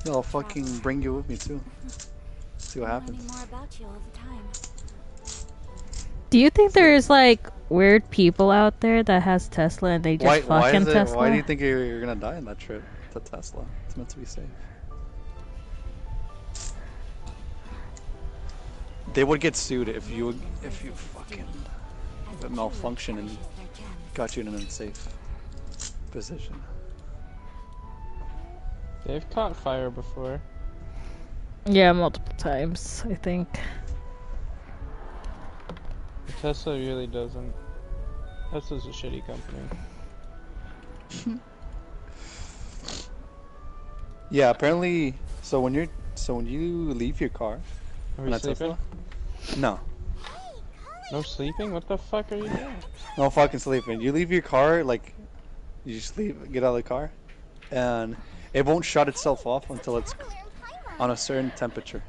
I'll fucking bring you with me too. See what happens. Learning more about you all the time. Do you think there's like weird people out there that has Tesla and they just Why fucking is it? Why do you Tesla? think you're gonna die in that trip to Tesla? It's meant to be safe. They would get sued if you fucking malfunction and got you in an unsafe position. They've caught fire before. Yeah, multiple times, I think. Tesla really doesn't. Tesla's a shitty company. Yeah, apparently. So when you leave your car, Are we sleeping? Tesla, no, No sleeping? What the fuck are you doing? no fucking sleeping. You leave your car, like, you just get out of the car, and it won't shut itself off until it's on a certain temperature.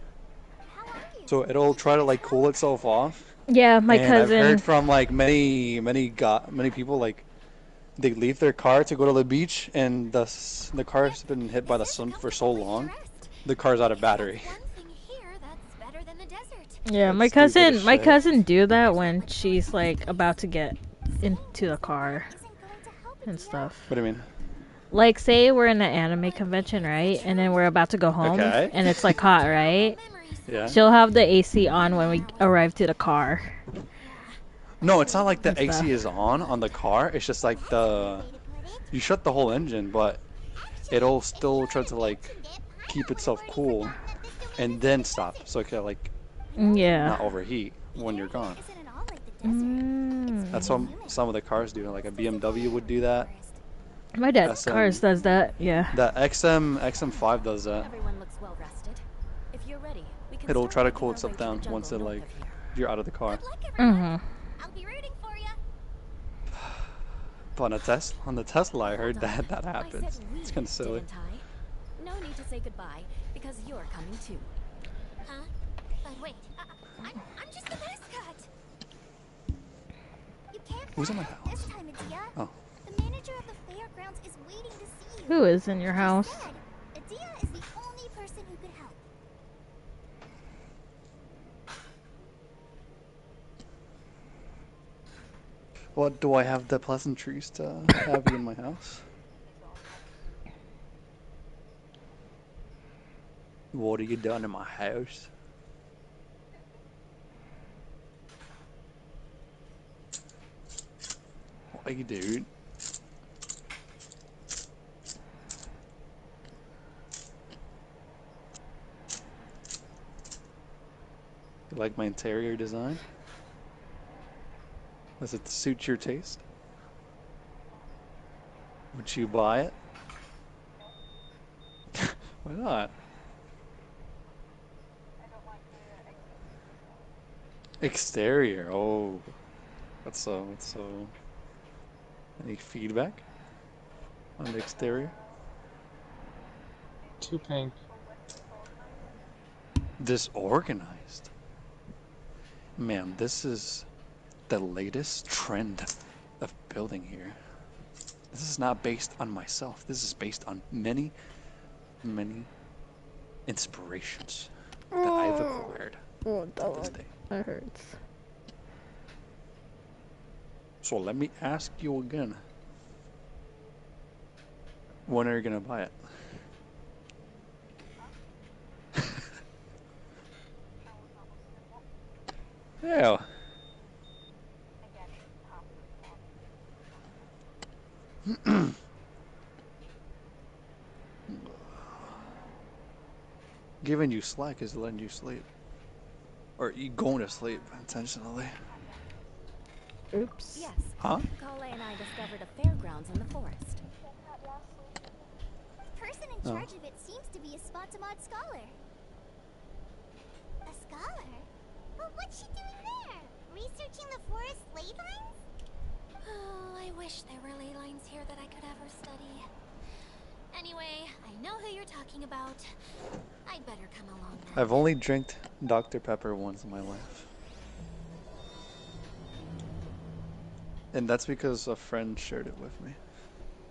So it'll try to like cool itself off. Yeah, my and cousin. I've heard from like many people, like, they leave their car to go to the beach, and the car's been hit by the sun for so long, the car's out of battery. Yeah, my cousin do that when she's like about to get into the car and stuff. What do you mean? Like, say we're in an anime convention, right? And then we're about to go home, Okay. and it's like hot, right? Yeah. She'll have the AC on when we arrive to the car. No, it's not like the AC is on the car. It's just like you shut the whole engine, but it'll still try to like keep itself cool and then stop, so it can like not overheat when you're gone. That's what some of the cars do. Like a BMW would do that. My dad's cars does that. Yeah. The XM5 does that. It'll try to cool itself down once you're out of the car. Mhm. But on the Tesla, I heard that happens. It's kind of silly. No need to say goodbye because you're coming too. Huh? But wait, I'm just the mascot. You can't. Who's in my house? Oh. The manager of the fairgrounds is waiting to see you. Who is in your house? Adia is the only person who could help. What, do I have the pleasantries to have you in my house? What are you doing in my house? What are you doing? You like my interior design? Does it suit your taste? Would you buy it? Why not? Exterior. Oh, that's so. Any feedback on the exterior? Too pink. Disorganized. Man, this is the latest trend of building here. This is not based on myself. This is based on many inspirations that I've acquired to this day. That hurts. So let me ask you again. When are you gonna buy it? Yeah. Giving you slack is letting you sleep. Or you going to sleep intentionally. Oops. Yes. Huh? Kale and I discovered a fairgrounds in the forest. The person in charge of it seems to be a Spotamod scholar. A scholar? Well, what's she doing there? Researching the forest ley lines? Oh, I wish there were ley lines here that I could ever study. Anyway, I know who you're talking about. I'd better come along now. I've only drank Dr. Pepper once in my life. And that's because a friend shared it with me.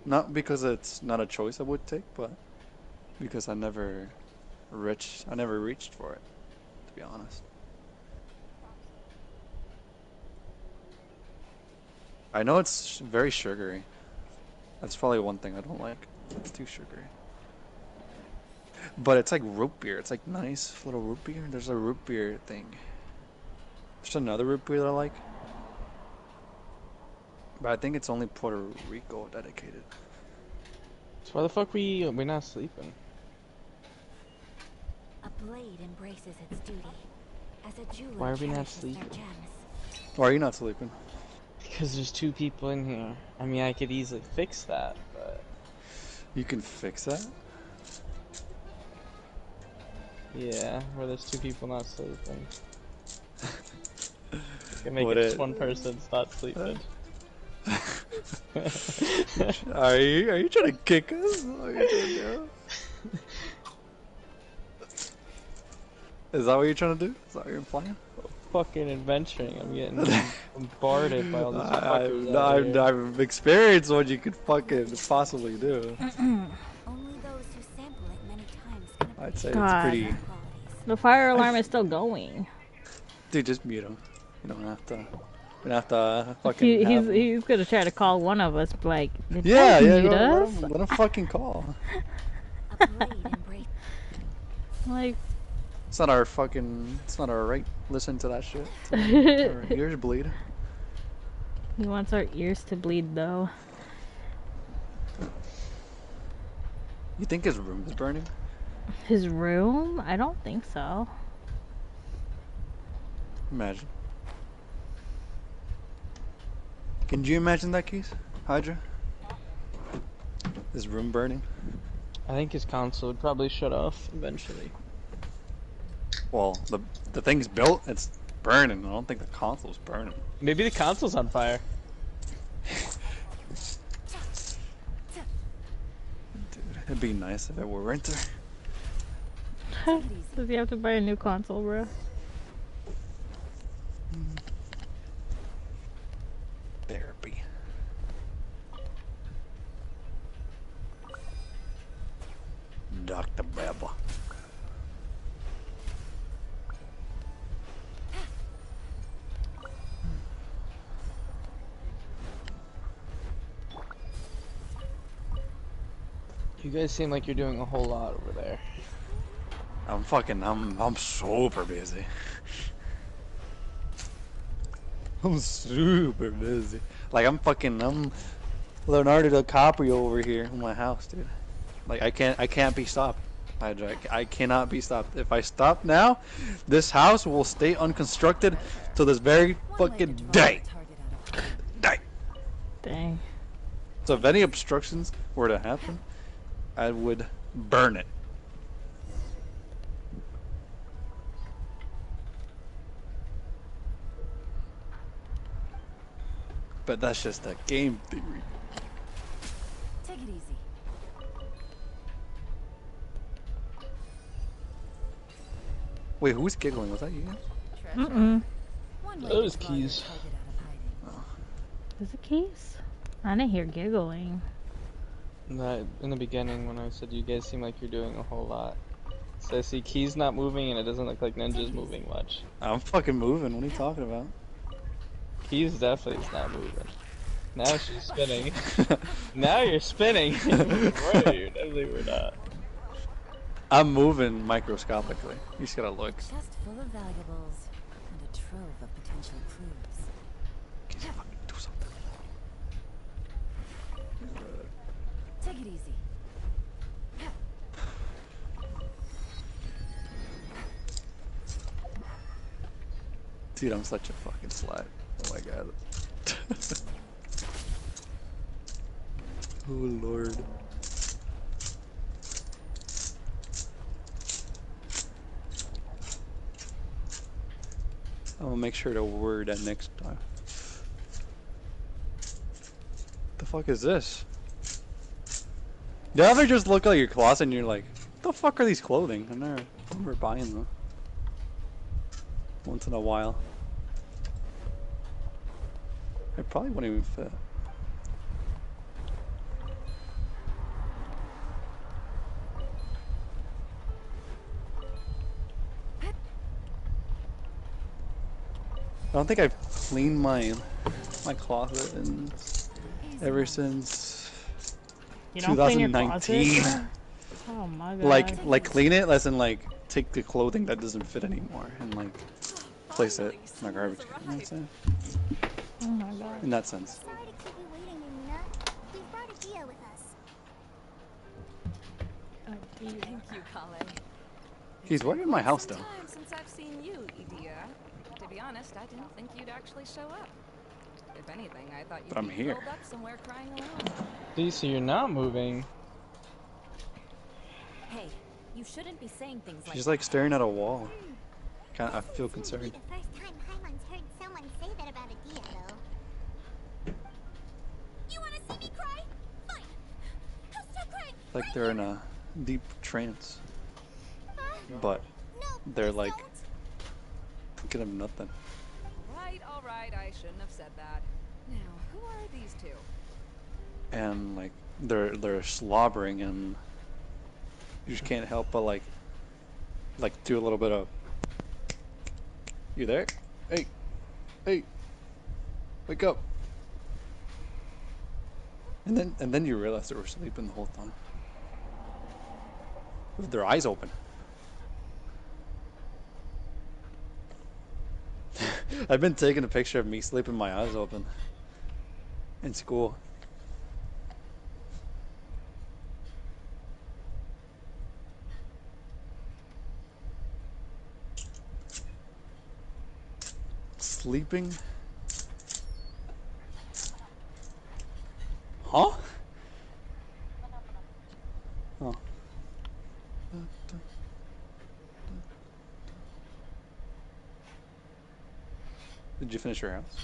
Not because it's not a choice I would take, but because I never reached for it, to be honest. I know it's very sugary. That's probably one thing I don't like. It's too sugary. But it's like root beer. It's like nice little root beer. There's a root beer thing. There's another root beer that I like. But I think it's only Puerto Rico dedicated. So why the fuck we not sleeping? A blade embraces its duty. As a jeweler Why are we not cherishes their sleeping? gems. Why are you not sleeping? Because there's 2 people in here. I mean, I could easily fix that, but You can fix that? yeah, where there's 2 people not sleeping. Can make Would it just it- one person's not sleeping. Are you trying to kick us? What are you trying to do? Is that what you're trying to do? Is that what you're implying? Fucking adventuring. I'm getting bombarded by all these fuckers out here. I've experienced what you could fucking possibly do. Only those who sample it many times can I'd say God. it's pretty. qualities. The fire alarm is still going. Dude, just mute him. You don't have to. You don't have to fucking. He's have him. he's gonna try to call one of us, like, did Yeah, you yeah. mute Let us? him fucking call. A blade embraces. Like, It's not our fucking. It's not our right. Listen to that shit. Our he ears bleed. wants our ears to bleed, though. You think his room is burning? His room? I don't think so. Imagine. Can you imagine that, Keith? Hydra? His room burning? I think his console would probably shut off eventually. Well, the thing's built, it's burning. I don't think the console's burning. Maybe the console's on fire. Dude, it'd be nice if it were winter. Does he have to buy a new console, bro? Therapy. Dr. Beba. You guys seem like you're doing a whole lot over there. I'm super busy. I'm super busy. Like I'm Leonardo DiCaprio over here in my house, dude. Like I can't be stopped. Hydra, I cannot be stopped. If I stop now, this house will stay unconstructed till this very fucking day. Day. Dang. So if any obstructions were to happen, I would burn it. But that's just a game theory. Take it easy. Wait, who's giggling? Was that you? Mm-mm. One way Those to draw your keys. target out of hiding. Is it Keys? I didn't hear giggling. In the beginning when I said you guys seem like you're doing a whole lot. So I see Key's not moving and it doesn't look like Ninja's moving much. I'm fucking moving. What are you talking about? Key's definitely is not moving. Now she's spinning. Now you're spinning. Right, definitely we're not. I'm moving microscopically. You just gotta look. Chest full of valuables and a trove of potential clues. Can you fucking do something? Take it easy. Dude, I'm such a fucking slut. Oh my god. Oh lord. I'm gonna make sure to word that next time. The fuck is this? Do you ever just look at your closet and you're like, what the fuck are these clothing? I never buying them. Once in a while. It probably wouldn't even fit. I don't think I've cleaned my closet ever since You don't clean your closet? 2019. Oh my god. Like clean it, as in like take the clothing that doesn't fit anymore and like place it in a garbage can. You know what I'm saying? Oh my god. In that sense. Sorry to keep you waiting, Nina. We've brought Adia with us. Thank you, Colin. He's working in my house though. Time since I've seen you, Idia. To be honest, I didn't think you'd actually show up. If anything, I thought you'd But I'm be here. curled up somewhere crying alone. See, so you're not moving. Hey, you shouldn't be saying things like She's like staring at a wall. I feel This concerned. wouldn't be the first time Paimon's heard someone say that about Adia, though. You want to see me cry? Fine. I'll stop crying. Like right they're here. in a deep trance, Huh? but No, they're please like don't. thinking of nothing. All right, I shouldn't have said that. Now, who are these two? And like they're slobbering, and you just can't help but like do a little bit of, you there? Hey, hey, wake up. And then you realize they were sleeping the whole time with their eyes open. I've been taking a picture of me sleeping my eyes open in school. Sleeping? Huh? Oh. Did you finish your house?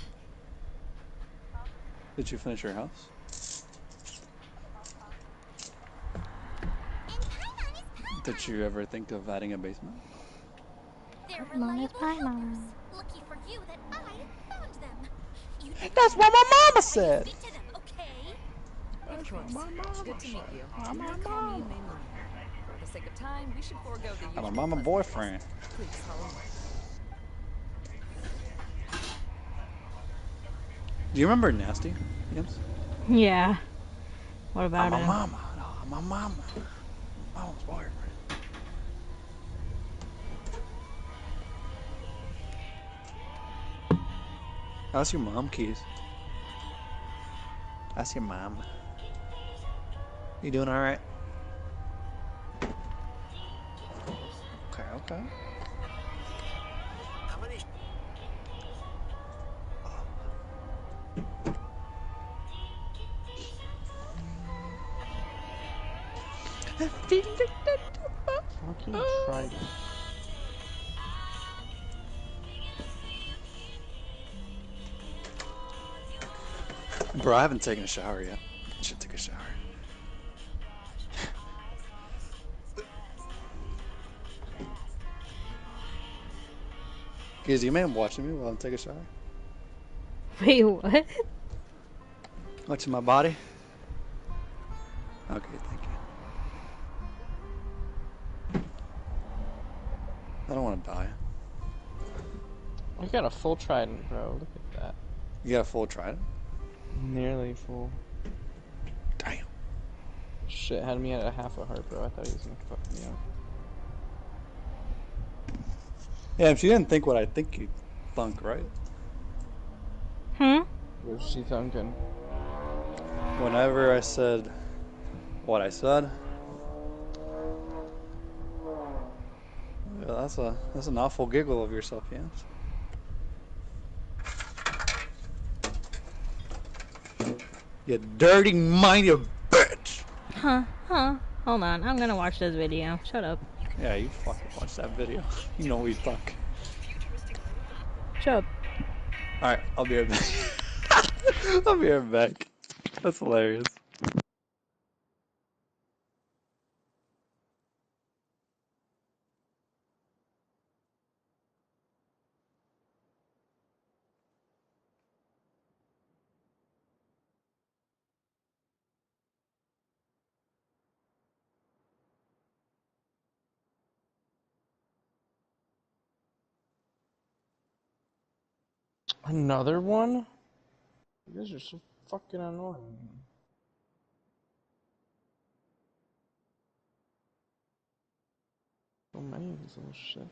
Did you finish your house? And Paimon is Paimon. Did you ever think of adding a basement? They're Paimon is reliable Paimon. helpers. Lucky for you that I found them. You That's what my mama said. speak to them, okay? Of course. Good to meet you. You may call me Maylene. For the sake of time, we should forego the I'm usual a mama pleasantries. boyfriend. Please follow me. Do you remember Nasty? Yes. Yeah. What about I'm a him? mama. No, I'm a mama. Mama's boyfriend. How's your mom, Keys? How's your mom? You doing all right? Okay, okay. Fucking Trident. Bro, I haven't taken a shower yet. I should take a shower. Keys, you mind watching me while I'm taking a shower? Wait, what? Watching my body? Okay, thank you. I don't want to die. I got a full Trident, bro. Look at that. You got a full trident? Nearly full. Damn. Shit, had me at a half a heart, bro. I thought he was gonna fuck me up. Yeah, if she didn't think what I think you'd thunk, right? Hmm? What was she thinking? Whenever I said what I said, yeah, that's an awful giggle of yourself, Yams. You dirty minded bitch! Huh? Hold on, I'm gonna watch this video. Shut up. Yeah, you fucking watch that video. You know we fuck. Shut up. Alright, I'll be right back. I'll be right back. That's hilarious. Another one? You guys are so fucking annoying. So many of these little shits.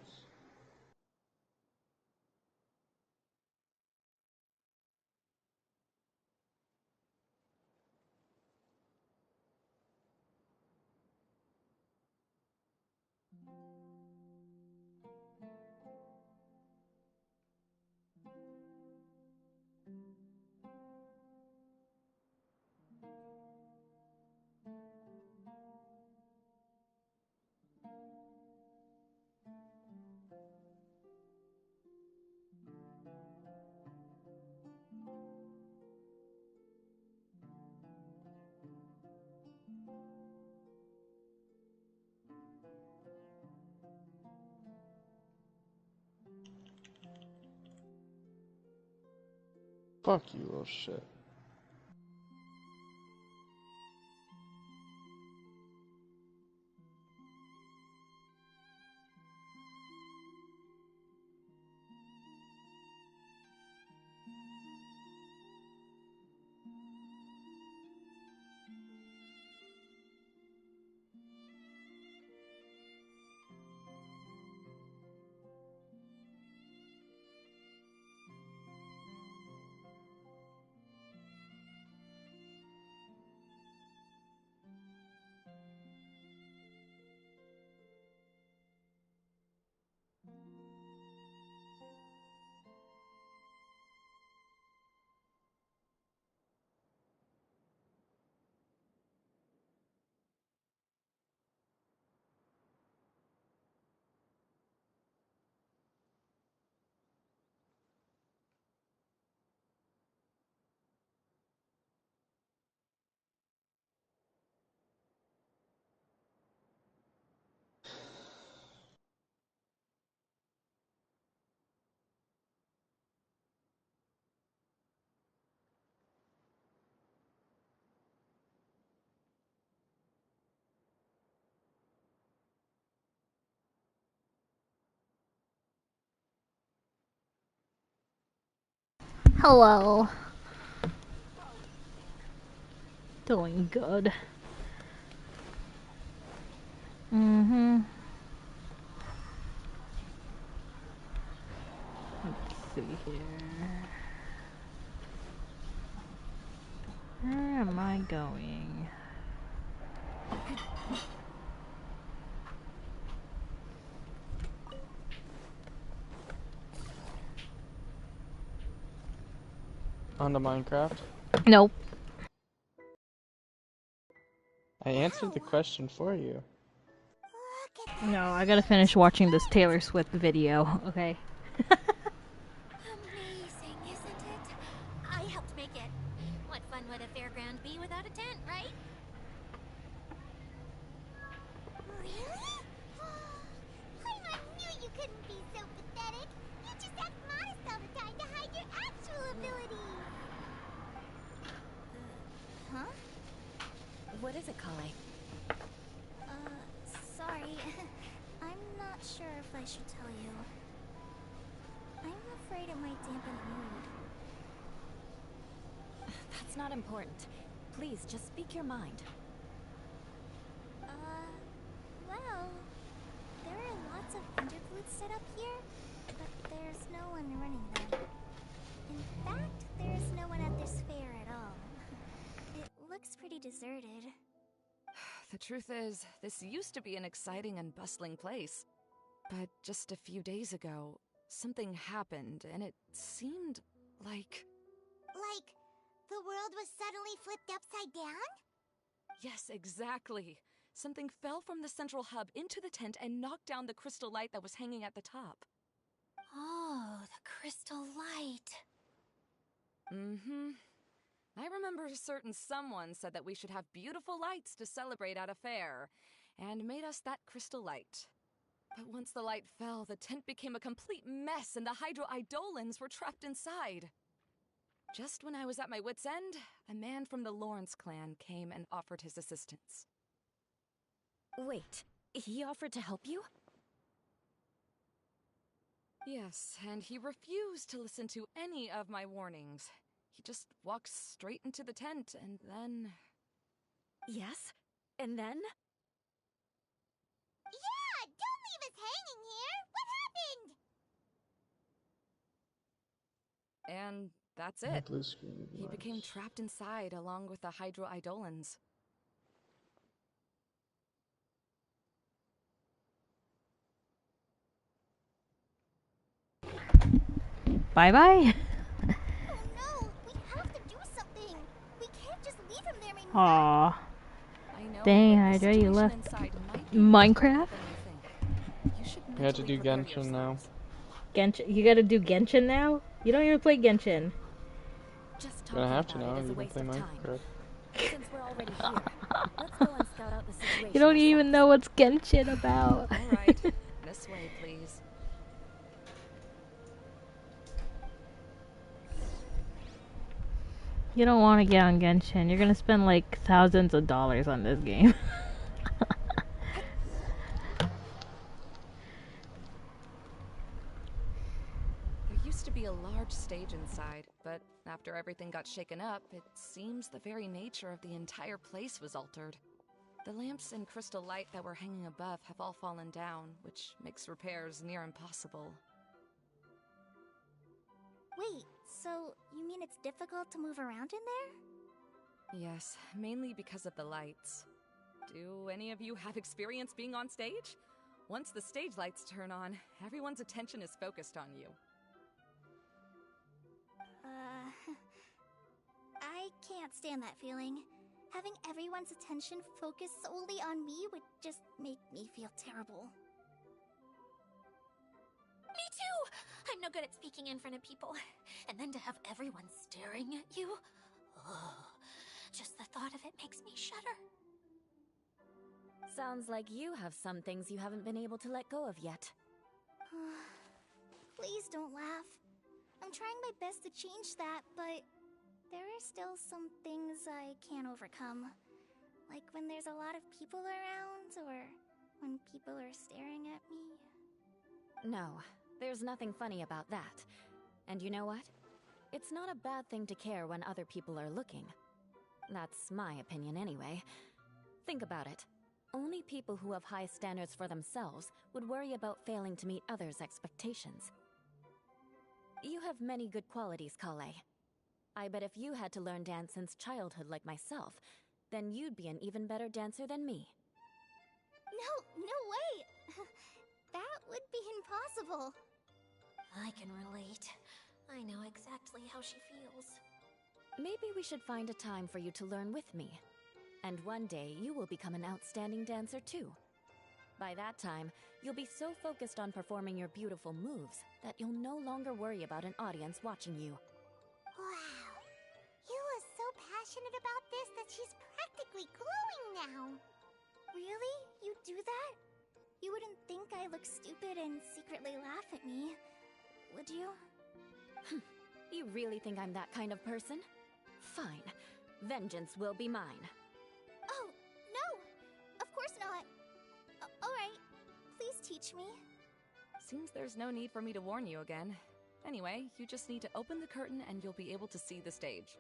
Fuck you, little shit. Hello. Doing good. Mm-hmm. Let's see here. Where am I going? Onto Minecraft? Nope. I answered the question for you. No, I gotta finish watching this Taylor Swift video, okay? Amazing, isn't it? I helped make it. What fun would a fairground be without a tent, right? Really? Paimon knew you couldn't be so pathetic. You just act modest all the time to hide your actual abilities. Huh? What is it, Kale? Sorry. I'm not sure if I should tell you. I'm afraid it might dampen the mood. That's not important. Please, just speak your mind. Well, there are lots of interludes set up here, but there's no one running them. In fact, there's no one at this fair at all. It looks pretty deserted. The truth is, this used to be an exciting and bustling place. But just a few days ago, something happened, and it seemed like... Like, the world was suddenly flipped upside down? Yes, exactly. Something fell from the central hub into the tent and knocked down the crystal light that was hanging at the top. Oh, the crystal light. Mm-hmm. I remember a certain someone said that we should have beautiful lights to celebrate at a fair, and made us that crystal light. But once the light fell, the tent became a complete mess and the Hydro Eidolons were trapped inside. Just when I was at my wit's end, a man from the Lawrence clan came and offered his assistance. Wait, he offered to help you? Yes, and he refused to listen to any of my warnings. He just walked straight into the tent, and then... Yes? And then? Yeah, don't leave us hanging here! What happened? And that's The it. blue screen He became device. trapped inside along with the Hydro-Eidolons. Bye bye. Oh no, we have to do something. We can't just leave him there anymore. Aw. I know, Dang, but the Hydra, you situation left inside might be more Minecraft? difficult than you think. You should We had to mentally do prepare Genshin now. yourselves. Genshin. You gotta do Genshin now? You don't even play Genshin. Just Gonna talking have to about now. it is a You can waste play of time. Minecraft. Since we're already here, let's go and scout out the situation. You don't even ourselves. know what's Genshin about. All right, this way, please. You don't want to get on Genshin. You're gonna spend like thousands of dollars on this game. There used to be a large stage inside, but after everything got shaken up, it seems the very nature of the entire place was altered. The lamps and crystal light that were hanging above have all fallen down, which makes repairs near impossible. Wait, so you mean it's difficult to move around in there? Yes, mainly because of the lights. Do any of you have experience being on stage? Once the stage lights turn on, everyone's attention is focused on you. I can't stand that feeling. Having everyone's attention focused solely on me would just make me feel terrible. Me too! I'm no good at speaking in front of people. And then to have everyone staring at you? Oh, just the thought of it makes me shudder. Sounds like you have some things you haven't been able to let go of yet. Please don't laugh. I'm trying my best to change that, but there are still some things I can't overcome. Like when there's a lot of people around, or when people are staring at me. No, there's nothing funny about that. And you know what? It's not a bad thing to care when other people are looking. That's my opinion anyway. Think about it. Only people who have high standards for themselves would worry about failing to meet others' expectations. You have many good qualities, Kale. I bet if you had to learn dance since childhood like myself, then you'd be an even better dancer than me. No way! That would be impossible. I can relate. I know exactly how she feels. Maybe we should find a time for you to learn with me. And one day, you will become an outstanding dancer too. By that time, you'll be so focused on performing your beautiful moves that you'll no longer worry about an audience watching you. Wow. Yula's so passionate about this that she's practically glowing now. Really? You do that? You wouldn't think I look stupid and secretly laugh at me, would you? You really think I'm that kind of person? Fine. Vengeance will be mine. Oh, no! Of course not. Alright, please teach me. Seems there's no need for me to warn you again. Anyway, you just need to open the curtain and you'll be able to see the stage.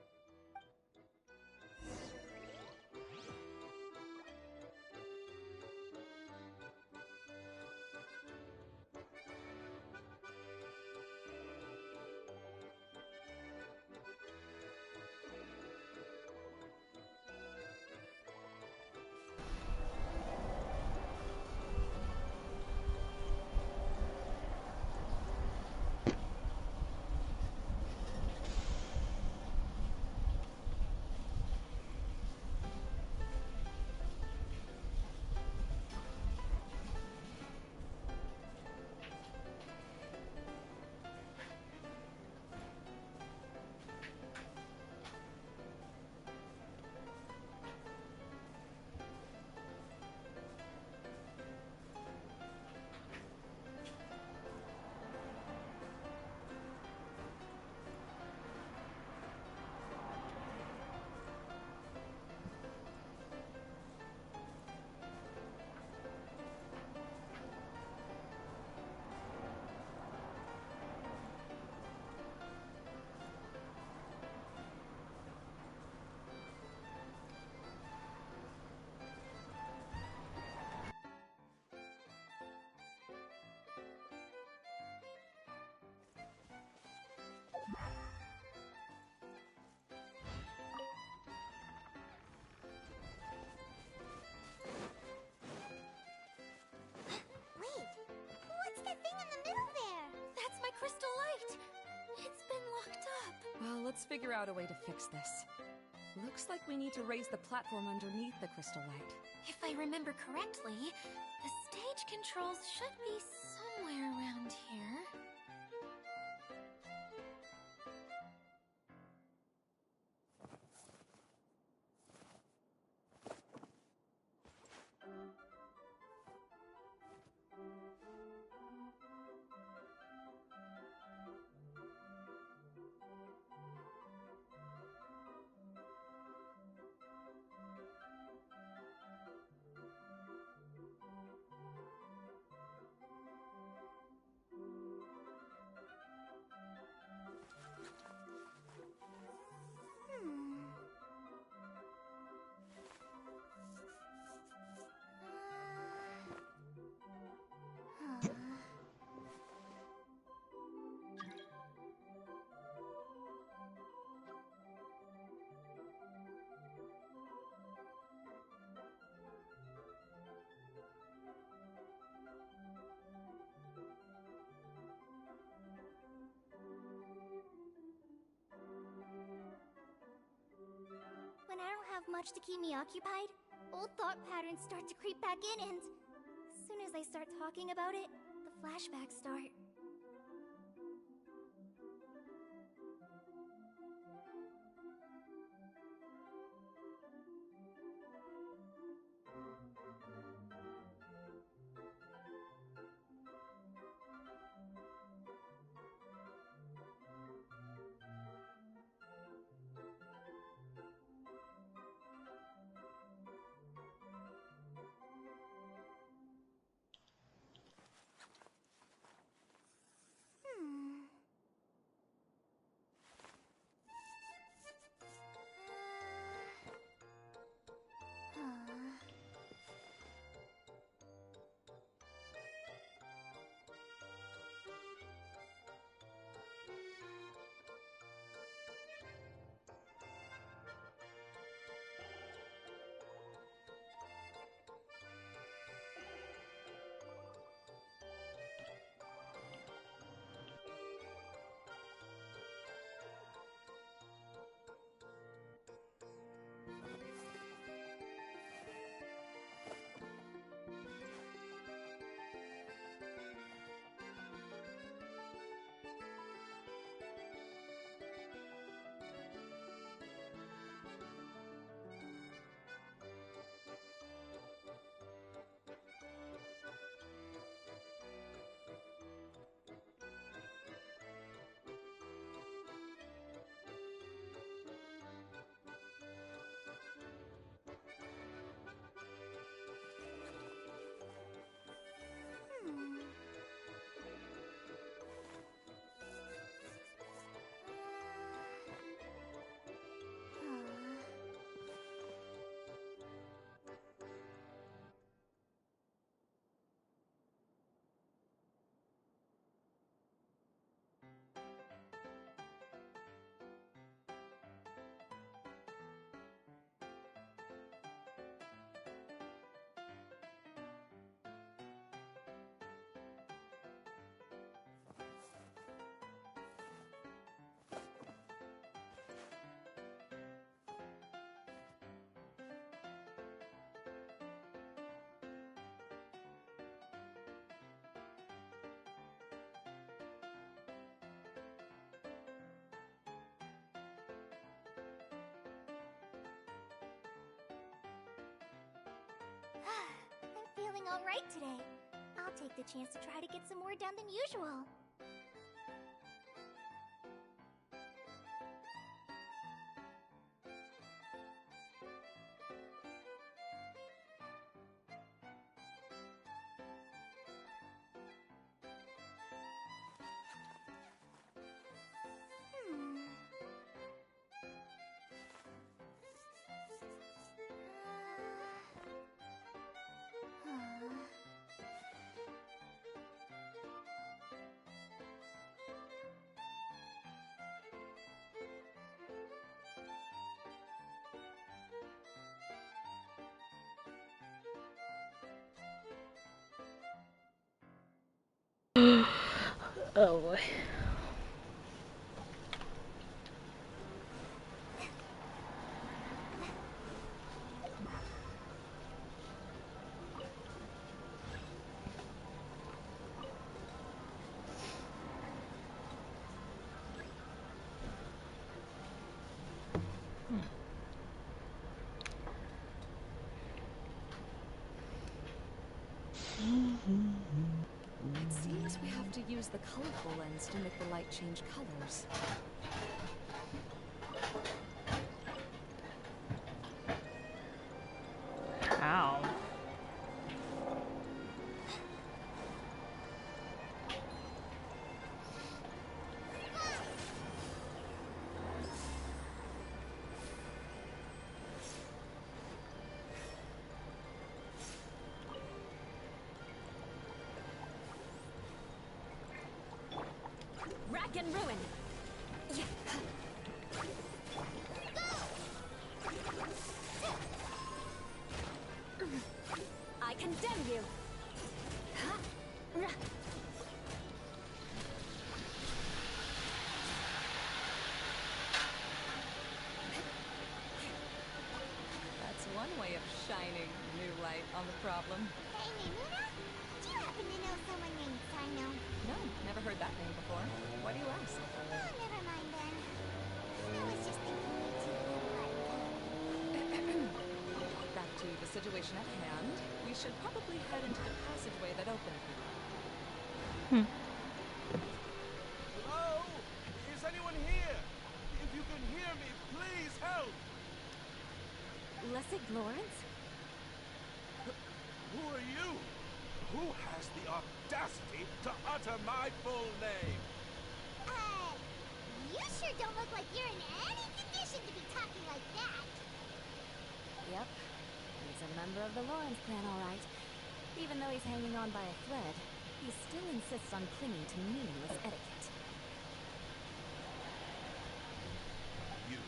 Let's figure out a way to fix this. Looks like we need to raise the platform underneath the crystal light. If I remember correctly, the stage controls should be somewhere around here. When I don't have much to keep me occupied, old thought patterns start to creep back in, and as soon as I start talking about it, the flashbacks start. I'm feeling alright today. I'll take the chance to try to get some more done than usual. Oh boy. use the colorful lens to make the light change colors. How? Rack and ruin. I condemn you. That's one way of shining new light on the problem. Hey, Mimuna? Do you happen to know someone named Sino? No, never heard that name before. Why do you ask? Oh, never mind then. I was just thinking you two could, Back to the situation at hand. We should probably head into the passageway that opened. Hello? Is anyone here? If you can hear me, please help! Lessig Lawrence? Who are you? Who has the audacity to utter my full name? you sure don't look like you're in any condition to be talking like that. Yep. He's a member of the Lawrence clan, all right. Even though he's hanging on by a thread, he still insists on clinging to meaningless etiquette. You.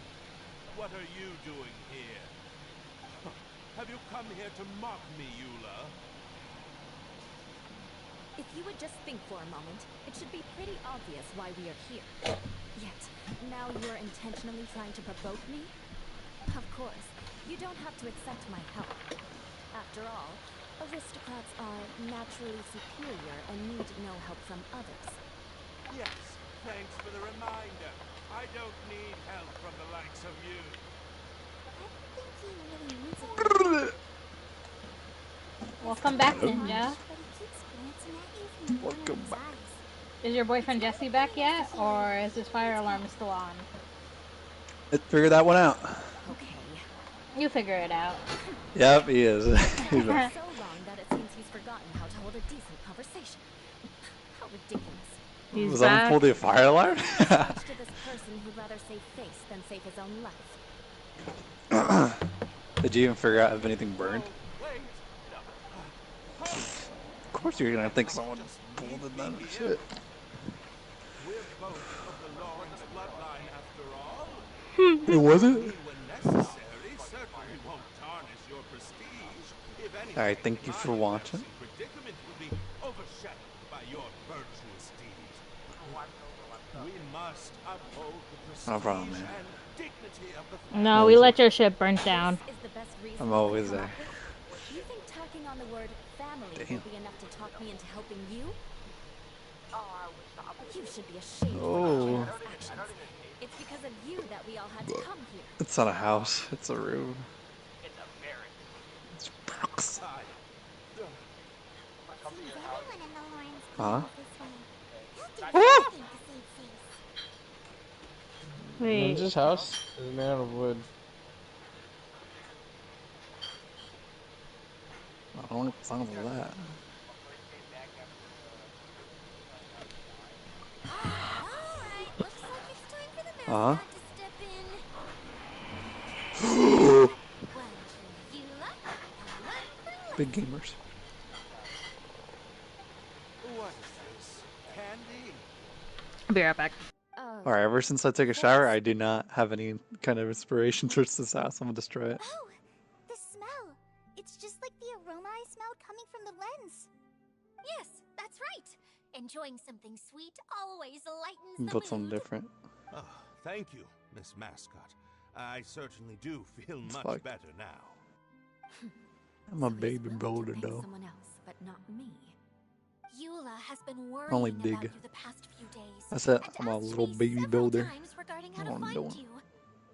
What are you doing here? Have you come here to mock me, Eula? If you would just think for a moment, it should be pretty obvious why we are here. Yet, now you're intentionally trying to provoke me? Of course, you don't have to accept my help. After all, aristocrats are naturally superior and need no help from others. Yes, thanks for the reminder. I don't need help from the likes of you. I don't think he really means it. Welcome back, Ninja. But he keeps glancing at you from the corner of his eyes. Is your boyfriend Jesse back yet, or is his fire alarm still on? Let's figure that one out. Okay. You figure it out. Yep, he is. He's So back. long that it seems he's forgotten how to hold a decent conversation. How ridiculous. He's Was someone back. pulled the fire alarm? Much to this person who'd rather save face than save his own life. Did you even figure out if anything burned? Wait! Of course you're gonna think someone pulled it down. Shit. We're both of the Lawrence bloodline after all. It wasn't? When necessary, certainly won't tarnish your prestige. If anything, Alright, thank you for my watching. embarrassing predicament will be overshadowed by your virtuous deeds. We must uphold the prestige No problem, man. and dignity of the No, we let your ship burn down. Is the best reason I'm to always come there. up with? You think tacking on the word family Damn. will be enough to talk me into helping you? You should be ashamed Oh. of your actions. It's because of you that we all had to come here. It's not a house, it's a room. It's Brooks. side. Seems everyone in the Lawrence Huh? clan is this way. They'll do Ah! anything to save face. Wait. Ninja's house is made out of wood. I don't know what sounds like that. Alright, looks like it's time for the Uh-huh. mascot to step in. One for Eula, and one for Big gamers. What is this? Candy? I'll be right back. Oh, Alright, ever since I took a shower, I do not have any kind of inspiration towards this house. I'm gonna destroy it. Oh, the smell. It's just like the aroma I smelled coming from the lens. Yes, that's right. Enjoying something sweet always lightens the Put something mood. different. Oh, thank you, Miss Mascot. I certainly do feel much fucked. better now. I'm a so he's baby willing to boulder thank though. someone else, but not me. Eula has been worrying Only about big. you the past few days. That's it. and I'm a asked little me baby several builder. times regarding how That's to what I'm find doing. you.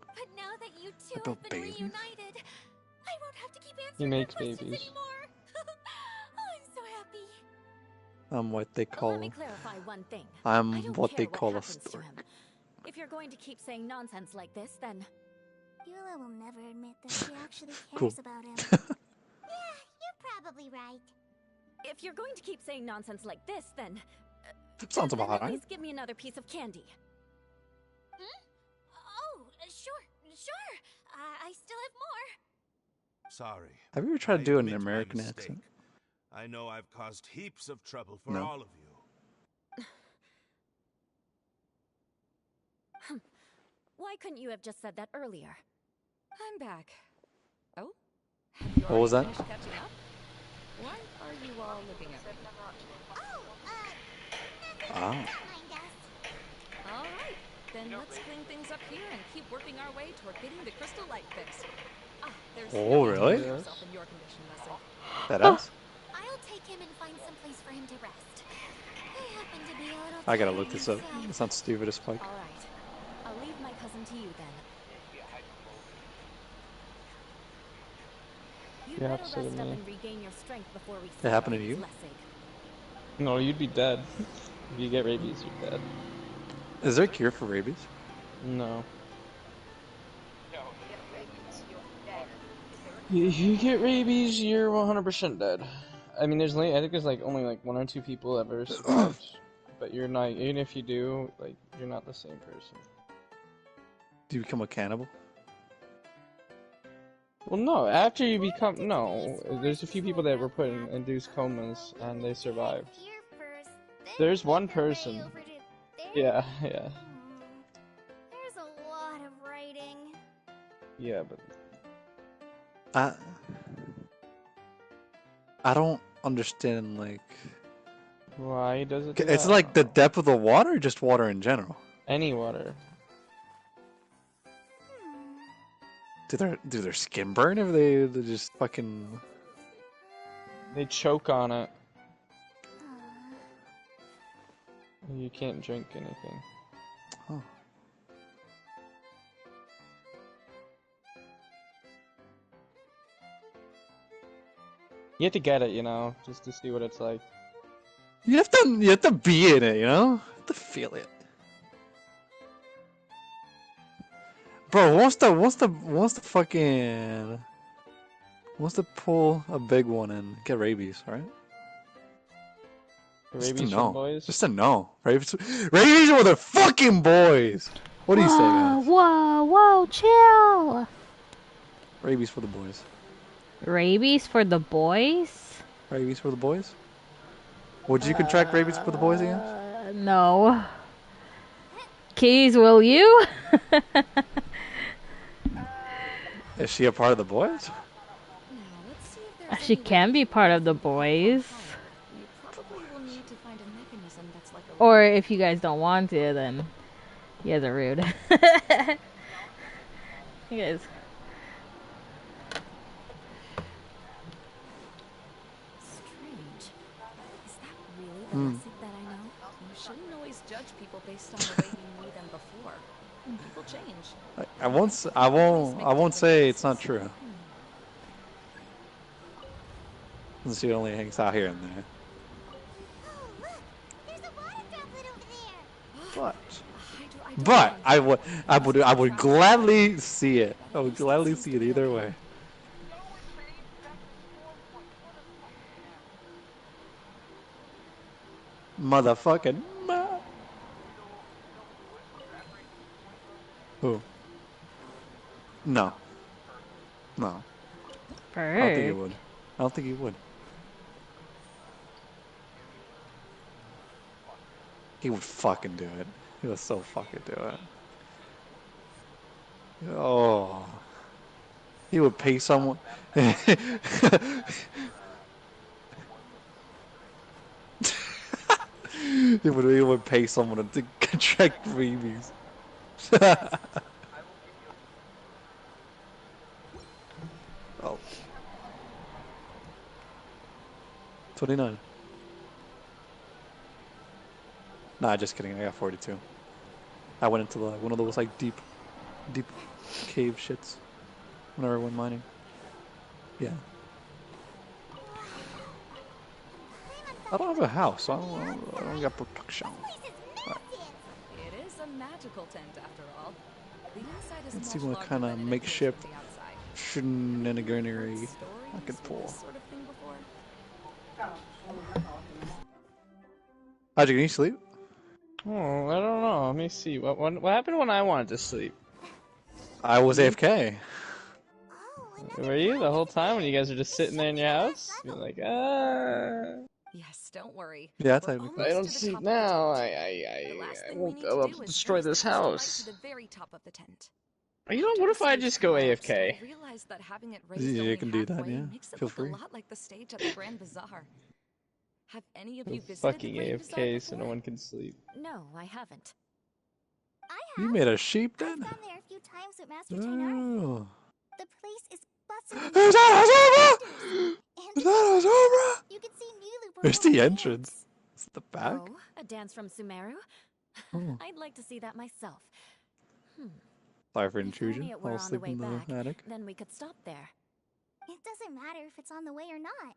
But now that you two build have been babies. reunited, I won't have to keep He answering your makes questions babies. anymore. I'm so happy. I'm what they Let me call. clarify one thing. I'm I don't what care they call a happens to stork. him. If you're going to keep saying nonsense like this, then Beulah will never admit that she actually Cool. cares about him. Yeah, you're probably right. if you're going to keep saying nonsense like this, then Sounds then about at right. least give me another piece of candy. Oh, sure, sure. I still have more. Sorry. Have you ever tried to I do an admit my American mistake. accent? I know I've caused heaps of trouble for No. all of you. Why couldn't you have just said that earlier? I'm back. Oh? Have you What was already that? finished catching up? Why are you all looking at me? Oh, Ah. don't mind us. All right, then let's clean things up here and keep working our way toward getting the crystal light fixed. Ah, there's Oh, no need to really? put yourself in your condition, Leslie. That ass? I'll take him and find some place for him to rest. I happen to be a little I gotta tired look this up. myself. It sounds stupid as fuck. All right. I'll leave my cousin to you then. You'd Yeah, better so rest do up me. and regain your strength before we It happened to see you? Lessig. No, you'd be dead. If you get rabies, you're dead. Is there a cure for rabies? No. If you get rabies, you're 100% dead. I mean, there's I think there's like only like 1 or 2 people ever survived, but you're not. Even if you do, like, you're not the same person. Do you become a cannibal? Well, no. After you become there's a few people that were put in induced comas and they survived. Here first, then There's one make our way person. over to there. Yeah, yeah, There's a lot of writing. yeah. But I don't understand, like... why does it? Do It's that? like the depth of the water or just water in general? Any water. Do their skin burn if they just fucking... They choke on it. You can't drink anything. Oh. You have to get it, just to see what it's like. You have to be in it, you know? You have to feel it. Bro, wants to pull a big one and get rabies, right? Just a Rabies no. from boys. Just a no. Rabies were the fucking boys. What do you say, guys? Whoa, chill. Rabies for the boys. Rabies for the boys? Rabies for the boys? Would you contract rabies for the boys again? No. Keys, will you? Is she a part of the boys? Now, let's see if there's She any way can be part of the boys. You probably will need to find a mechanism that's like a Or if you guys don't want to, then you guys are rude. You guys. Strange. Is that really the Hmm. Lessig that I know? You shouldn't always judge people based on the way you knew them before. People change. I won't say it's not true. Since she only hangs out here and there. Oh, look! There's a water droplet over there. But I don't But know. I would gladly see it. I would gladly see it either way. Motherfucking Who? No. No. I don't think he Berg. would. I don't think he would. He would fucking do it. He would so fucking do it. Oh. He would pay someone. he would pay someone to contract rabies. Oh. 29. Nah, just kidding. I got 42. I went into one of those like deep cave shits whenever I went mining. Yeah. Paimon thought I don't have a house, so I don't got protection. It is a magical tent after all. The inside is Let's see much what larger kind than of it appears makeshift from the outside. shenaniganery Heard I stories could of pull. this sort of thing before? How'd you sleep? Oh, I don't know. Let me see. What happened when I wanted to sleep? I was AFK. Were you the whole time when you guys were just sitting there in your house? You're like, ah. Yes, don't worry. Yeah, We're technically. I don't almost to the sleep top of the now. tent. I The last thing we won't. need to I'll do is destroy raise the this crystal light house. to the very top of the tent. You know, After what the if I stage just go collapsed, AFK? I realized that having it raised Yeah, only you can do that, halfway yeah. makes it Feel look free. a lot like the stage at the Grand Bazaar. Have any of I'm you visited fucking the Grand Bazaar AFK so before? no one can sleep. No, I haven't. You made a sheep I've then? gone there a few times with Master Tainari. Oh. The place is bustling. Is that a And zebra? Is that a zebra? you can see Nulu Where's perform the a entrance? dance. Is it the back? Oh, a dance from Sumeru? Oh. I'd like to see that myself. Sorry for If intrusion. only it I were was on the sleeping way in back, the attic. then we could stop there. It doesn't matter if it's on the way or not.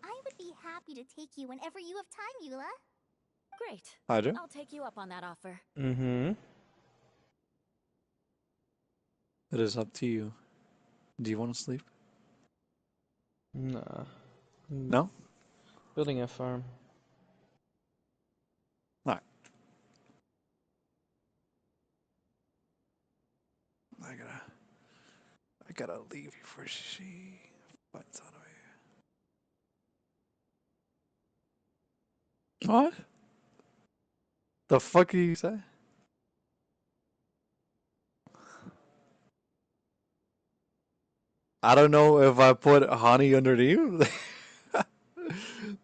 I would be happy to take you whenever you have time, Eula. Great. Hydra? I'll take you up on that offer. Mm-hmm. It is up to you. Do you want to sleep? Nah. No? Building a farm. Alright. I gotta leave before she finds out of here. What? The fuck did you say? I don't know if I put honey underneath.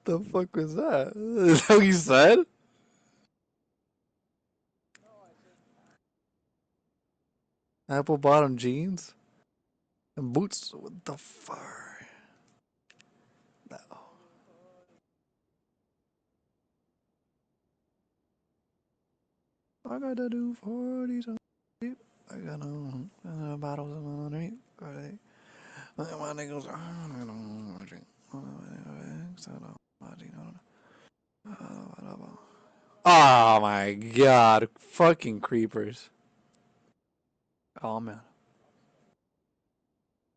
The fuck was that? Is that what you said? Apple bottom jeans and boots with the fur. No. I gotta do 40s on sleep. I got bottles of money. My niggas Oh my god. Fucking creepers. Oh man.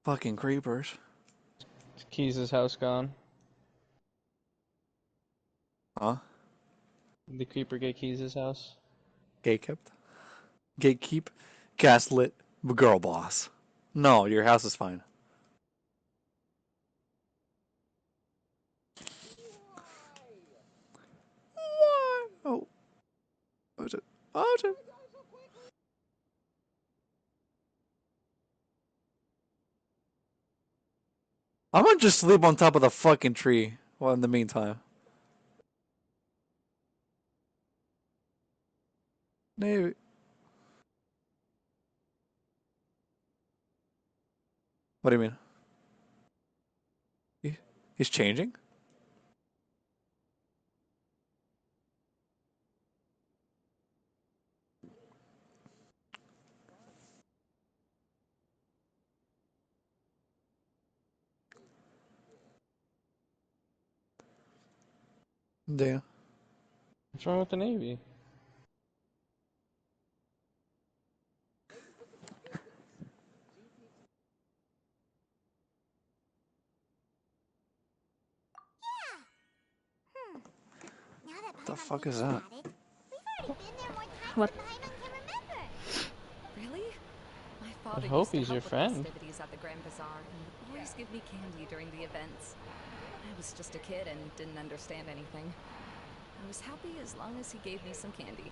Fucking creepers. Keys' house gone. Huh? Did the creeper get Keys' house? Gatekept? Gatekeep? Gaslit? Girl boss. No, your house is fine. Why? Oh. What is it? Oh, is it? I'm gonna just sleep on top of the fucking tree. Well, in the meantime. Maybe. What do you mean? He's changing? Damn. What's wrong with the Navy? Now that The Paimon fuck thinks is that? about it, we've already been there more times What? than Paimon can remember. Really? My father hope used to he's your help with friend. festivities at the Grand Bazaar and would always give me candy during the events. I was just a kid and didn't understand anything. I was happy as long as he gave me some candy.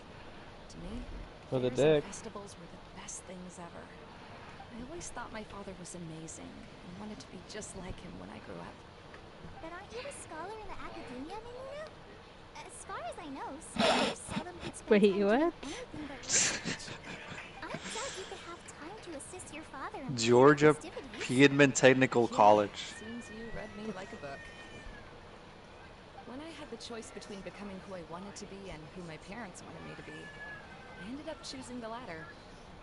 To me, For the fairs and dick. festivals were the best things ever. I always thought my father was amazing and wanted to be just like him when I grew up. But aren't you a scholar in the academia, Minuna? As far as I know, scholars seldom could spend Wait, time doing what? anything but research. I doubt you could have time to assist your father in Georgia festivities. Piedmont Technical College. Seems you read me like a book. When I had the choice between becoming who I wanted to be and who my parents wanted me to be, I ended up choosing the latter.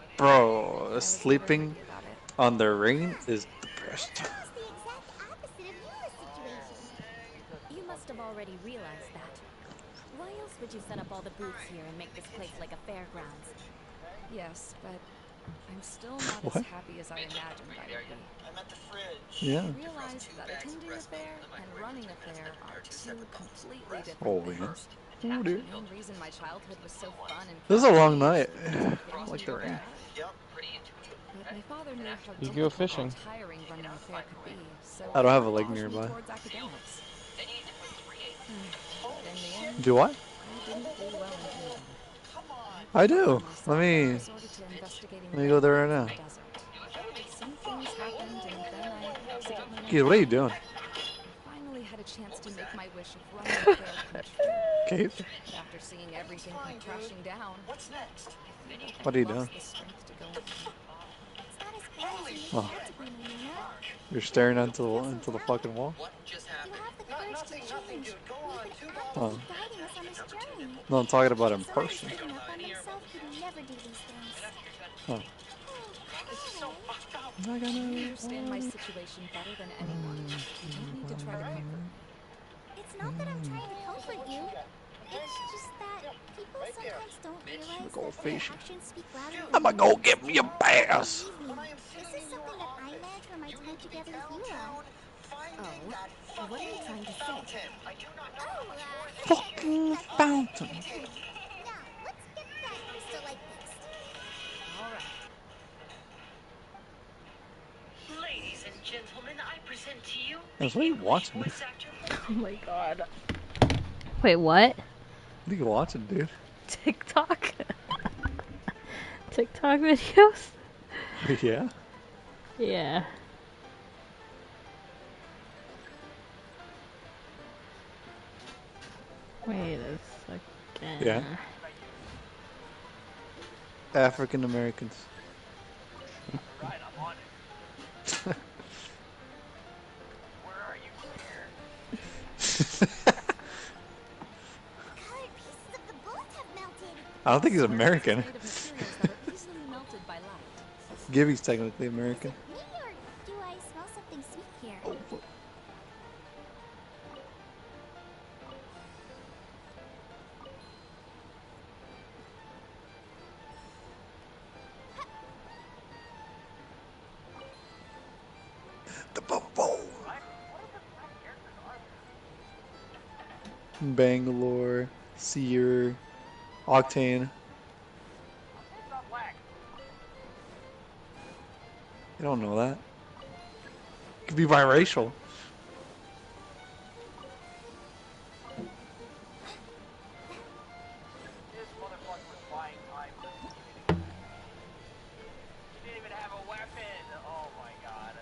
I Bro, was sleeping never happy about it. on the rain is the best. That was the exact opposite of Eula's situation. You must must have already realized that. Why else would you set up all the booths here and make this place like a fairgrounds? Yes, but I'm still not What? as happy as I imagined I would be. Yeah. I realized that attending a fair and running a fair are two completely different Oh, yeah. things. Oh, The dear. main reason my childhood was so fun and This is a long fun-paced night. was the things Like we the worked rain. hard. But my father knew how You go difficult fishing. and tiring running a fair could be, so I don't have he a lake pushed me nearby. towards academics. But in the end, Do what? I didn't do well in either. I do. Let I me resorted to investigating go there right wetlands now. in the desert. Some things happened, and then I accidentally met Keith, what are you Father. doing? I finally had a chance to make my wish of running a fair come true. Keith? But after seeing everything come crashing down, I feel like What are you I've doing? lost the strength to go on. It's not as bad as you Oh. make it out to be, Nina. You're staring into the fucking wall? You have the courage to change. You've been Oh. actively guiding us on this journey. No, I'm talking about in Someone person. who's giving up on themselves could never do these things. Oh. You understand my situation better than anyone. You don't need to try to comfort me. It's not that I'm trying to comfort you. It's just that people sometimes don't realize Go that their fishing. actions speak louder than I'ma their go words. get me a bass. Believe me, this is something that I learned from my time together with Yura. Oh, what are you trying to say? Fucking fountain. Now, let's get that crystal light fixed. Ladies and gentlemen, I present to you That's the what you English watching. voice actor. Oh my god. Wait, what? What are you watching, dude? TikTok? TikTok videos? Yeah? Yeah. Wait a second. Yeah. African Americans. Right, I'm on it. Where are you here? Colored pieces of the bullet have melted. I don't think he's Swords American. made of materials that are easily melted by light. Gibby's technically American. Me or do I smell something sweet here? Oh, fuck. The bubble. Bangalore, Sear, Octane. You don't know that. It could be biracial. This motherfucker was flying high. He didn't even have a weapon. Oh my god.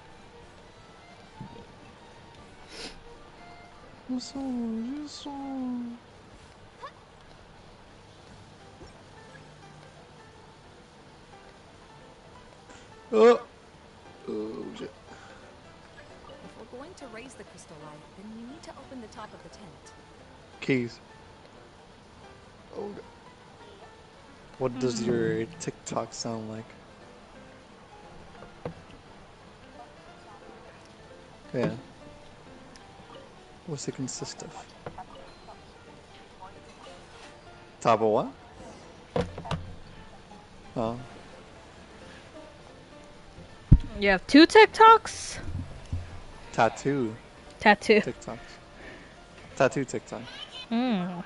Oh. Oh, shit. If we're going to raise the crystal light, then we need to open the top of the tent. Keys. Oh, God. What does your TikTok sound like? Yeah. What's it consist of? Top of what? Oh. You have 2 TikToks? Tattoo Tattoo. TikToks. Tattoo TikTok. Mm.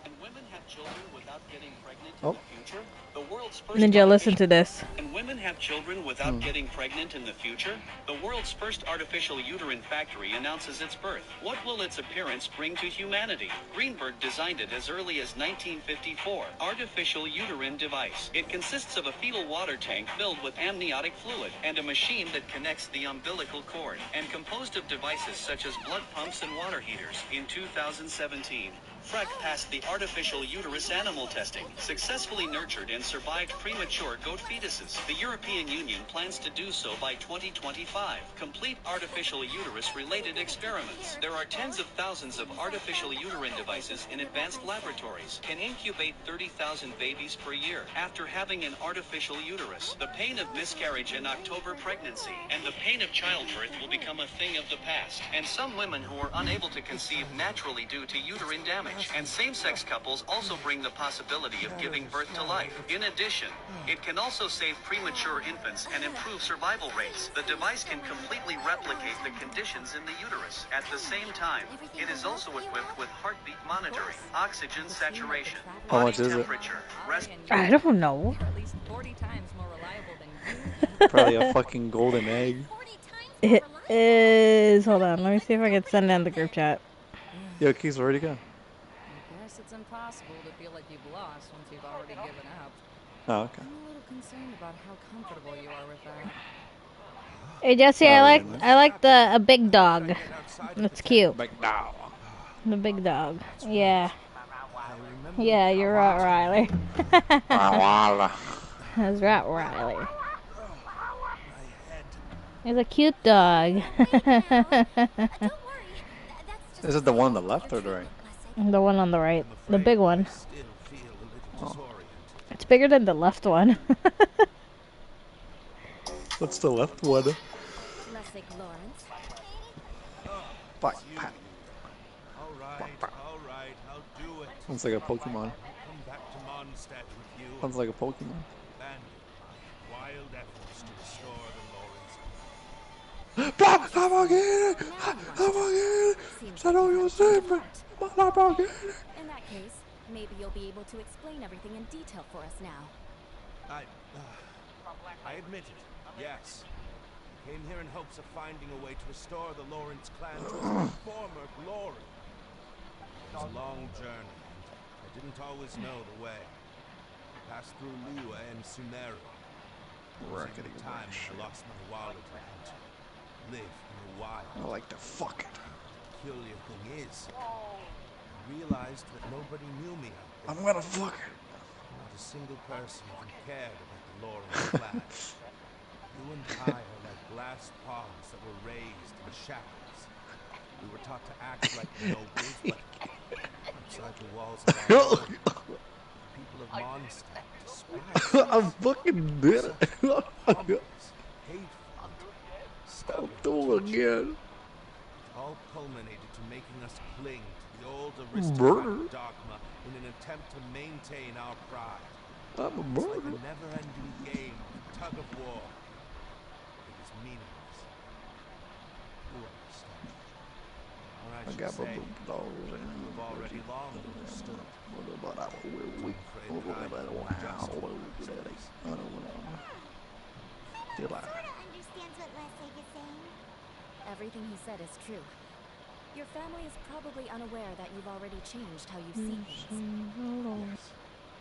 Can women have children without getting pregnant Oh. in the future? The world's first Ninja, listen to this. Can women have children without getting pregnant in the future? The world's first artificial uterine factory announces its birth. What will its appearance bring to humanity? Greenberg designed it as early as 1954. Artificial uterine device. It consists of a fetal water tank filled with amniotic fluid and a machine that connects the umbilical cord, and composed of devices such as blood pumps and water heaters. In 2017, Freck passed the artificial uterus animal testing, successfully nurtured and survived premature goat fetuses. The European Union plans to do so by 2025. Complete artificial uterus-related experiments. There are tens of thousands of artificial uterine devices in advanced laboratories. Can incubate 30,000 babies per year. After having an artificial uterus, the pain of miscarriage and October pregnancy and the pain of childbirth will become a thing of the past. And some women who are unable to conceive naturally due to uterine damage. And same-sex couples also bring the possibility of giving birth to life. In addition, it can also save premature infants and improve survival rates. The device can completely replicate the conditions in the uterus. At the same time, it is also equipped with heartbeat monitoring, oxygen saturation, How body much is it? temperature, rest. I don't know. At least 40 times more reliable than you. Probably a fucking golden egg. It is. Hold on. Let me see if I can send it in the group chat. Yo, Keys, where'd he go? I guess it's impossible to feel like you've lost once you've already given up. Oh, okay. I'm a little concerned about how comfortable you are with that. Hey Jesse, I like a big dog. That's cute. Big dog. The big dog. Yeah. Yeah, you're right, Riley. That's right, Riley. He's a cute dog. Is it the one on the left or the right? The one on the right. The big one. Oh. It's bigger than the left one. What's the left one? Lessig Lawrence. Fuck, Pat. Alright, I'll do it. Sounds like a Pokemon. Come back to Mondstadt with you. Sounds like a Pokemon. Abandon my wild efforts to restore the Lawrence. In that case, maybe you'll be able to explain everything in detail for us now. I admit it, yes. I came here in hopes of finding a way to restore the Lawrence clan to its former glory. It was a long journey, and I didn't always know the way. I passed through Liyue and Sumeru. Rackety Time wrench. I lost my wallet and lived in the wild. I like to fuck it. The peculiar thing is, I realized that nobody knew me out there. I'm gonna fuck it. Not a single person even cared about the Lawrence clan. You and I are like glass pawns that were raised in shackles. We were taught to act like nobles, but outside the walls of our home, the people of Mondstadt despise us. I fucking did it. Humbles, hateful, I'll stubborn. do it again. It all culminated to making us cling to the old Murder. aristocratic dogma in an attempt to maintain our pride. I'm a It's like murderer. a never-ending game of tug of war. It is meaningless. You understand. Or I I should got my say, boob dogs you have already long understood. But I will weak over that wow. Feel like Sorta understands what Lessig is saying. Everything he said is true. Your family is probably unaware that you've already changed how you see things. Yes.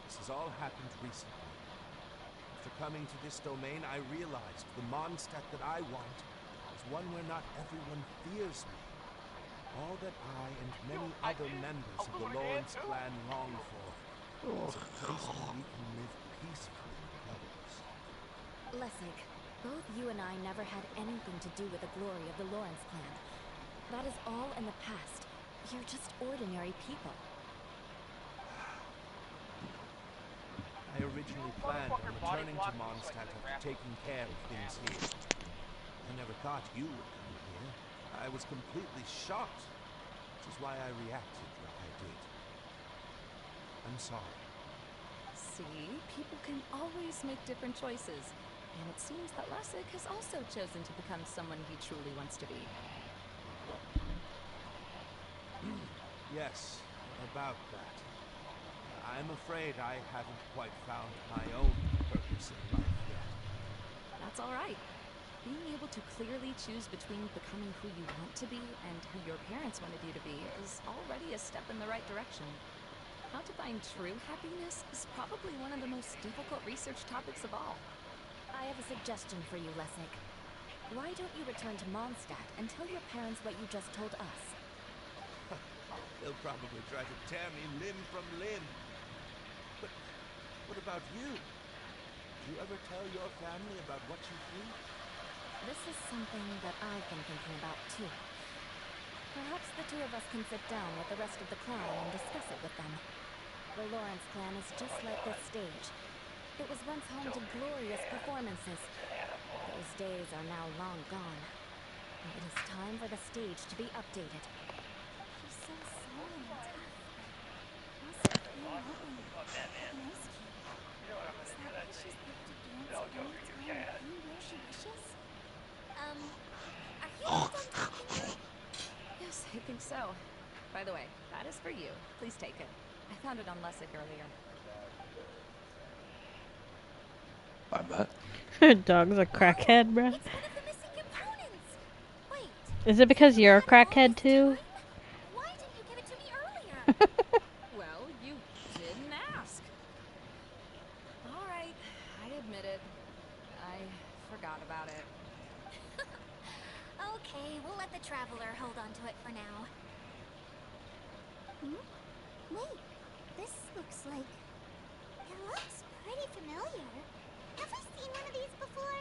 This has all happened recently. After coming to this domain, I realized the Mondstadt that I want is one where not everyone fears me. All that I and many other members of the Lawrence clan long for is a place where we can live peacefully with others. Lessig, both you and I never had anything to do with the glory of the Lawrence clan. That is all in the past. You're just ordinary people. I originally planned on returning to Mondstadt after taking care of things here. I never thought you would come here. I was completely shocked, which is why I reacted like I did. I'm sorry. See, people can always make different choices. And it seems that Lessig has also chosen to become someone he truly wants to be. Yes, about that. I'm afraid I haven't quite found my own purpose in life yet. That's all right. Being able to clearly choose between becoming who you want to be and who your parents wanted you to be is already a step in the right direction. How to find true happiness is probably one of the most difficult research topics of all. I have a suggestion for you, Lessig. Why don't you return to Mondstadt and tell your parents what you just told us? They'll probably try to tear me limb from limb. But what about you? Do you ever tell your family about what you do? This is something that I've been thinking about too. Perhaps the two of us can sit down with the rest of the clan and discuss it with them. The Lawrence clan is just like this stage. It was once home to glorious performances. Those days are now long gone. And it is time for the stage to be updated. She's so slow and tough. Also, feel nothing. An ice cube. Is that why she's able to dance anytime and anywhere she wishes? Are you done talking now? Yes, I think so. By the way, that is for you. Please take it. I found it on Lessig earlier. I bet. Dog's a crackhead, bruh. It's one of the missing components. Wait. Is it because you're a crackhead too? Why didn't you give it to me earlier? Well, you didn't ask. All right, I admit it. I forgot about it. Okay, we'll let the Traveler hold on to it for now. Wait, this looks like... It looks pretty familiar. Have we seen one of these before?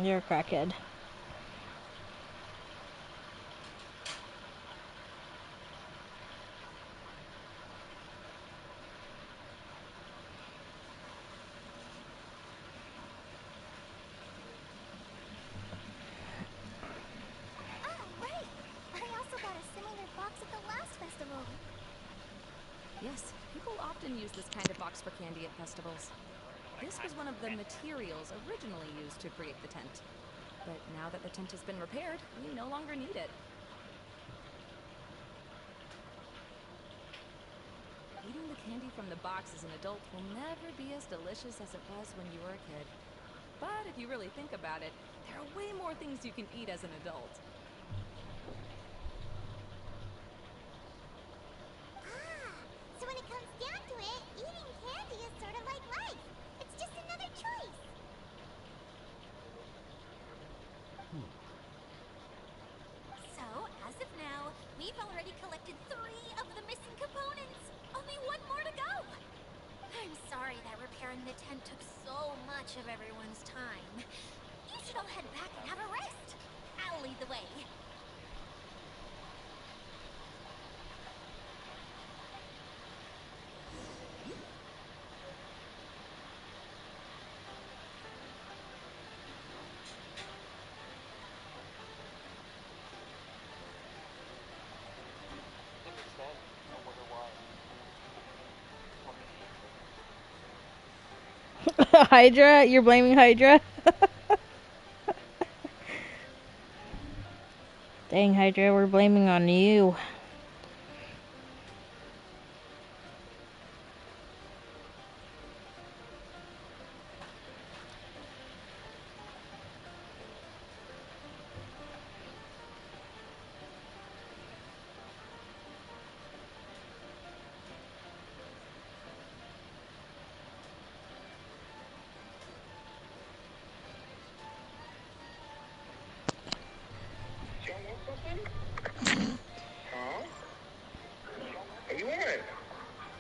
You're a crackhead. Right. I also got a similar box at the last festival. Yes, people often use this kind of box for candy at festivals. This was one of the materials originally used to create the tent. But now that the tent has been repaired, we no longer need it. Eating the candy from the box as an adult will never be as delicious as it was when you were a kid. But if you really think about it, there are way more things you can eat as an adult. So when it comes down to it, eating candy is sort of like life. It's just another choice. So, as of now, we've already collected 3 of the missing components. Only 1 more to go. I'm sorry that repairing the tent took so much of everyone's time. You should all head back and have a rest. I'll lead the way. Hydra? You're blaming Hydra? Dang, Hydra, we're blaming on you.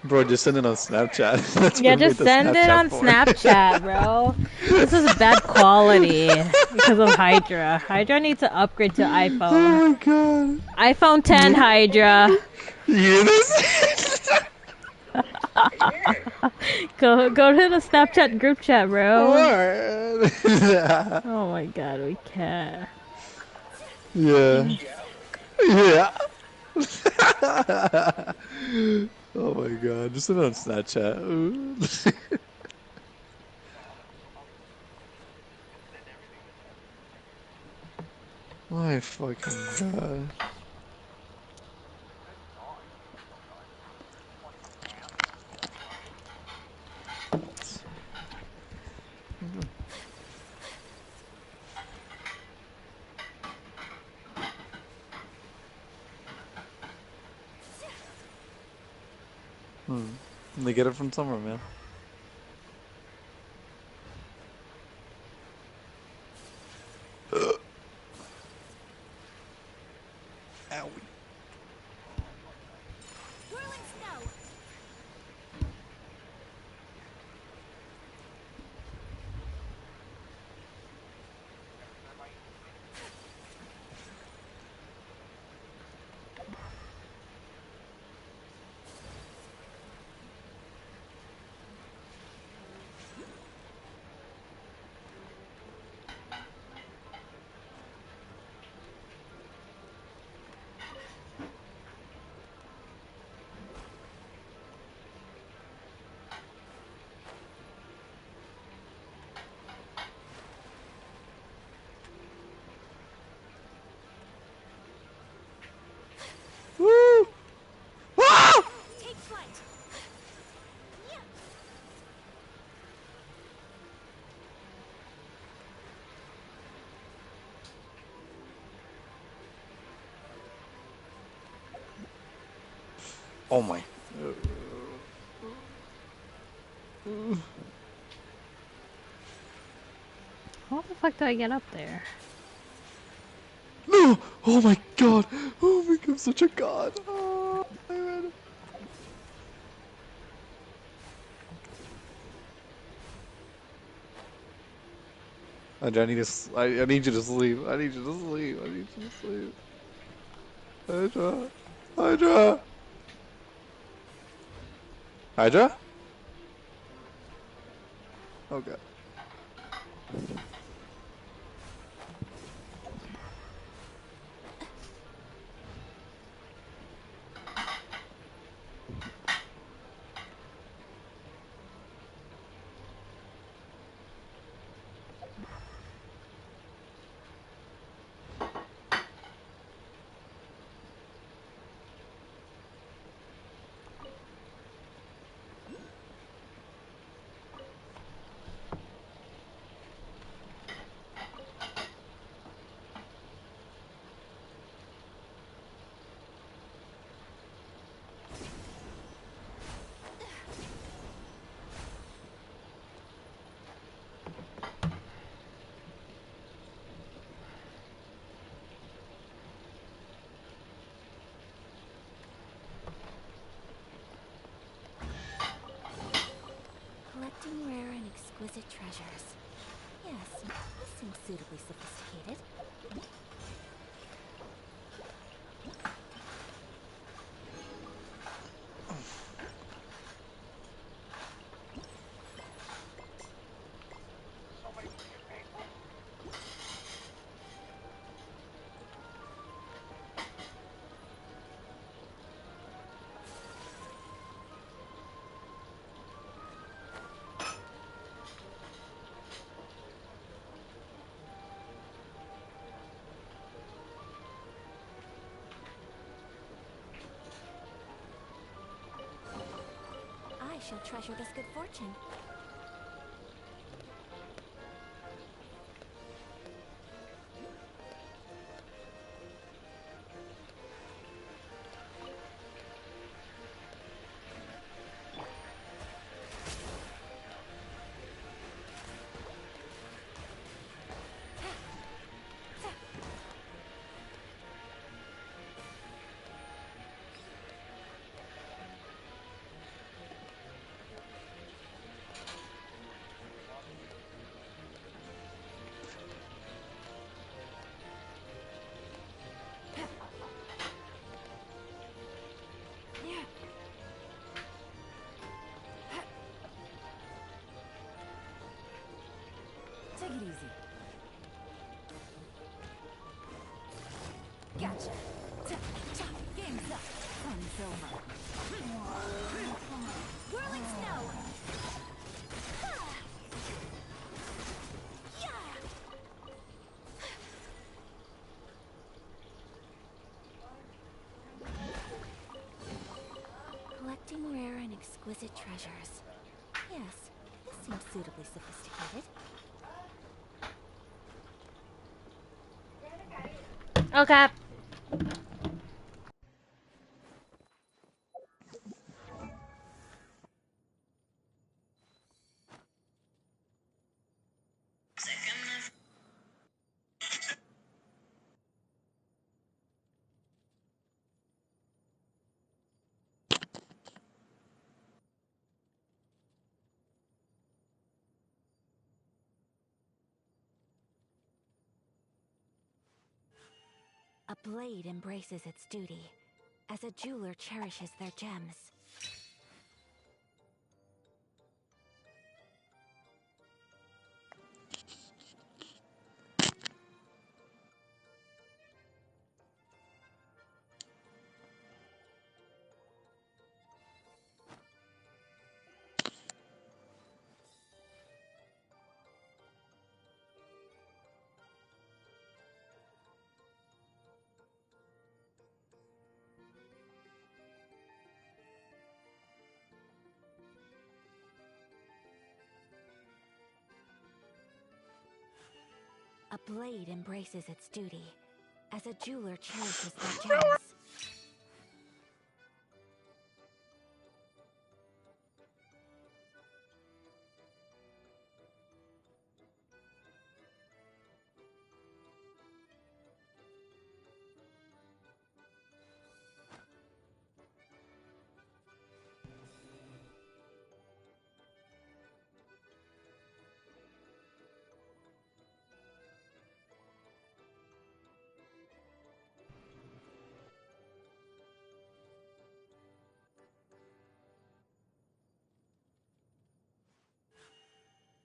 Bro, just send it on Snapchat. That's Yeah, what we just made the send it on for. Snapchat, bro. This is bad quality because of Hydra. Hydra needs to upgrade to iPhone. Oh my god. iPhone 10, Hydra. You hear this? Go to the Snapchat group chat, bro. What? Oh my god, we can't. Yeah. Yeah. Oh my god, just send it on Snapchat. My fucking god. They get it from somewhere, man. Owie. Whirling snow. Woo! Ah! Take flight. Yeah. Oh my. How the fuck do I get up there? No! Oh my god! Oh my god, I'm such a god! Oh, man. Andrew, I need to. I need you to sleep. I need you to sleep. I need you to sleep. Hydra. Hydra. Hydra? Oh god. Collecting rare and exquisite treasures. Yes, this seems suitably sophisticated. I shall treasure this good fortune. Take it easy. Gotcha. Game's up. Fun's over. Whirling snow. Collecting rare and exquisite treasures. Yes, this seems suitably sophisticated. Okay. A blade embraces its duty, as a jeweler cherishes their gems. A blade embraces its duty, as a jeweler cherishes their gems.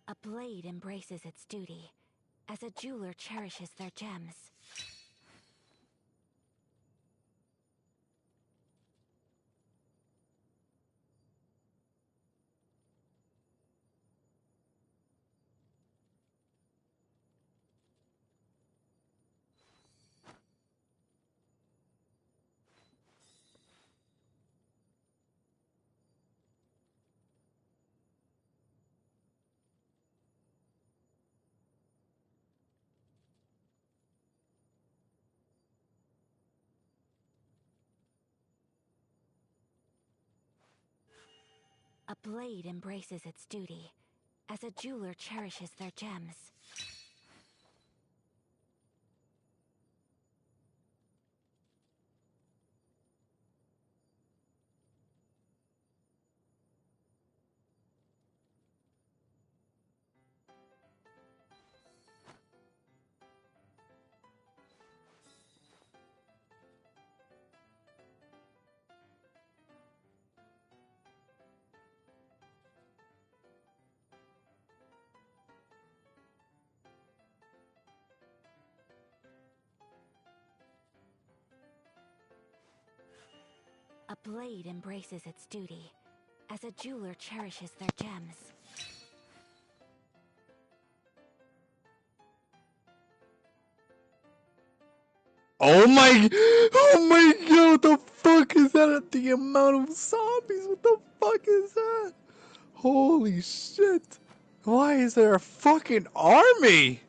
A blade embraces its duty, as a jeweler cherishes their gems. A blade embraces its duty, as a jeweler cherishes their gems. A blade embraces its duty, as a jeweler cherishes their gems. Oh my god, what the fuck is that? The amount of zombies, what the fuck is that? Holy shit. Why is there a fucking army?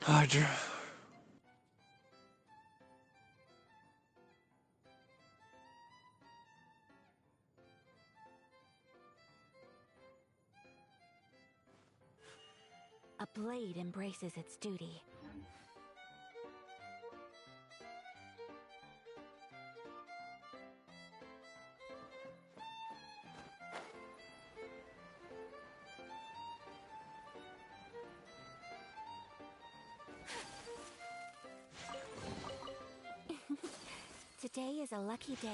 Hydra. A blade embraces its duty. Today is a lucky day.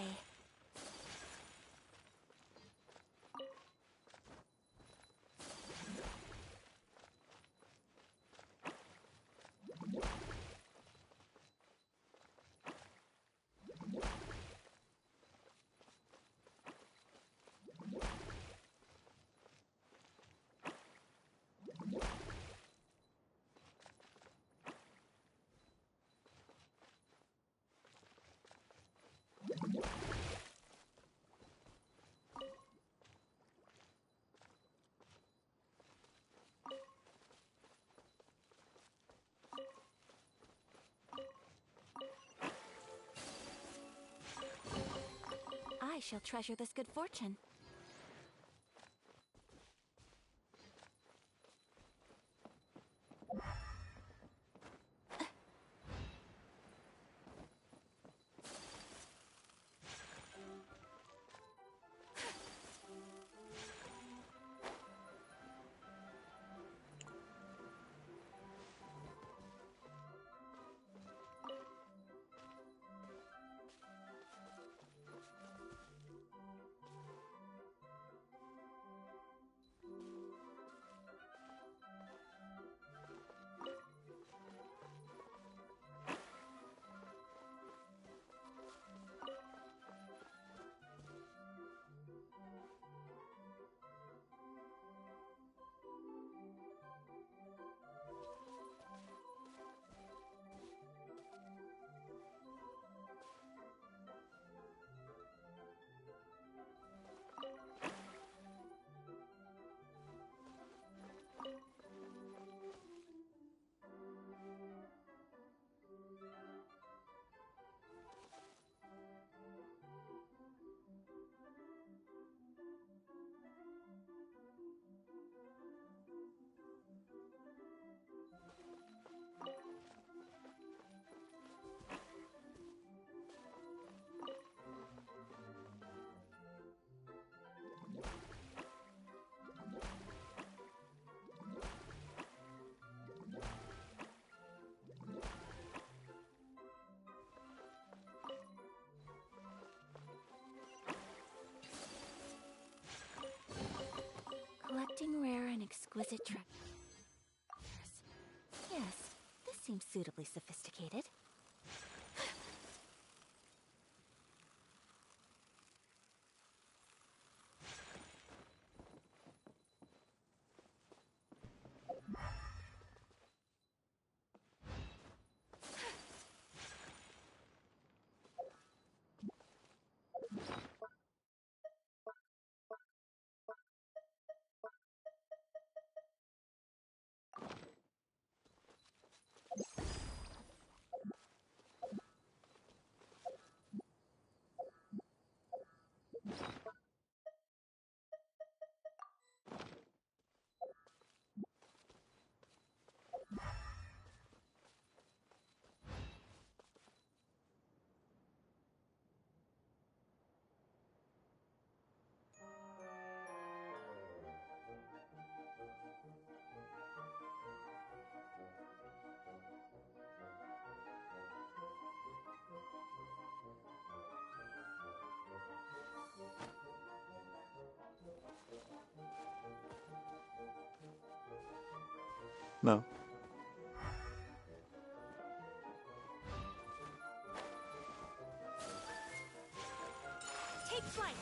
I shall treasure this good fortune. exquisite treasures. Yes, this seems suitably sophisticated. No. Take flight.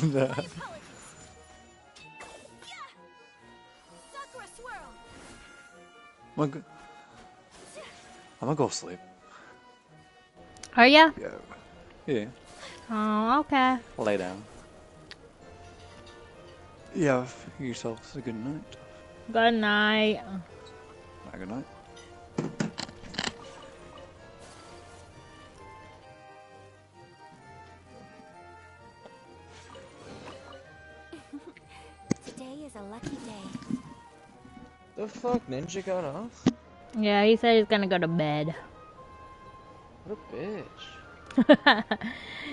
Nah. Sakura swirl. I'm gonna go sleep. Are ya? Yeah. Yeah. Oh, okay. Lay down. Yeah, have yourselves a good night. Good night. Good night. Today is a lucky day. The fuck, Ninja got off? Yeah, he said he's gonna go to bed. What a bitch.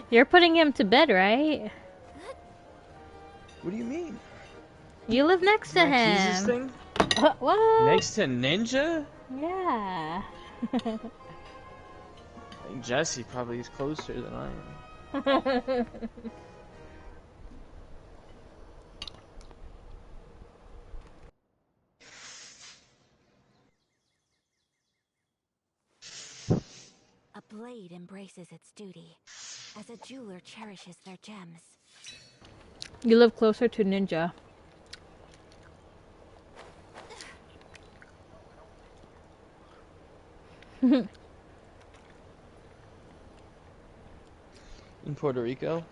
You're putting him to bed, right? What do you mean? You live next to Marquise's him. thing? What? Next to Ninja? Yeah. I think Jesse probably is closer than I am. A blade embraces its duty, as a jeweler cherishes their gems. You live closer to Ninja. In Puerto Rico?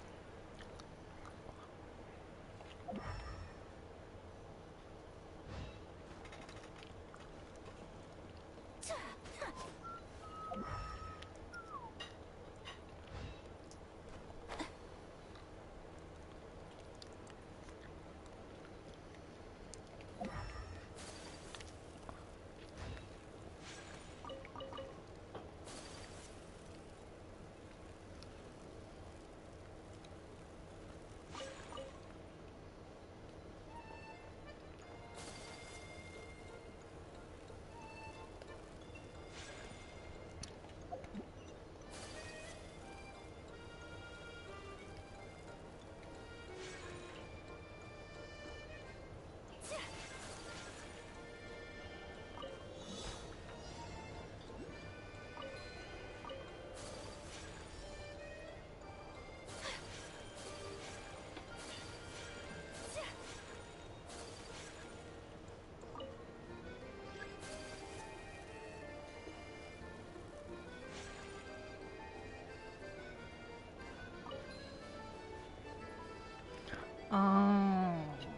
Oh,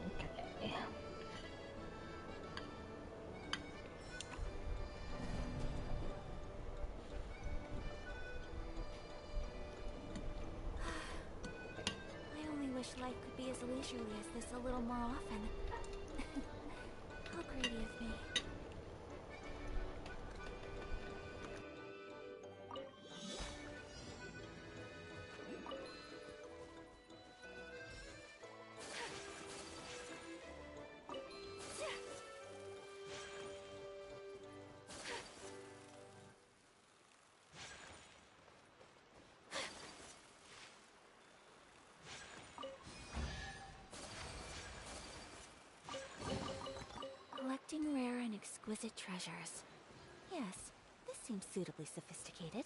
okay. I only wish life could be as leisurely as this a little more often. How greedy of me. exquisite treasures. Yes, this seems suitably sophisticated.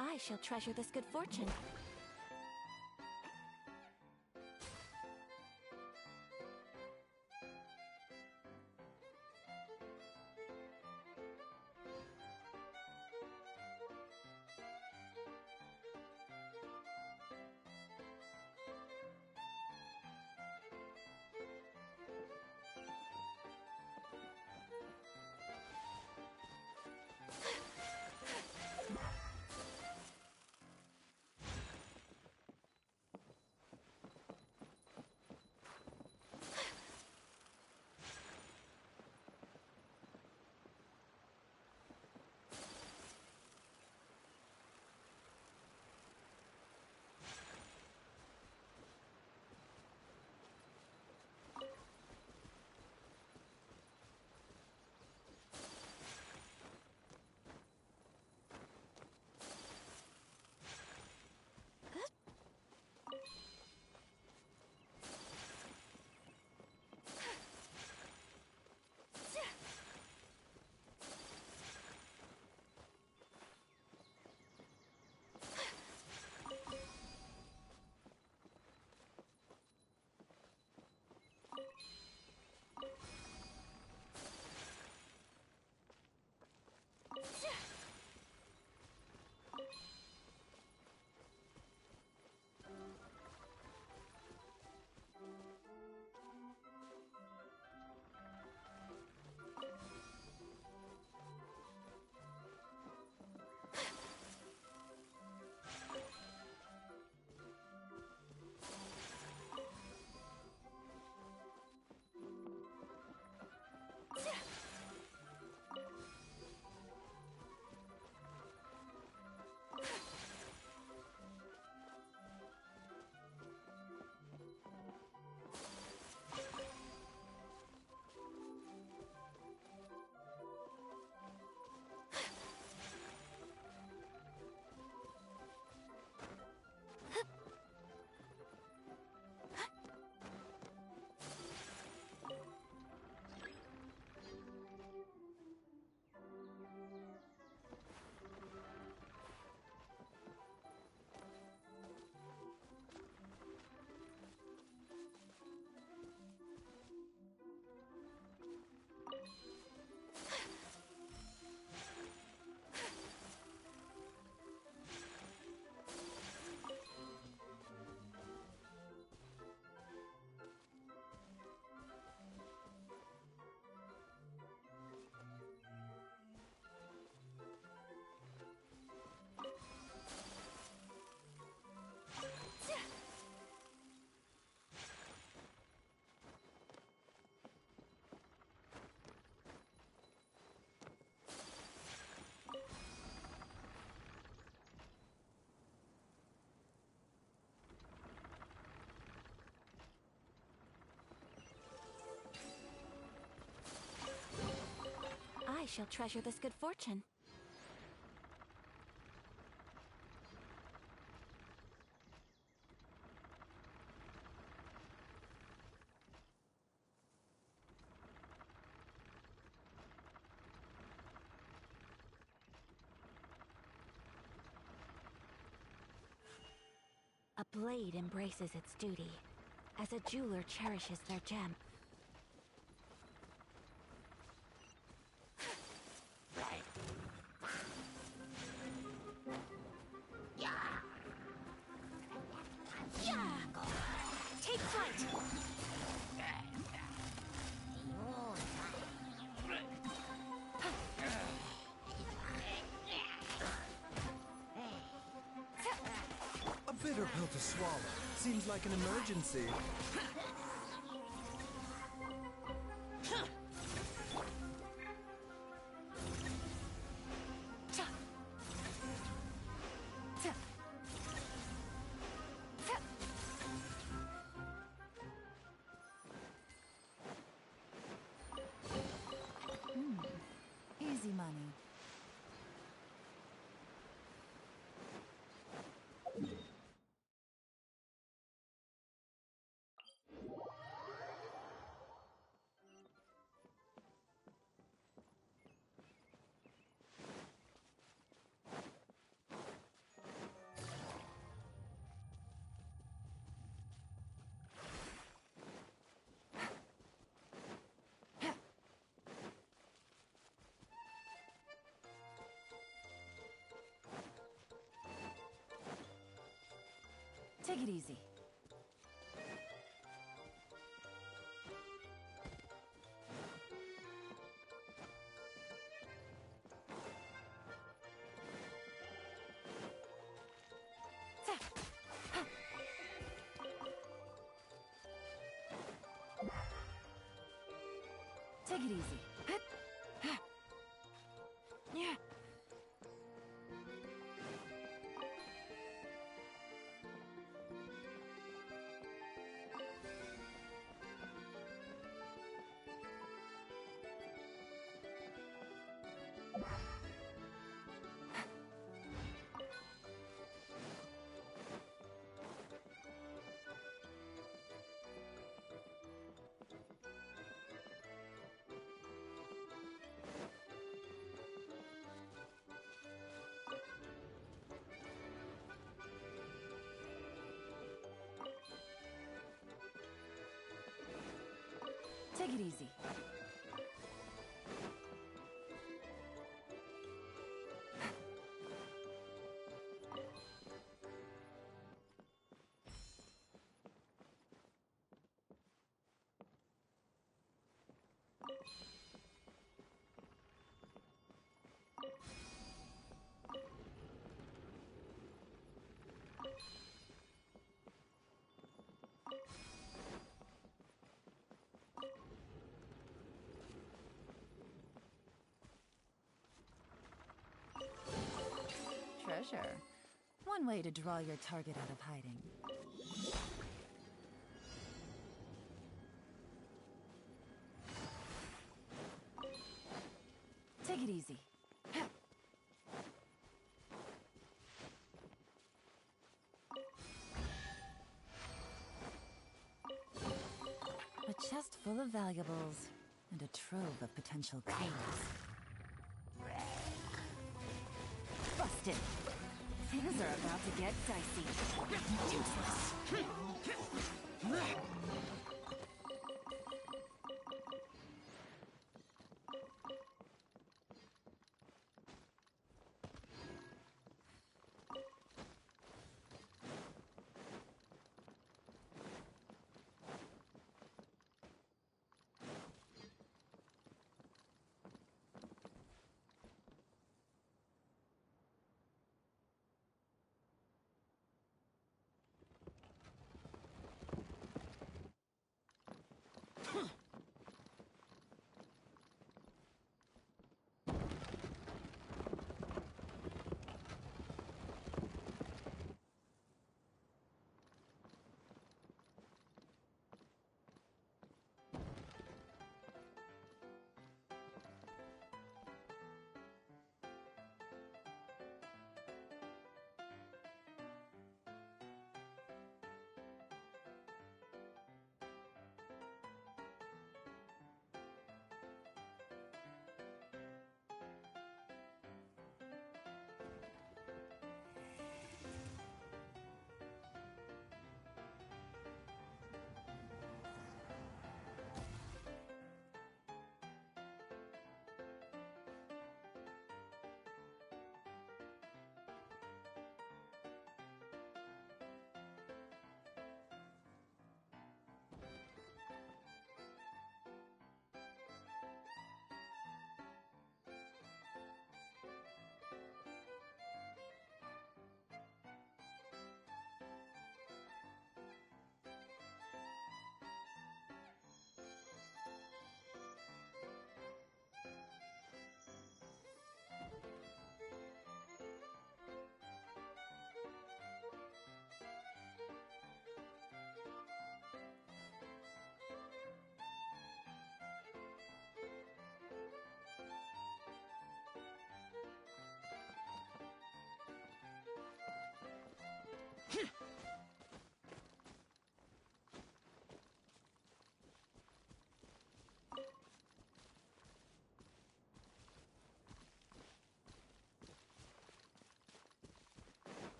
I shall treasure this good fortune. she'll treasure this good fortune. A blade embraces its duty, as a jeweler cherishes their gem. Take flight! A bitter pill to swallow. Seems like an emergency. Easy money. Take it easy. Take it easy. Yeah. Take it easy. Treasure. One way to draw your target out of hiding. Take it easy. A chest full of valuables and a trove of potential clues. Busted. Things are about to get dicey. Useless.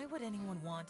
Why would anyone want...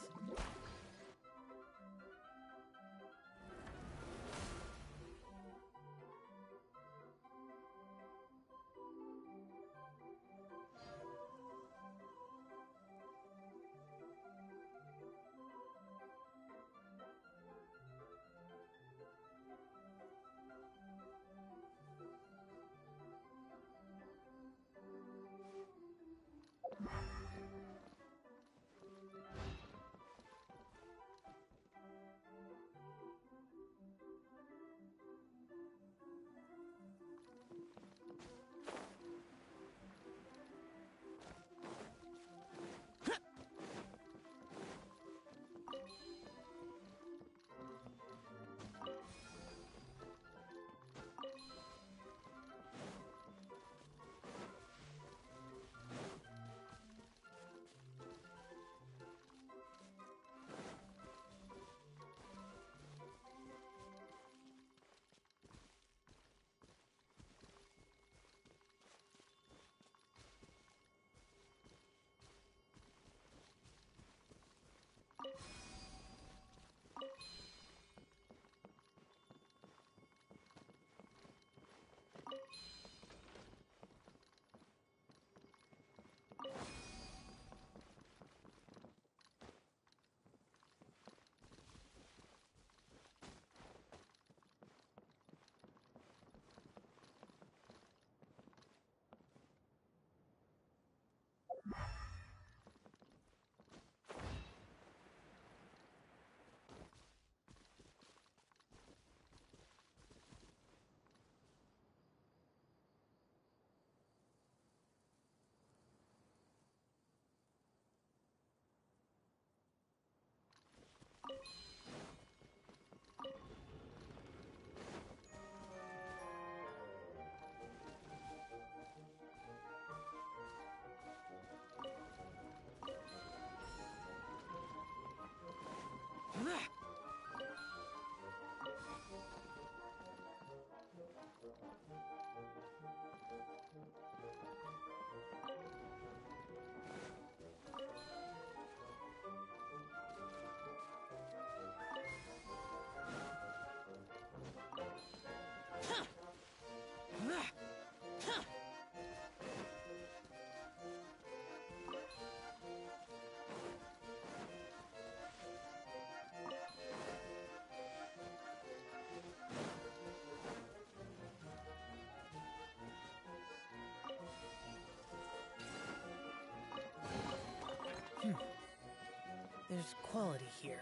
There's quality here.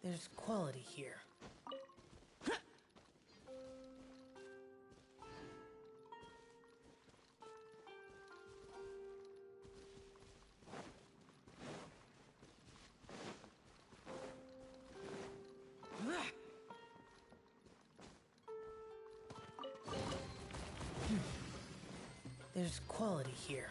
There's quality here. There's quality here.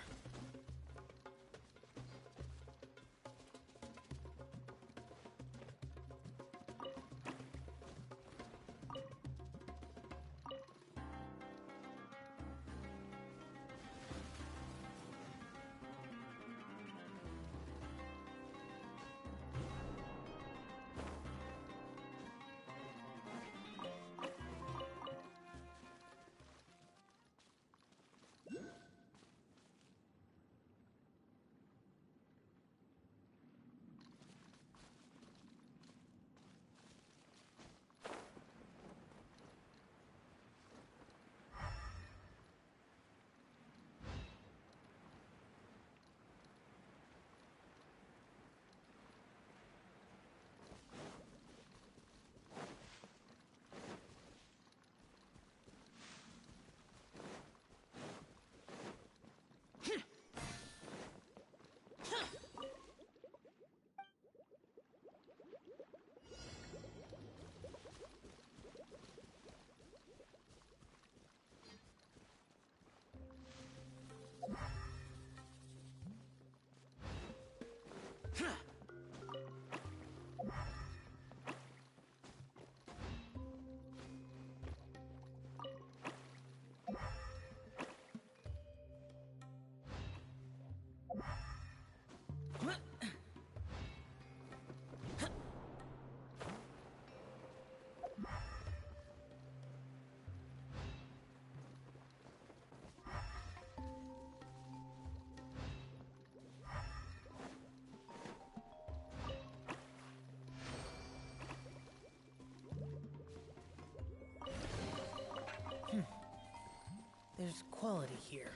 quality here.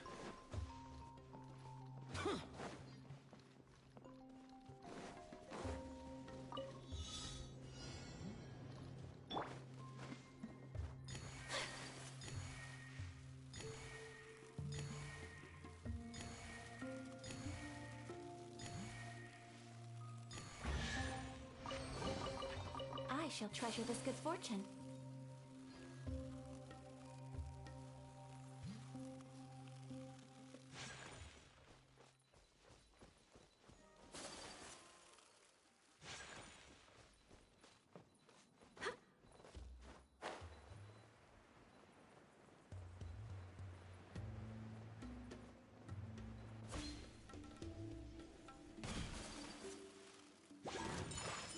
I shall treasure this good fortune.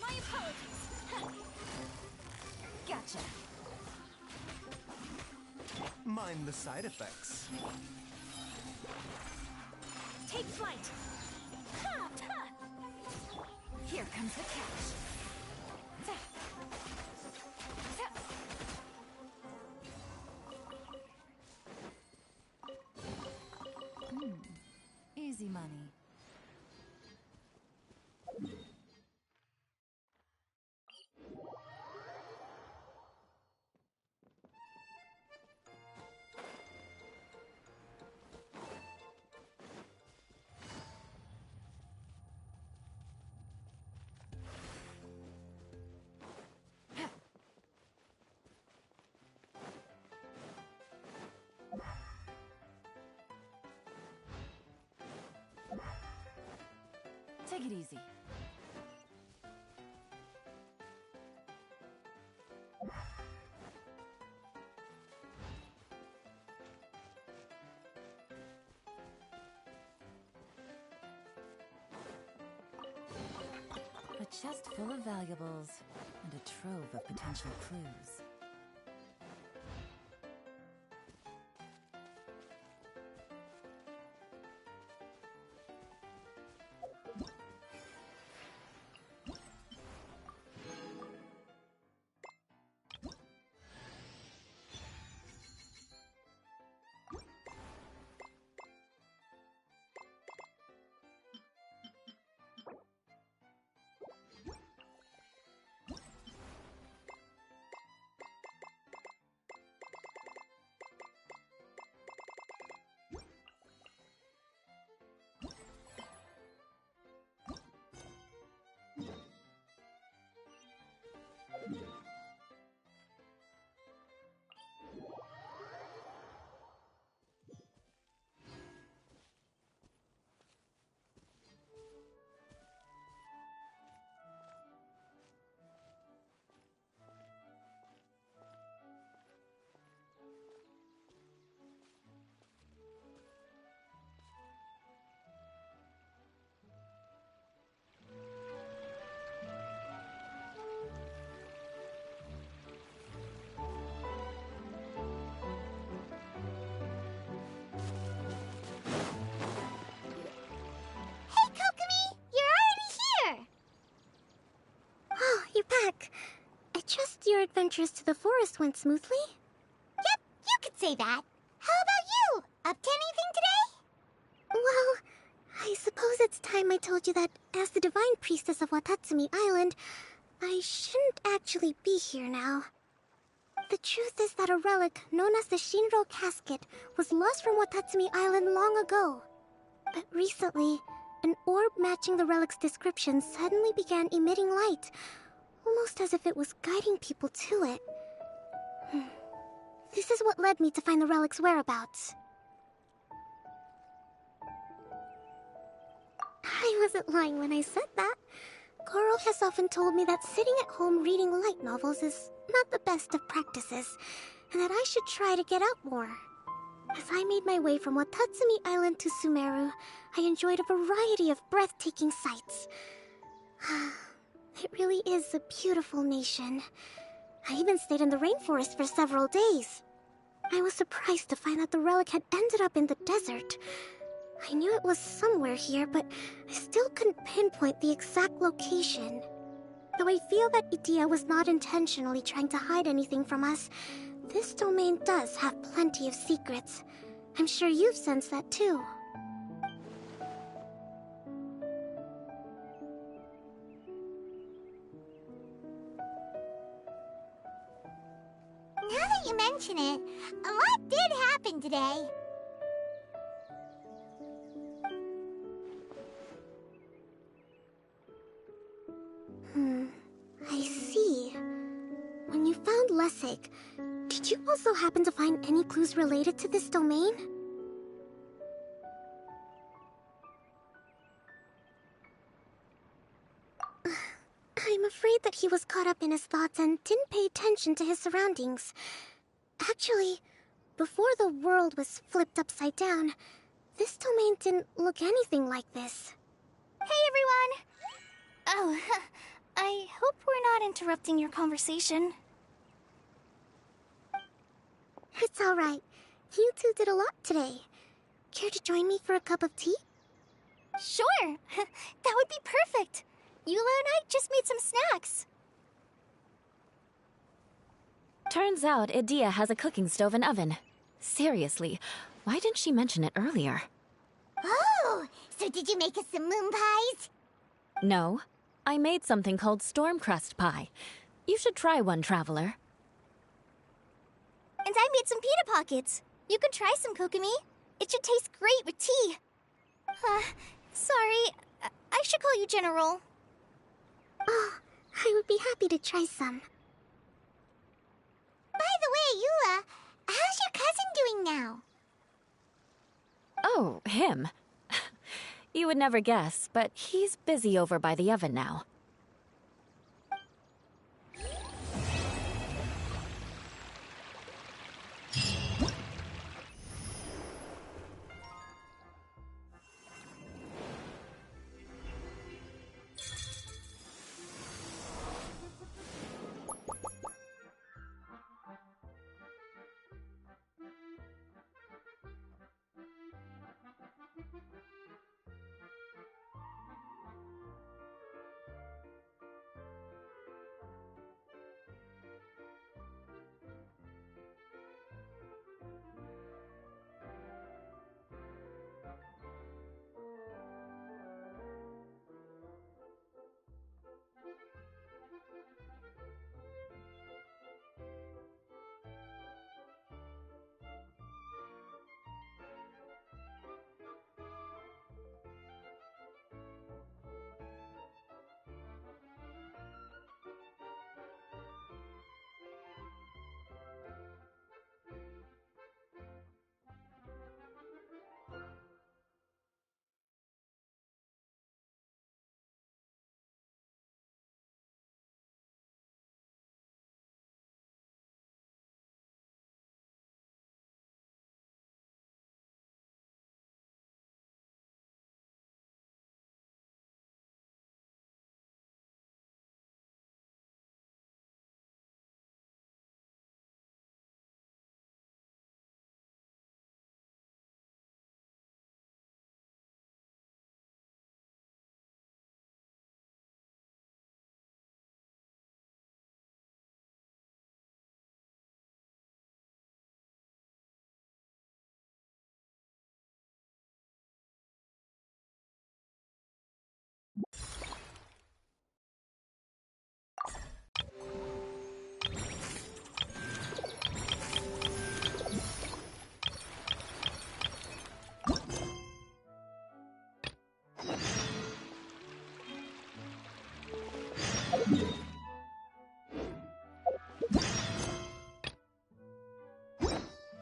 My apologies. Gotcha. Mind the side effects. Take flight. Ha! Ha! Here comes the catch. Easy money. Take it easy. A chest full of valuables and a trove of potential clues. back. I trust your adventures to the forest went smoothly? Yep, you could say that. How about you? Up to anything today? Well, I suppose it's time I told you that as the Divine Priestess of Watatsumi Island, I shouldn't actually be here now. The truth is that a relic known as the Shinro Casket was lost from Watatsumi Island long ago. But recently, an orb matching the relic's description suddenly began emitting light, almost as if it was guiding people to it. This is what led me to find the relic's whereabouts. I wasn't lying when I said that. Goro has often told me that sitting at home reading light novels is not the best of practices, and that I should try to get out more. As I made my way from Watatsumi Island to Sumeru, I enjoyed a variety of breathtaking sights. It really is a beautiful nation. I even stayed in the rainforest for several days. I was surprised to find that the relic had ended up in the desert. I knew it was somewhere here, but I still couldn't pinpoint the exact location. Though I feel that Idia was not intentionally trying to hide anything from us, this domain does have plenty of secrets. I'm sure you've sensed that too. Now that you mention it, a lot did happen today. I see. When you found Lessig, did you also happen to find any clues related to this domain? I'm afraid that he was caught up in his thoughts and didn't pay attention to his surroundings. Actually, before the world was flipped upside down, this domain didn't look anything like this. Hey, everyone! Oh, I hope we're not interrupting your conversation. It's alright. You two did a lot today. Care to join me for a cup of tea? Sure! That would be perfect! Eula and I just made some snacks. Turns out Edea has a cooking stove and oven. Seriously, why didn't she mention it earlier? Oh, so did you make us some moon pies? No, I made something called storm crust pie. You should try one, Traveler. And I made some pita pockets. You can try some, Kokomi. It should taste great with tea. Sorry, I should call you General. Oh, I would be happy to try some. By the way, Eula, how's your cousin doing now? Oh, him. You would never guess, but he's busy over by the oven now.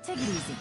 Take it easy.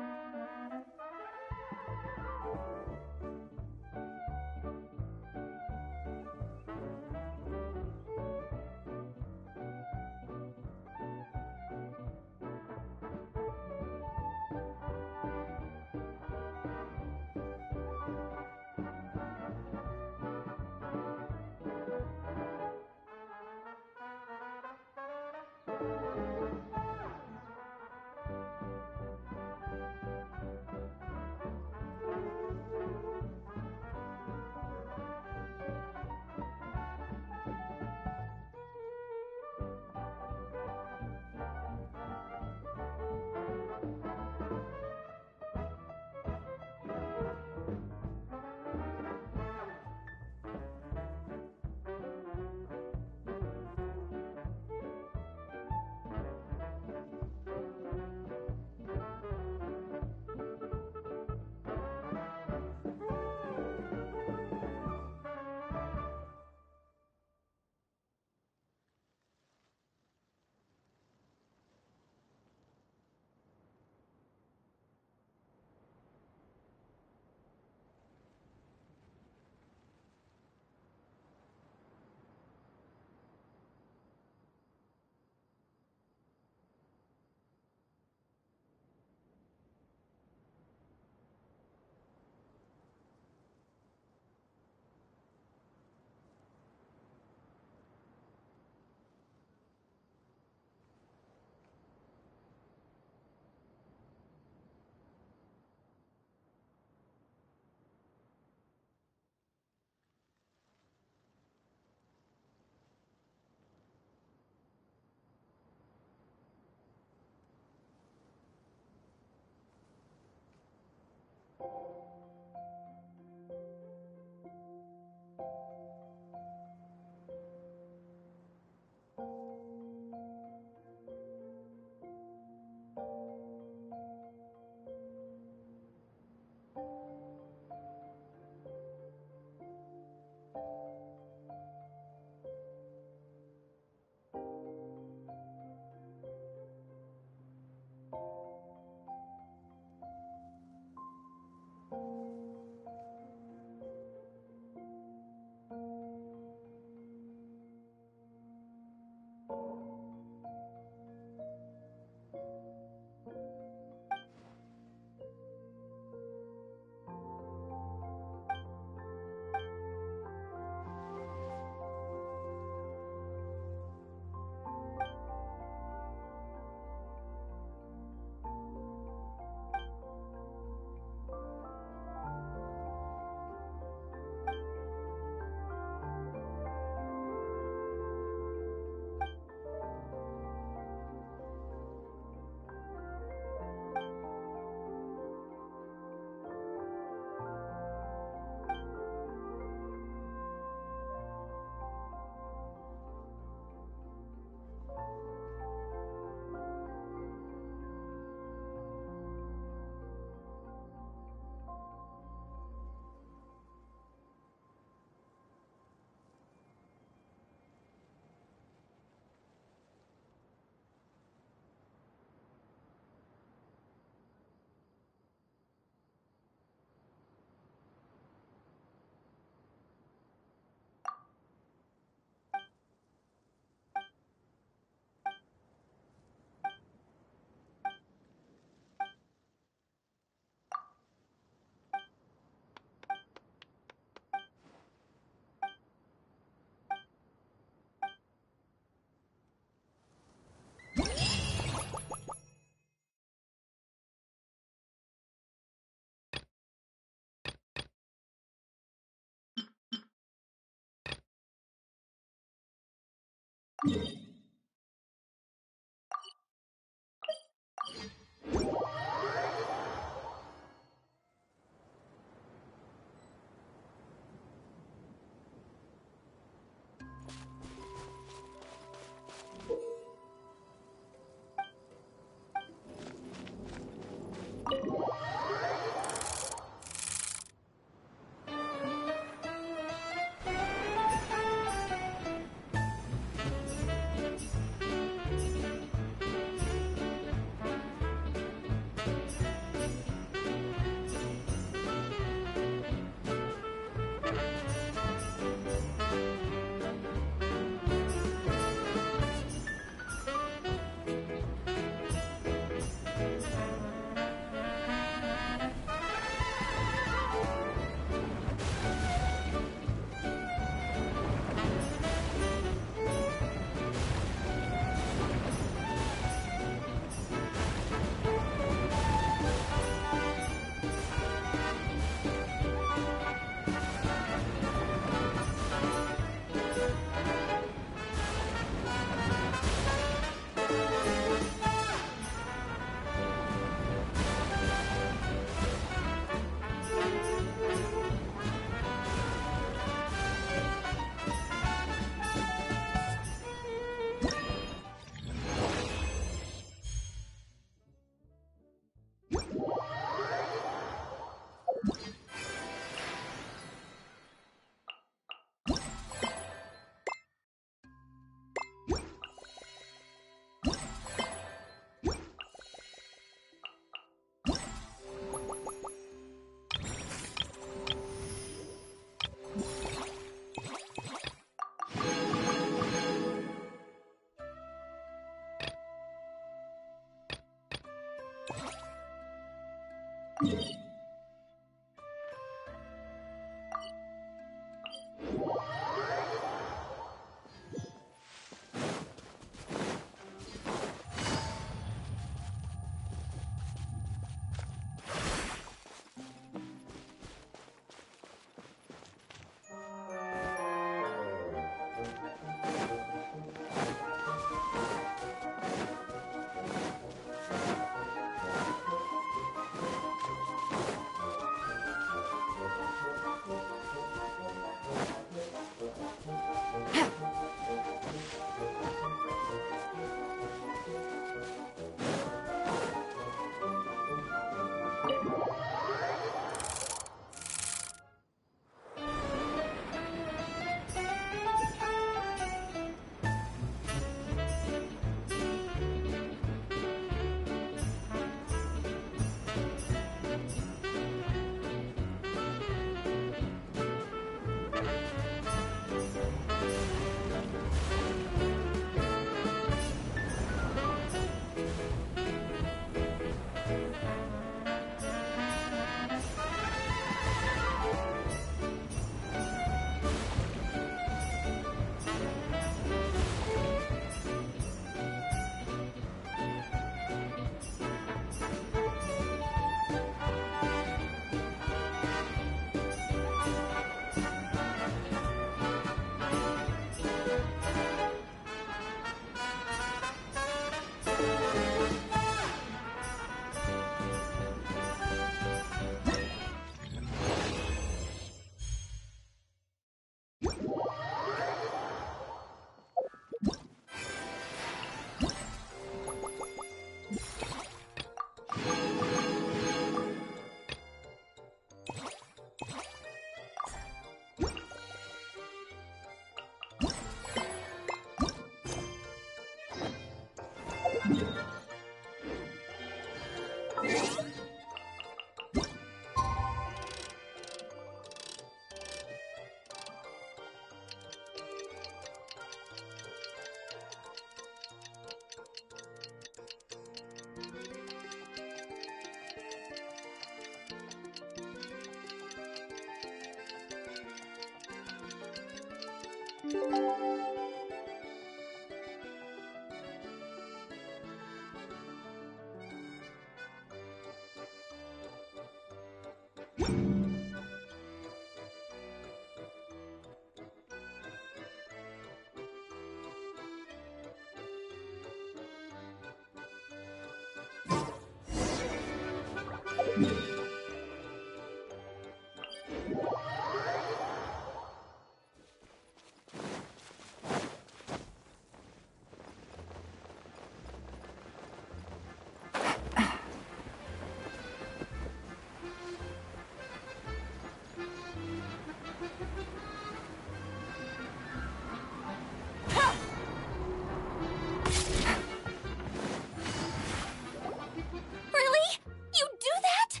Really? You do that?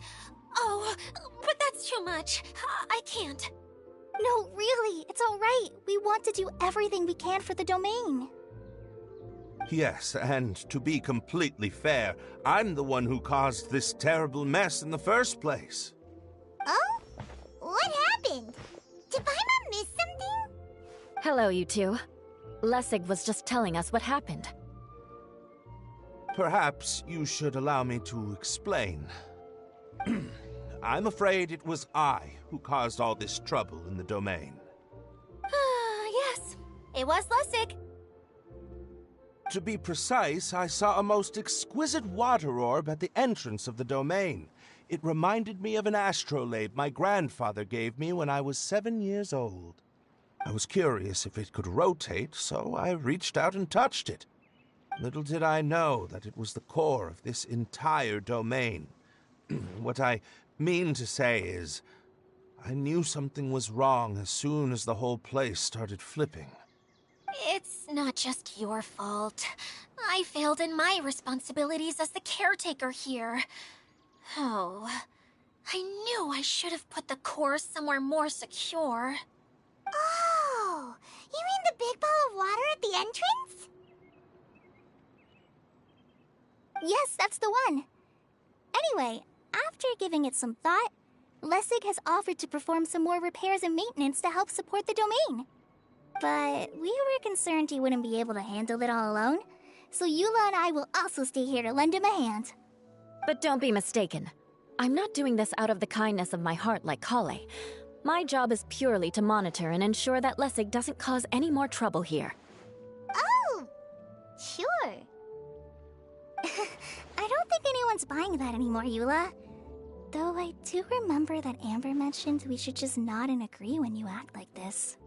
Oh, but that's too much. I can't. No, really, it's alright. We want to do everything we can for the domain. Yes, and to be completely fair, I'm the one who caused this terrible mess in the first place. Oh? What happened? Did Paimon miss something? Hello, you two. Lessig was just telling us what happened. Perhaps you should allow me to explain. I'm afraid it was I who caused all this trouble in the domain. Yes, it was Lessig. To be precise, I saw a most exquisite water orb at the entrance of the domain. It reminded me of an astrolabe my grandfather gave me when I was 7 years old. I was curious if it could rotate, so I reached out and touched it. Little did I know that it was the core of this entire domain. What I mean to say is, I knew something was wrong as soon as the whole place started flipping. It's not just your fault. I failed in my responsibilities as the caretaker here. Oh, I knew I should have put the core somewhere more secure. Oh, you mean the big ball of water at the entrance? Yes, that's the one. Anyway, after giving it some thought, Lessig has offered to perform some more repairs and maintenance to help support the domain. But we were concerned he wouldn't be able to handle it all alone, so Eula and I will also stay here to lend him a hand. But don't be mistaken. I'm not doing this out of the kindness of my heart like Kale. My job is purely to monitor and ensure that Lessig doesn't cause any more trouble here. Oh, sure. I don't think anyone's buying that anymore, Eula. Though I do remember that Amber mentioned we should just nod and agree when you act like this.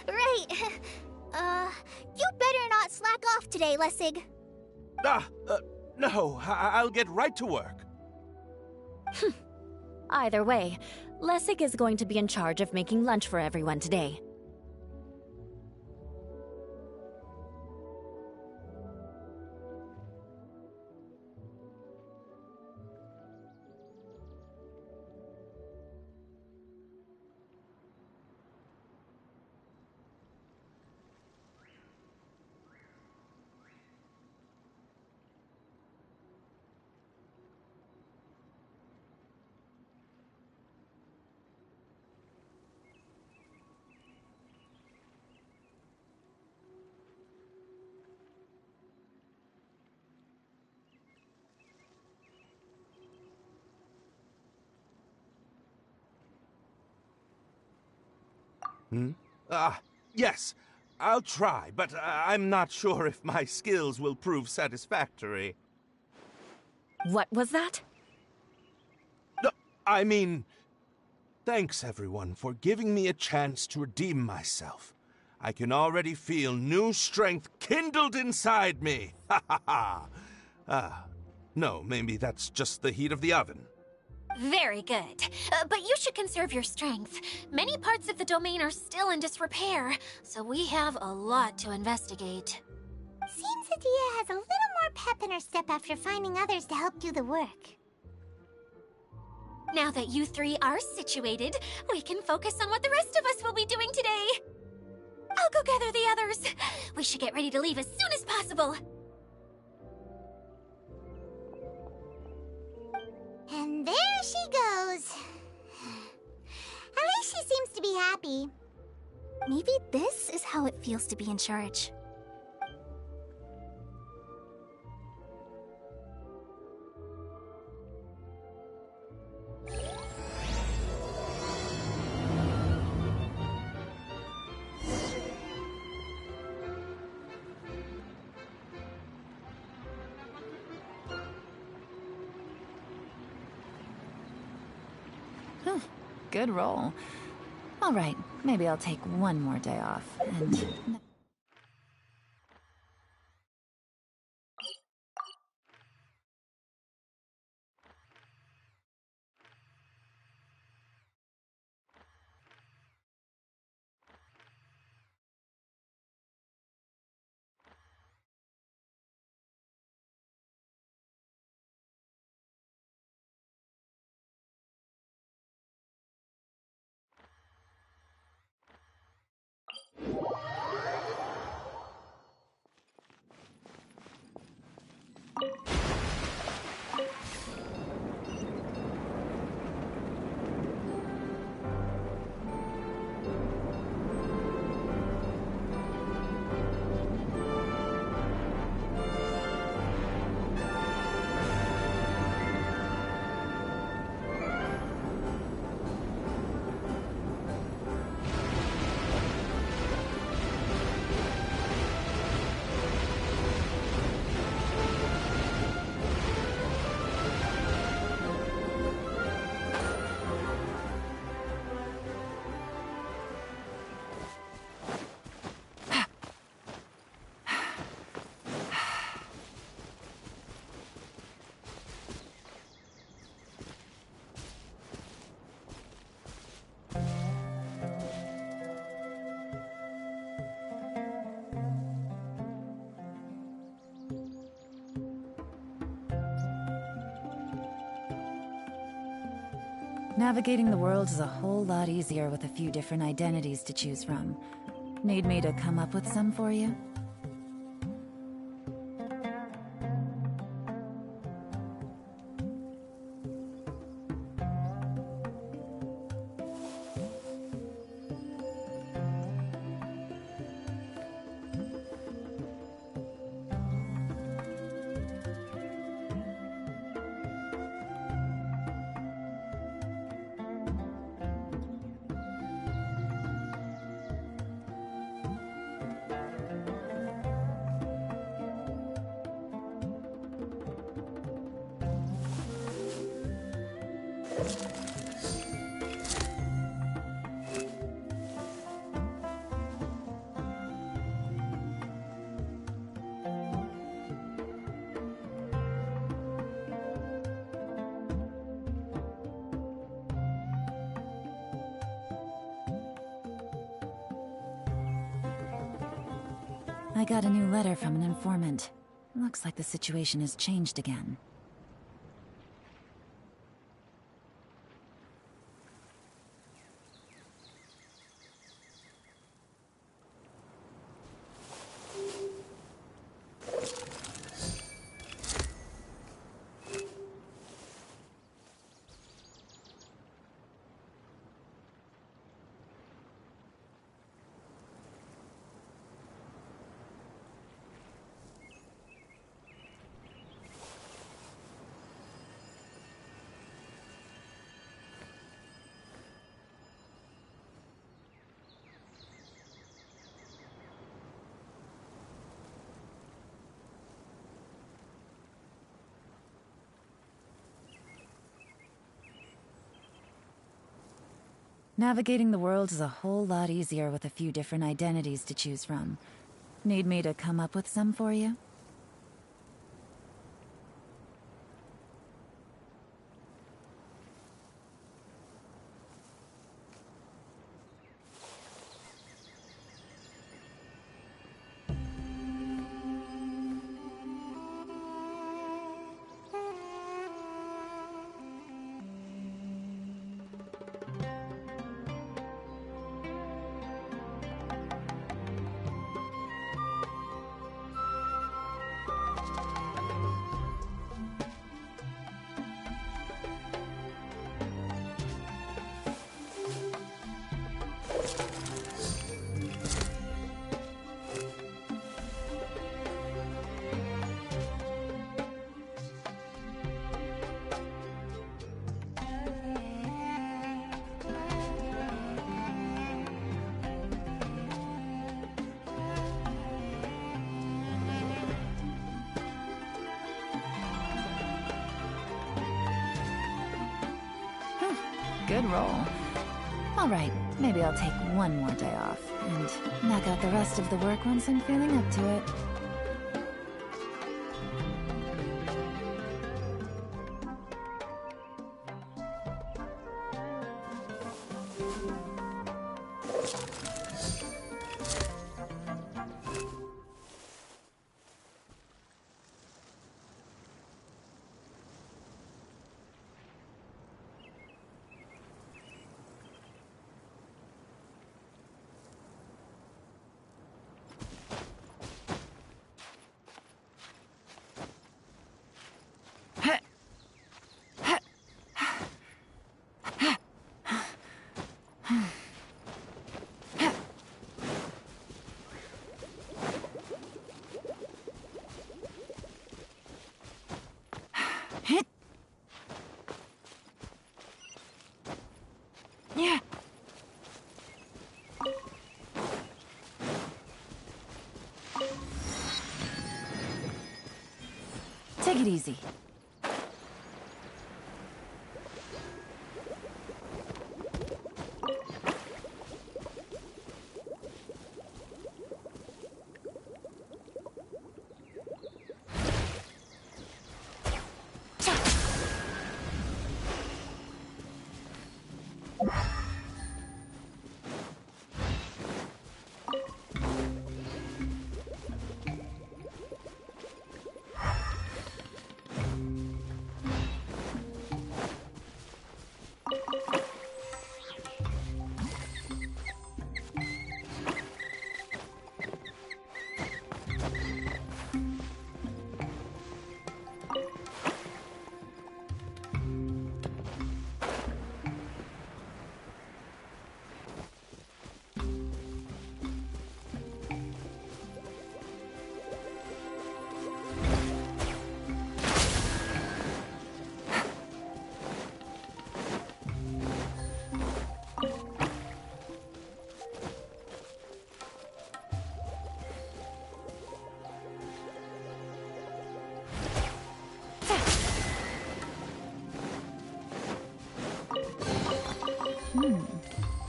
Right. You better not slack off today, Lessig. No, I'll get right to work. Either way, Lessig is going to be in charge of making lunch for everyone today. Yes, I'll try, but I'm not sure if my skills will prove satisfactory. What was that? No, I mean, thanks everyone for giving me a chance to redeem myself. I can already feel new strength kindled inside me. Ha ha ha. No, maybe that's just the heat of the oven. Very good. But you should conserve your strength. Many parts of the domain are still in disrepair, so we have a lot to investigate. Seems Adia has a little more pep in her step after finding others to help do the work. Now that you three are situated, we can focus on what the rest of us will be doing today. I'll go gather the others. We should get ready to leave as soon as possible. And there she goes. At least she seems to be happy. Maybe this is how it feels to be in charge. Good roll. All right, maybe I'll take one more day off, and... Navigating the world is a whole lot easier with a few different identities to choose from. Need me to come up with some for you? I got a new letter from an informant. Looks like the situation has changed again. Navigating the world is a whole lot easier with a few different identities to choose from. Need me to come up with some for you? Good roll. Alright, maybe I'll take one more day off, and knock out the rest of the work once I'm feeling up to it. Yeah. Take it easy.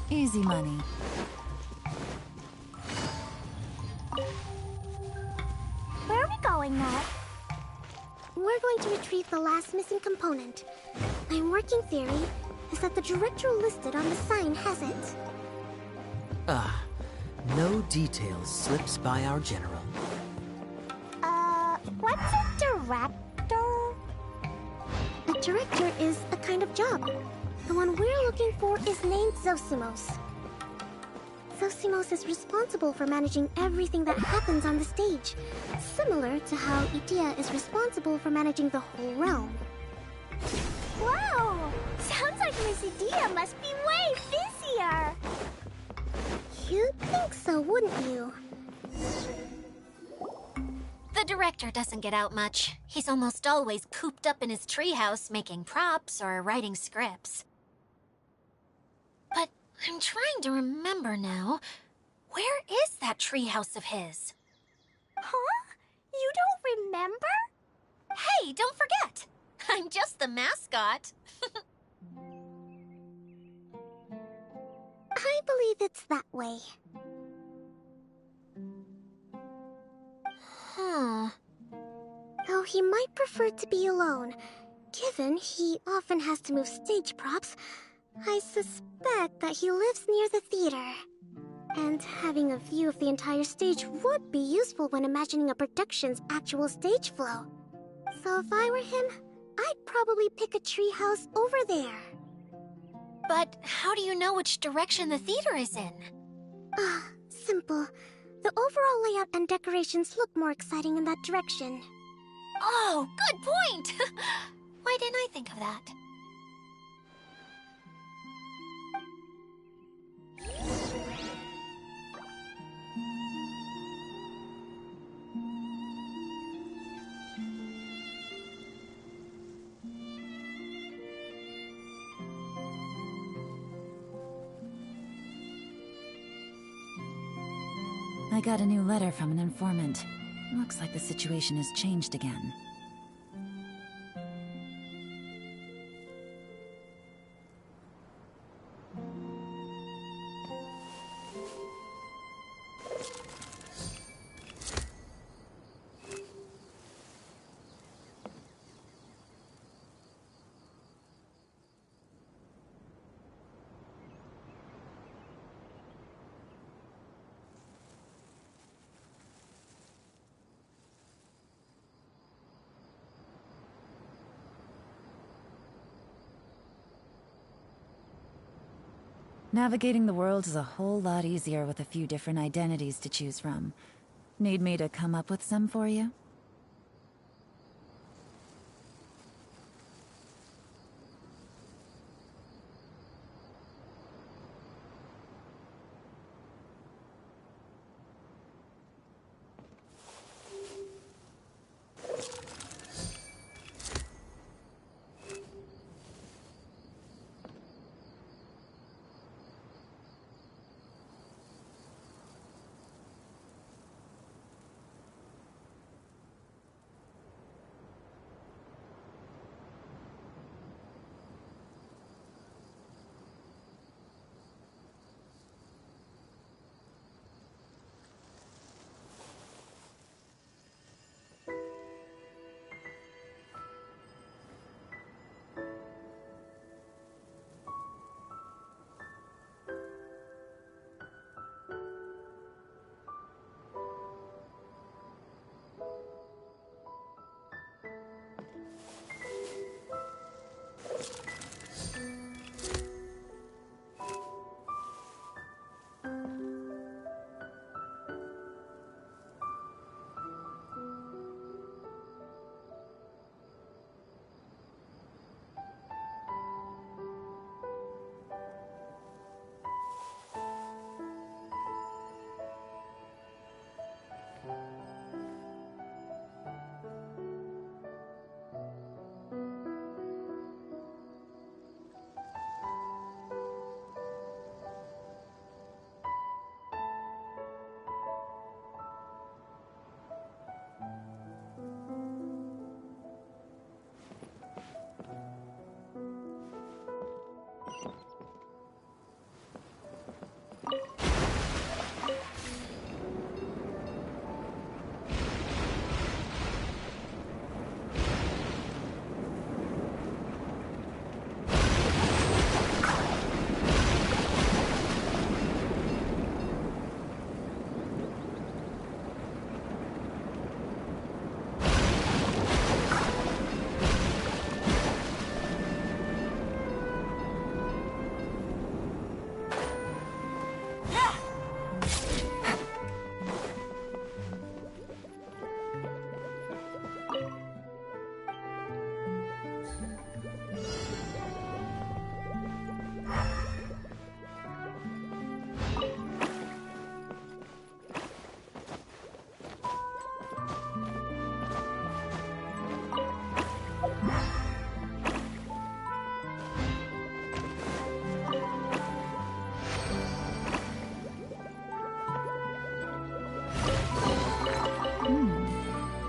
Easy money. Where are we going, Ned? We're going to retrieve the last missing component. My working theory is that the director listed on the sign has it. No details slips by our general. What's a director? A director is a kind of job. The one we're looking for is named Zosimos. Zosimos is responsible for managing everything that happens on the stage, similar to how Edea is responsible for managing the whole realm. Wow! Sounds like Miss Edea must be way busier! You'd think so, wouldn't you? The director doesn't get out much. He's almost always cooped up in his treehouse making props or writing scripts. But I'm trying to remember now. Where is that treehouse of his? Huh? You don't remember? Hey, don't forget! I'm just the mascot. I believe it's that way. Though he might prefer to be alone, given he often has to move stage props, I suspect that he lives near the theater. And having a view of the entire stage would be useful when imagining a production's actual stage flow. So if I were him, I'd probably pick a treehouse over there. But how do you know which direction the theater is in? Simple. The overall layout and decorations look more exciting in that direction. Oh, good point! Why didn't I think of that? I got a new letter from an informant. Looks like the situation has changed again. Navigating the world is a whole lot easier with a few different identities to choose from. Need me to come up with some for you?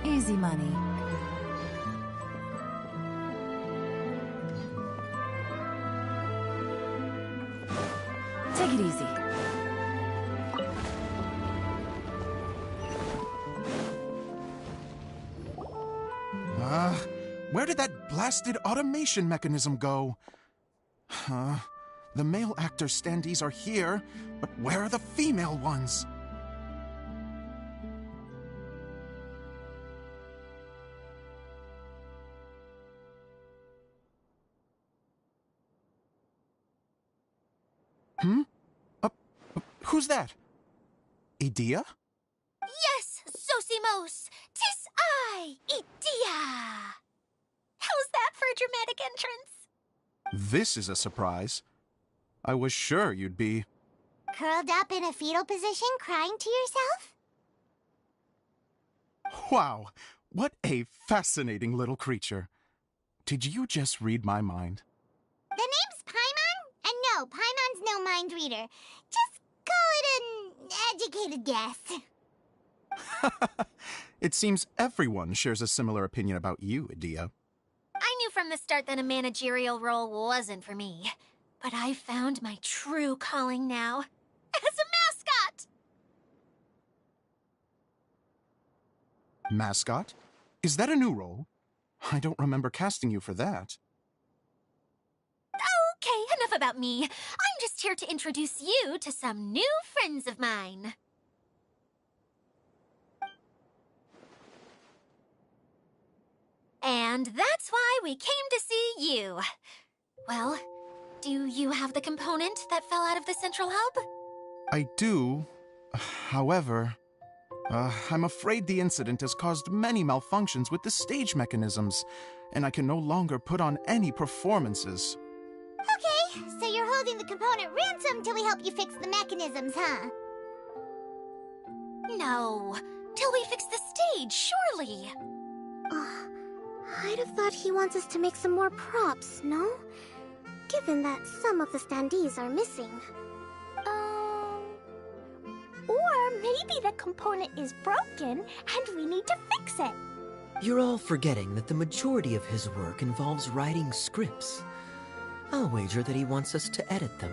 Easy money. Take it easy. Where did that blasted automation mechanism go? The male actor standees are here, but where are the female ones? Who's that? Edea? Yes, Sosimos! 'Tis I, Edea! How's that for a dramatic entrance? This is a surprise. I was sure you'd be... Curled up in a fetal position, crying to yourself? Wow, what a fascinating little creature. Did you just read my mind? The name's Paimon? And no, Paimon's no mind reader. Just call it an educated guess. It seems everyone shares a similar opinion about you, Edea. I knew from the start that a managerial role wasn't for me. But I found my true calling now. As a mascot! Mascot? Is that a new role? I don't remember casting you for that. Okay, enough about me. I'm just here to introduce you to some new friends of mine. And that's why we came to see you. Well, Do you have the component that fell out of the central hub? I do. However, I'm afraid the incident has caused many malfunctions with the stage mechanisms, and I can no longer put on any performances. Okay, so you're holding the component ransom till we help you fix the mechanisms, huh? No. Till we fix the stage, surely. I'd have thought he wants us to make some more props, no? Given that some of the standees are missing. Or maybe the component is broken and we need to fix it. You're all forgetting that the majority of his work involves writing scripts. I'll wager that he wants us to edit them.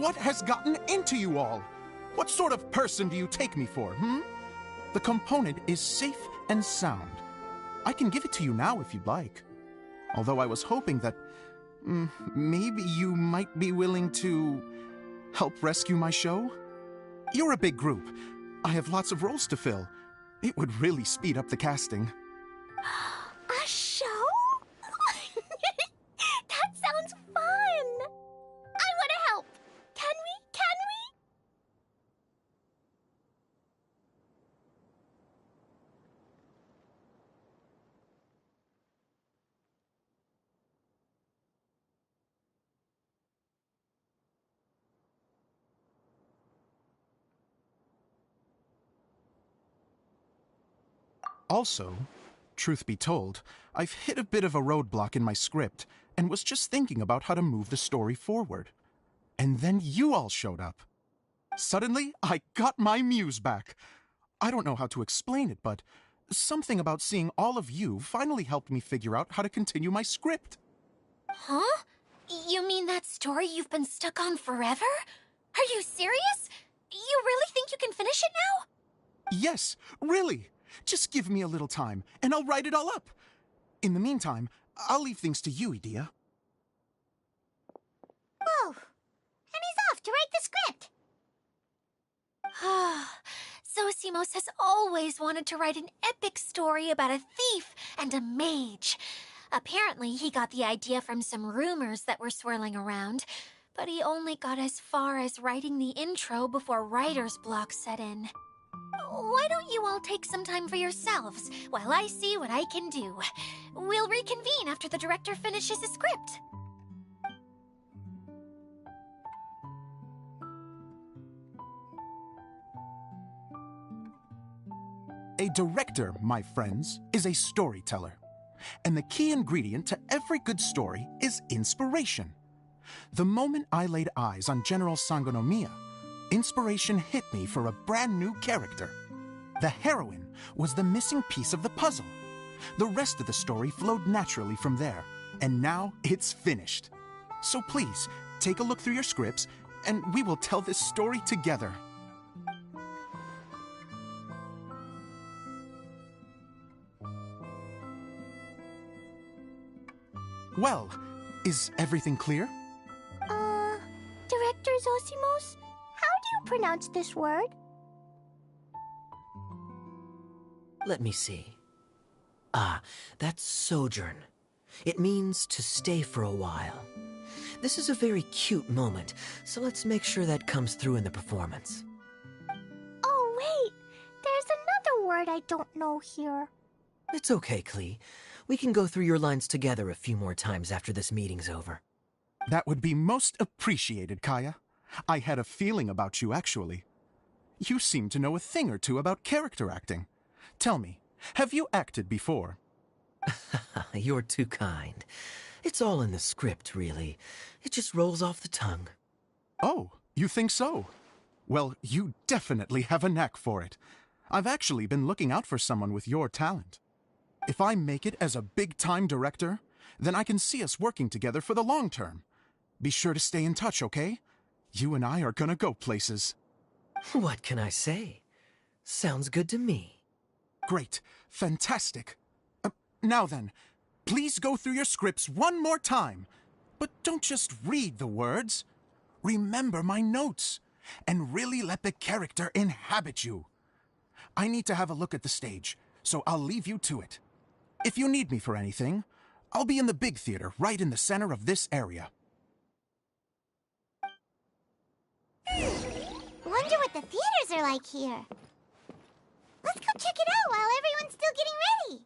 What has gotten into you all? What sort of person do you take me for, The component is safe and sound. I can give it to you now if you'd like. Although I was hoping that maybe you might be willing to help rescue my show? You're a big group. I have lots of roles to fill. It would really speed up the casting. A show? That sounds fun! I want to help! Can we? Can we? Also, truth be told, I've hit a bit of a roadblock in my script and was just thinking about how to move the story forward. And then you all showed up. Suddenly, I got my muse back. I don't know how to explain it, but something about seeing all of you finally helped me figure out how to continue my script. Huh? You mean that story you've been stuck on forever? Are you serious? You really think you can finish it now? Yes, really. Just give me a little time, and I'll write it all up. In the meantime, I'll leave things to you, Edea. Whoa! And he's off to write the script! Zosimos has always wanted to write an epic story about a thief and a mage. Apparently, he got the idea from some rumors that were swirling around, but he only got as far as writing the intro before writer's block set in. Why don't you all take some time for yourselves while I see what I can do? We'll reconvene after the director finishes his script. A director, my friends, is a storyteller. And the key ingredient to every good story is inspiration. The moment I laid eyes on General Sangonomiya, inspiration hit me for a brand new character. The heroine was the missing piece of the puzzle. The rest of the story flowed naturally from there, and now it's finished. So please, take a look through your scripts, and we will tell this story together. Well, is everything clear? Director Zosimos, how do you pronounce this word? Let me see. That's sojourn. It means to stay for a while. This is a very cute moment, so let's make sure that comes through in the performance. Oh, wait! There's another word I don't know here. It's okay, Klee. We can go through your lines together a few more times after this meeting's over. That would be most appreciated, Kaeya. I had a feeling about you, actually. You seem to know a thing or two about character acting. Tell me, have you acted before? You're too kind. It's all in the script, really. It just rolls off the tongue. Oh, you think so? Well, you definitely have a knack for it. I've actually been looking out for someone with your talent. If I make it as a big-time director, then I can see us working together for the long term. Be sure to stay in touch, okay? You and I are gonna go places. What can I say? Sounds good to me. Great. Fantastic. Now then, please go through your scripts one more time. But don't just read the words. Remember my notes, and really let the character inhabit you. I need to have a look at the stage, so I'll leave you to it. If you need me for anything, I'll be in the big theater right in the center of this area. Wonder what the theaters are like here. Let's go check it out while everyone's still getting ready.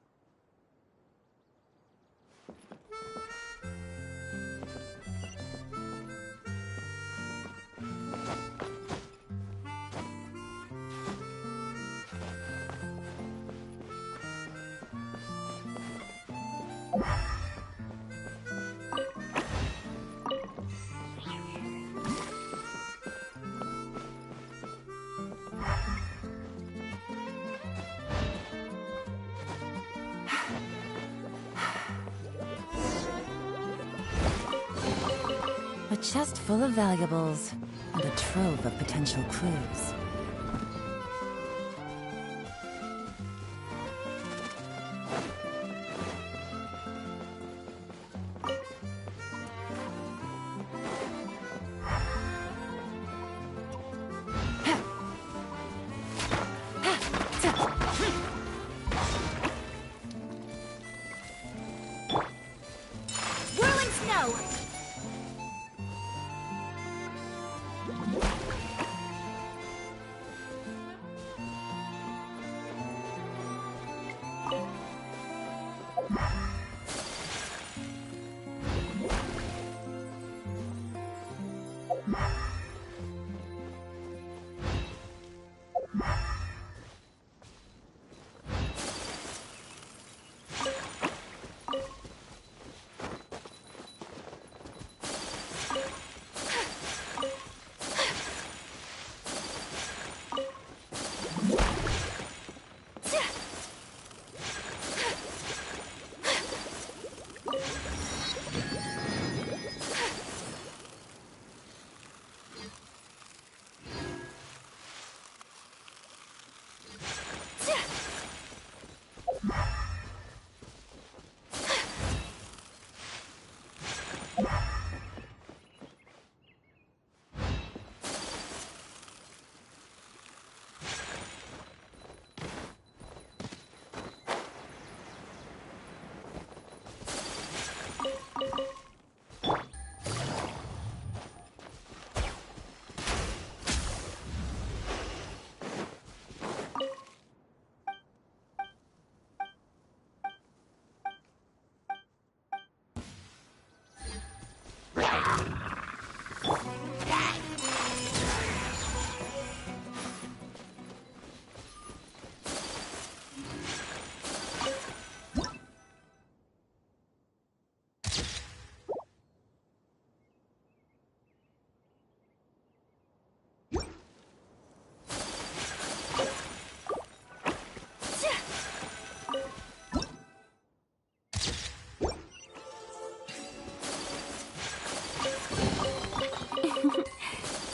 A chest full of valuables and a trove of potential clues. Whirling snow!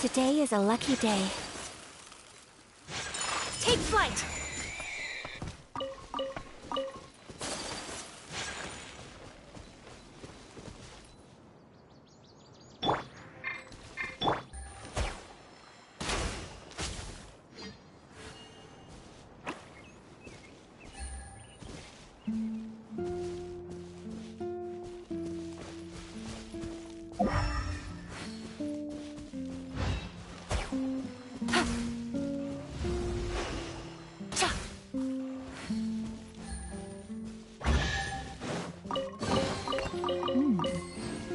Today is a lucky day. Take flight!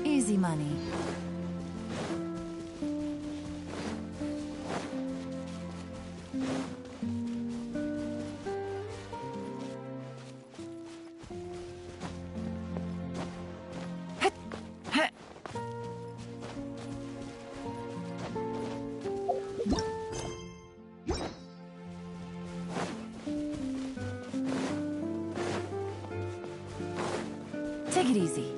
Easy money. Take it easy.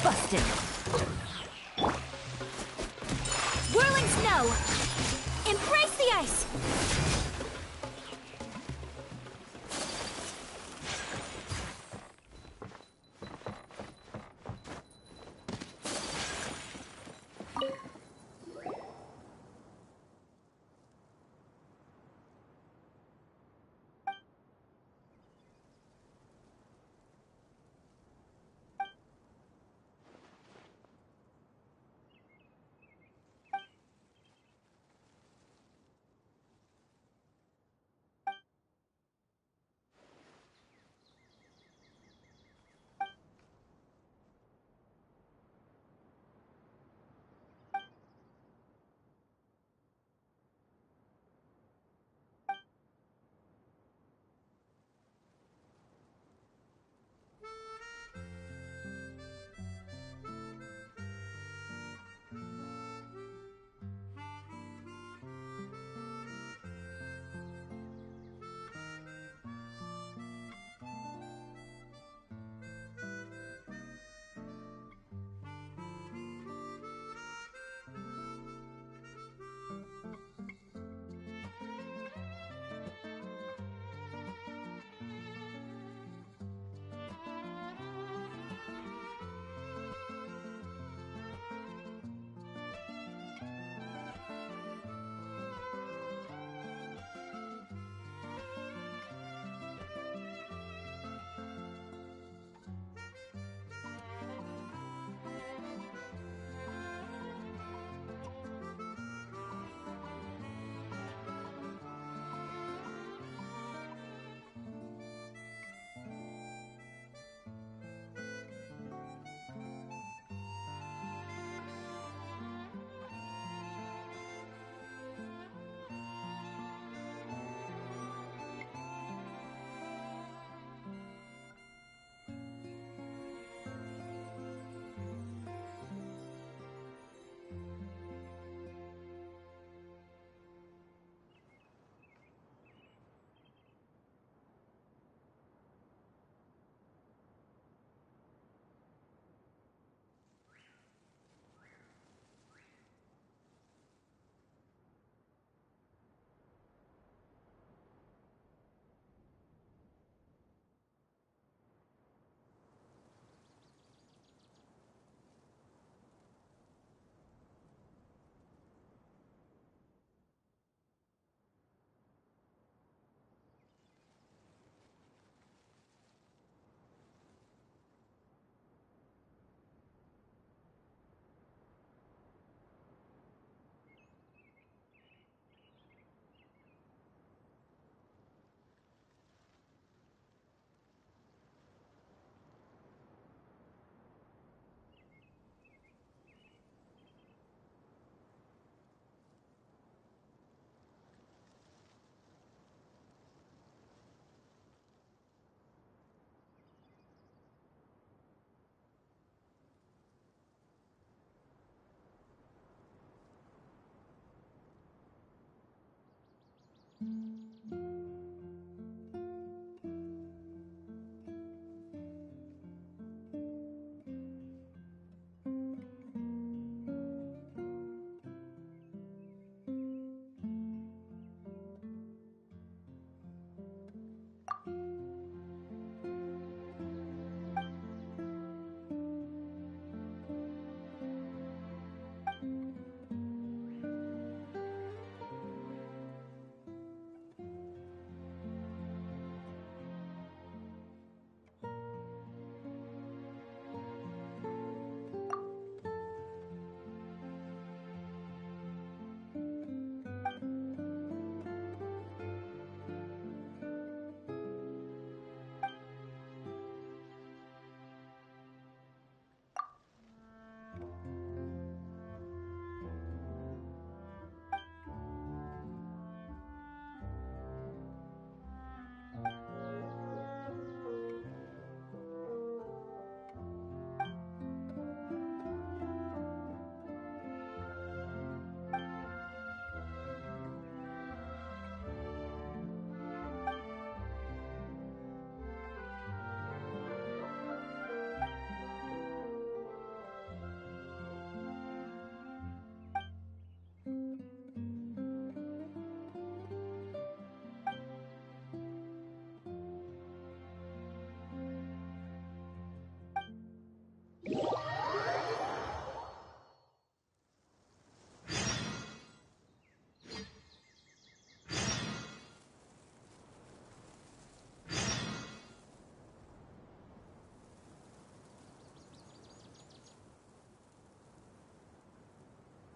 Busted. Whirling snow. Embrace the ice.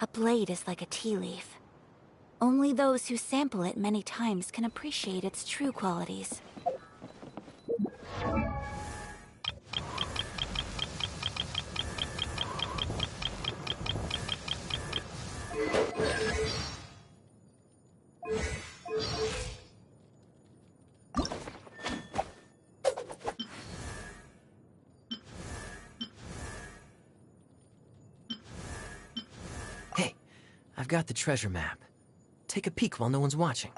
A blade is like a tea leaf. Only those who sample it many times can appreciate its true qualities. Hey, I've got the treasure map. Take a peek while no one's watching.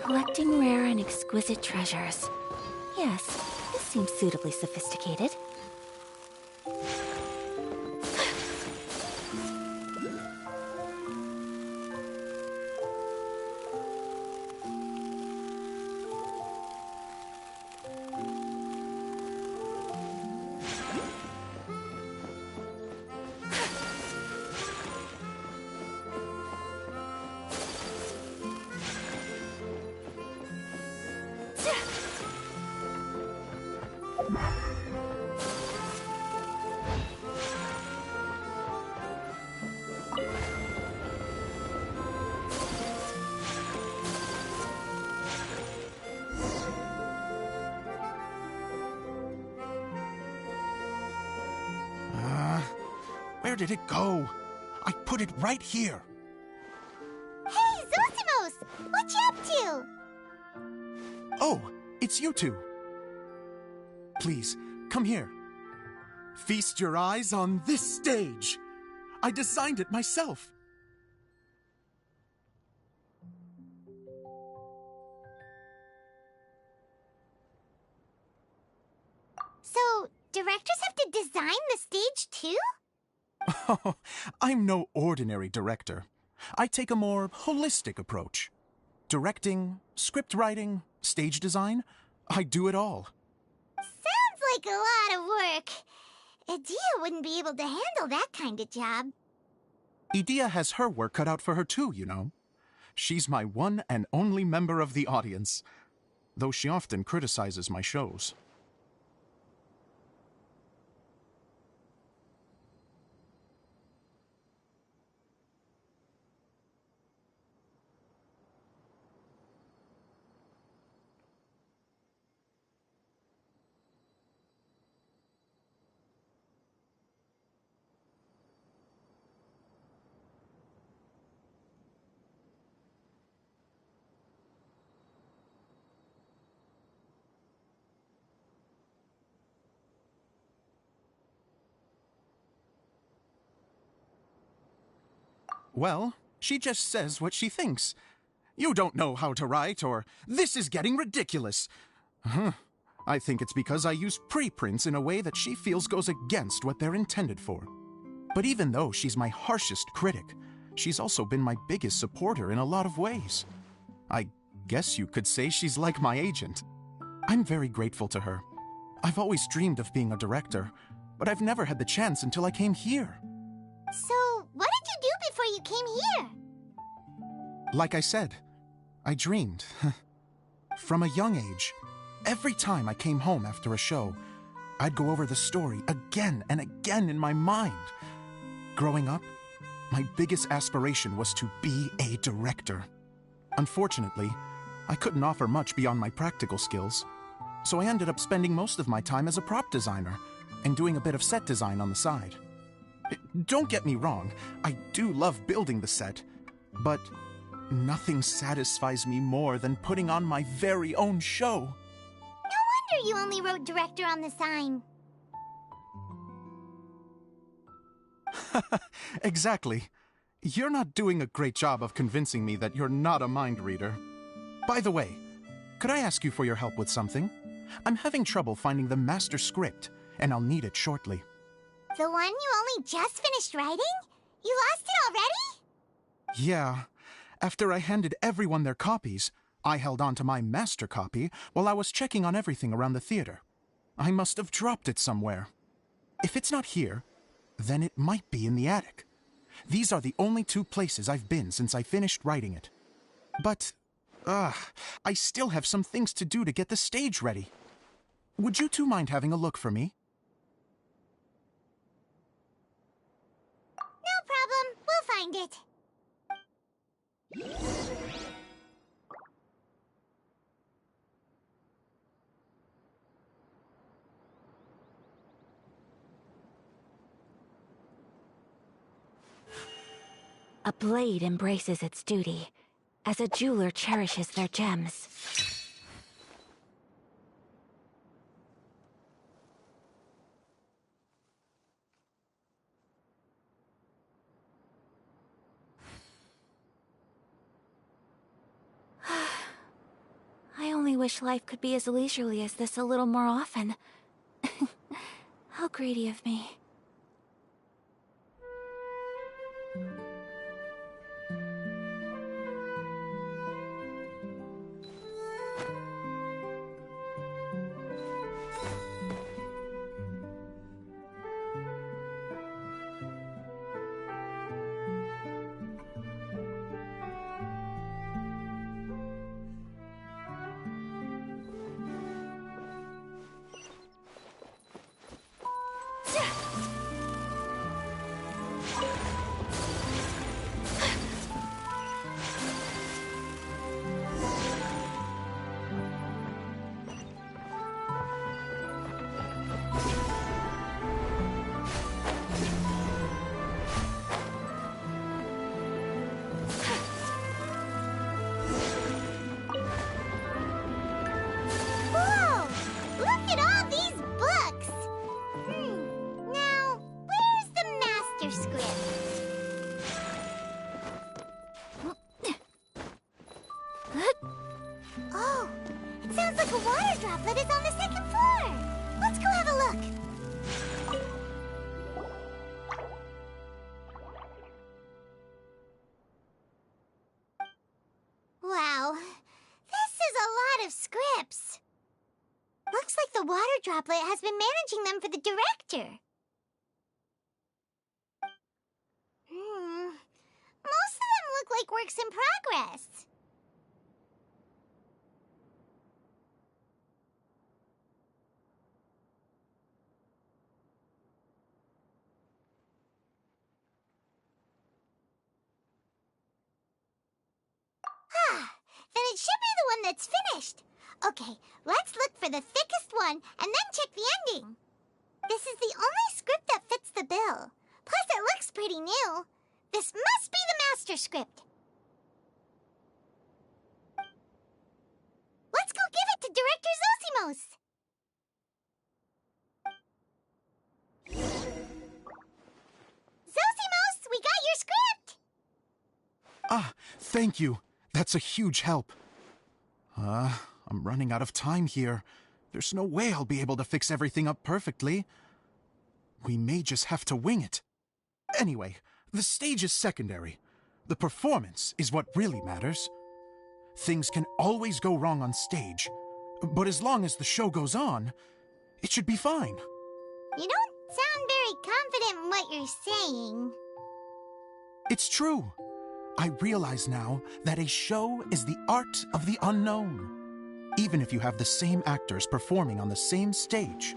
Collecting rare and exquisite treasures. Yes, this seems suitably sophisticated. Where did it go? I put it right here. Hey, Zosimos! What you up to? Oh, it's you two. Please, come here. Feast your eyes on this stage. I designed it myself. So, directors have to design the stage too? Oh, I'm no ordinary director. I take a more holistic approach. Directing, script writing, stage design, I do it all. Sounds like a lot of work. Edea wouldn't be able to handle that kind of job. Edea has her work cut out for her too, you know. She's my one and only member of the audience, though she often criticizes my shows. Well, she just says what she thinks. You don't know how to write, or this is getting ridiculous. I think it's because I use preprints in a way that she feels goes against what they're intended for. But even though she's my harshest critic, she's also been my biggest supporter in a lot of ways. I guess you could say she's like my agent. I'm very grateful to her. I've always dreamed of being a director, but I've never had the chance until I came here. So, what did you do before you came here? Like I said, I dreamed. From a young age, every time I came home after a show, I'd go over the story again and again in my mind. Growing up, my biggest aspiration was to be a director. Unfortunately, I couldn't offer much beyond my practical skills, so I ended up spending most of my time as a prop designer and doing a bit of set design on the side. Don't get me wrong, I do love building the set, but nothing satisfies me more than putting on my very own show. No wonder you only wrote director on the sign. Exactly. You're not doing a great job of convincing me that you're not a mind reader. By the way, could I ask you for your help with something? I'm having trouble finding the master script, and I'll need it shortly. The one you only just finished writing? You lost it already? Yeah. After I handed everyone their copies, I held on to my master copy while I was checking on everything around the theater. I must have dropped it somewhere. If it's not here, then it might be in the attic. These are the only two places I've been since I finished writing it. But, I still have some things to do to get the stage ready. Would you two mind having a look for me? No problem. We'll find it. A blade embraces its duty, as a jeweler cherishes their gems. I only wish life could be as leisurely as this a little more often. How greedy of me. Looks like the water droplet has been managing them for the director. Most of them look like works in progress. Then it should be the one that's finished. Okay, let's look for the thickest one and then check the ending. This is the only script that fits the bill. Plus, it looks pretty new. This must be the master script. Let's go give it to Director Zosimos. Zosimos, we got your script! Ah, thank you. That's a huge help. I'm running out of time here. There's no way I'll be able to fix everything up perfectly. We may just have to wing it. Anyway, the stage is secondary. The performance is what really matters. Things can always go wrong on stage, but as long as the show goes on, it should be fine. You don't sound very confident in what you're saying. It's true. I realize now that a show is the art of the unknown. Even if you have the same actors performing on the same stage,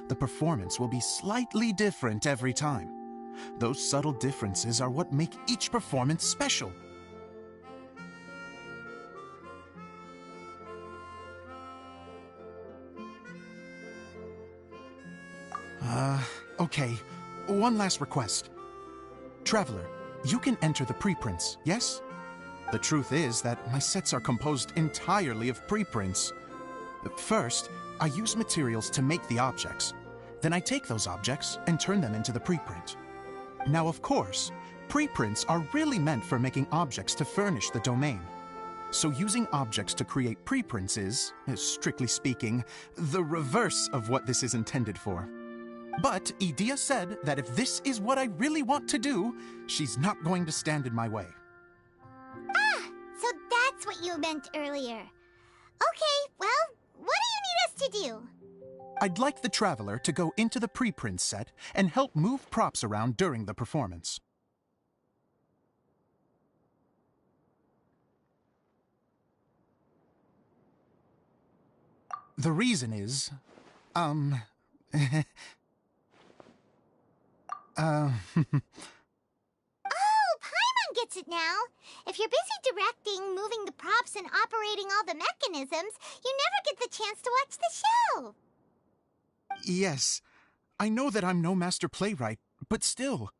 the performance will be slightly different every time. Those subtle differences are what make each performance special. Okay. One last request. Traveler, you can enter the preprints, yes? The truth is that my sets are composed entirely of preprints. First, I use materials to make the objects. Then I take those objects and turn them into the preprint. Now, of course, preprints are really meant for making objects to furnish the domain. So using objects to create preprints is, strictly speaking, the reverse of what this is intended for. But Edea said that if this is what I really want to do, she's not going to stand in my way. Ah, so that's what you meant earlier. Okay, well, what do you need us to do? I'd like the Traveler to go into the preprint set and help move props around during the performance. The reason is, Oh, Paimon gets it now. If you're busy directing, moving the props, and operating all the mechanisms, you never get the chance to watch the show. Yes, I know that I'm no master playwright, but still.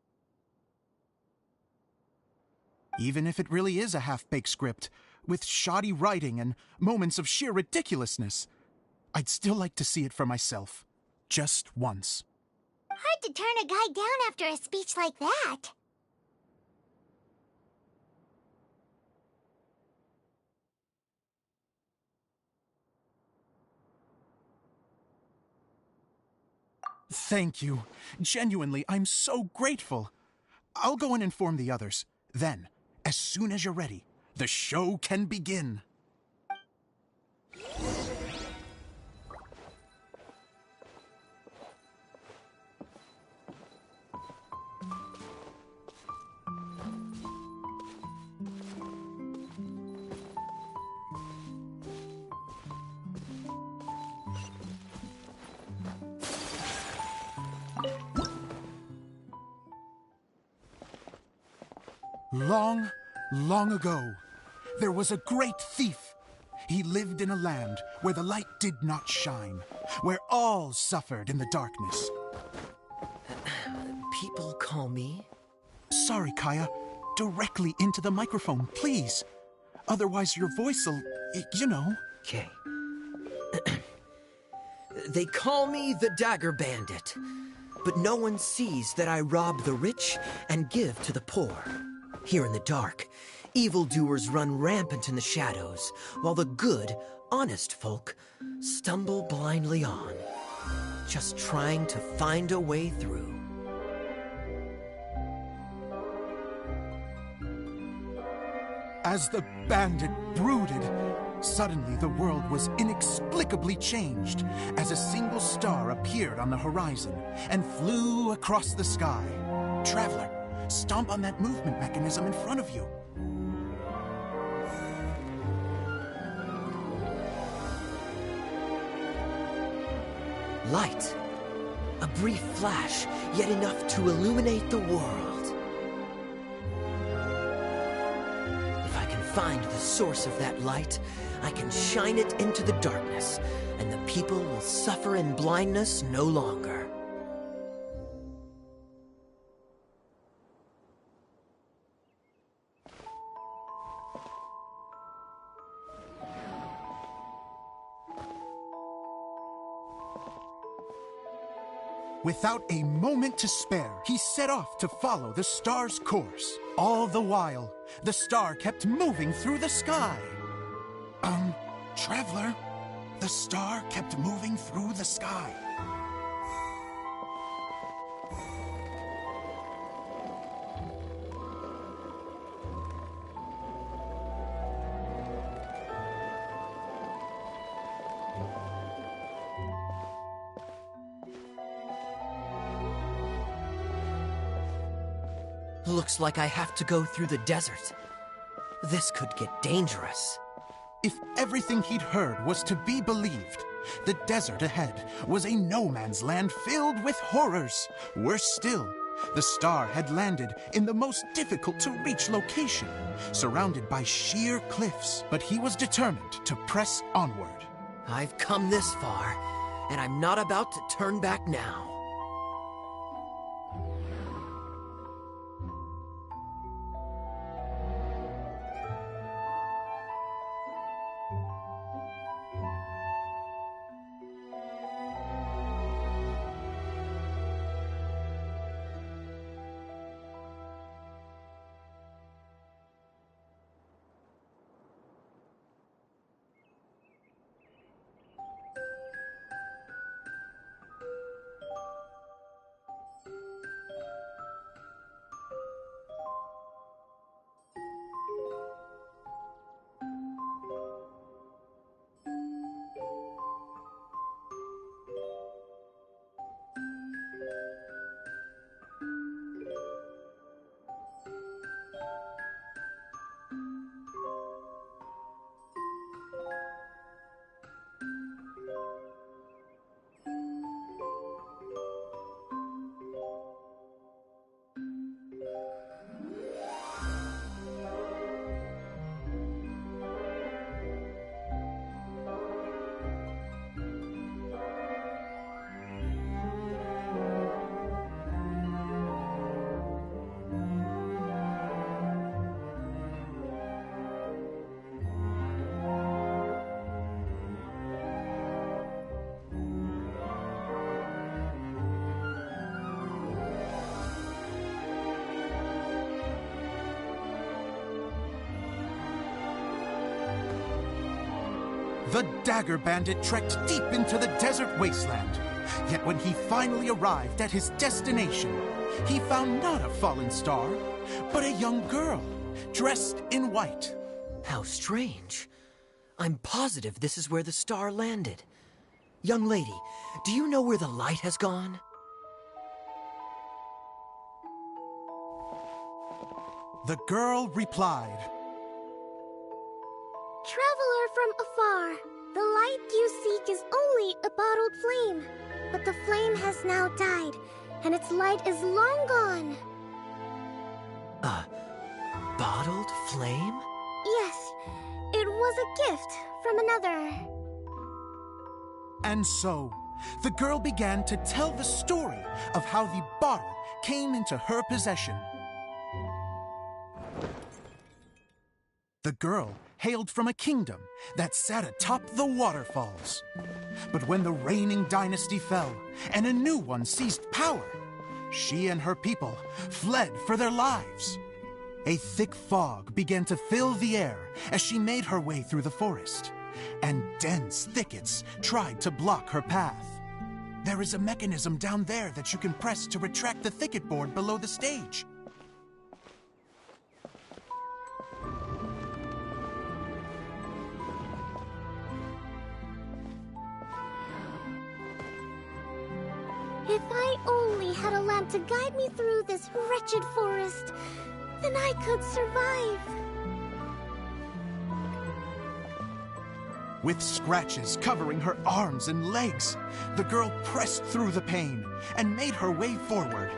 Even if it really is a half-baked script, with shoddy writing and moments of sheer ridiculousness, I'd still like to see it for myself, just once. Hard to turn a guy down after a speech like that. Thank you. Genuinely, I'm so grateful. I'll go and inform the others. Then, as soon as you're ready, the show can begin. Long, long ago, there was a great thief. He lived in a land where the light did not shine, where all suffered in the darkness. People call me? Sorry, Kaya. Directly into the microphone, please. Otherwise your voice'll, you know. Okay. They call me the Dagger Bandit, but no one sees that I rob the rich and give to the poor. Here in the dark, evildoers run rampant in the shadows, while the good, honest folk stumble blindly on, just trying to find a way through. As the bandit brooded, suddenly the world was inexplicably changed as a single star appeared on the horizon and flew across the sky. Traveler, stomp on that movement mechanism in front of you. Light. A brief flash, yet enough to illuminate the world. If I can find the source of that light, I can shine it into the darkness, and the people will suffer in blindness no longer. Without a moment to spare, he set off to follow the star's course. All the while, the star kept moving through the sky. Traveler, the star kept moving through the sky. Looks like I have to go through the desert. This could get dangerous. If everything he'd heard was to be believed, the desert ahead was a no-man's land filled with horrors. Worse still, the star had landed in the most difficult-to-reach location, surrounded by sheer cliffs, but he was determined to press onward. I've come this far, and I'm not about to turn back now. The Dagger Bandit trekked deep into the desert wasteland. Yet when he finally arrived at his destination, he found not a fallen star, but a young girl, dressed in white. How strange. I'm positive this is where the star landed. Young lady, do you know where the light has gone? The girl replied, Traveler from afar, the light you seek is only a bottled flame. But the flame has now died, and its light is long gone. A bottled flame? Yes, it was a gift from another. And so, the girl began to tell the story of how the bottle came into her possession. The girl hailed from a kingdom that sat atop the waterfalls. But when the reigning dynasty fell and a new one seized power, she and her people fled for their lives. A thick fog began to fill the air as she made her way through the forest, and dense thickets tried to block her path. There is a mechanism down there that you can press to retract the thicket board below the stage. If I only had a lamp to guide me through this wretched forest, then I could survive. With scratches covering her arms and legs, the girl pressed through the pain and made her way forward.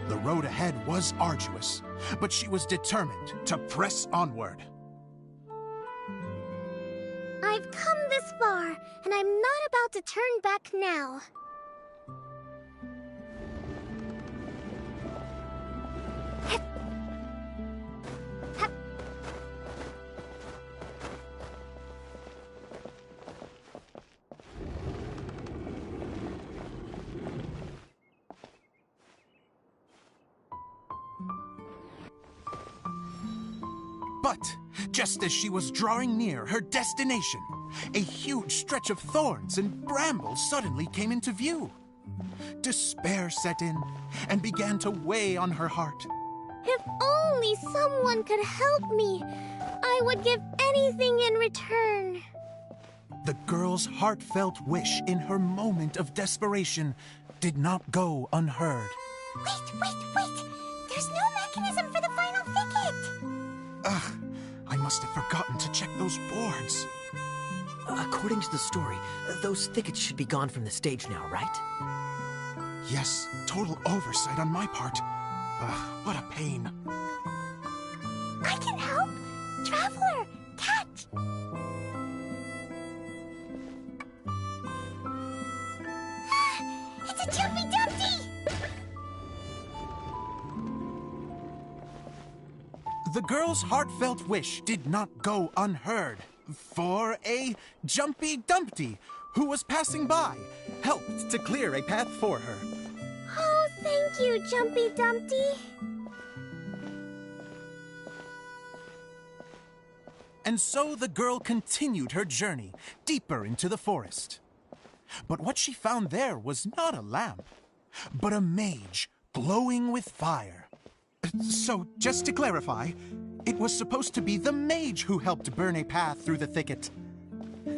The road ahead was arduous, but she was determined to press onward. I've come this far, and I'm not about to turn back now. But just as she was drawing near her destination, a huge stretch of thorns and brambles suddenly came into view. Despair set in and began to weigh on her heart. If only someone could help me, I would give anything in return. The girl's heartfelt wish in her moment of desperation did not go unheard. Wait! There's no mechanism for the final thicket! Ugh, must have forgotten to check those boards. According to the story, those thickets should be gone from the stage now, right? Yes, total oversight on my part. What a pain. I can help! Traveler, catch! It's a Jumpy Dumpty! The girl's heartfelt wish did not go unheard, for a Jumpy Dumpty, who was passing by, helped to clear a path for her. Oh, thank you, Jumpy Dumpty. And so the girl continued her journey deeper into the forest. But what she found there was not a lamp, but a mage glowing with fire. So, just to clarify, it was supposed to be the mage who helped burn a path through the thicket. Save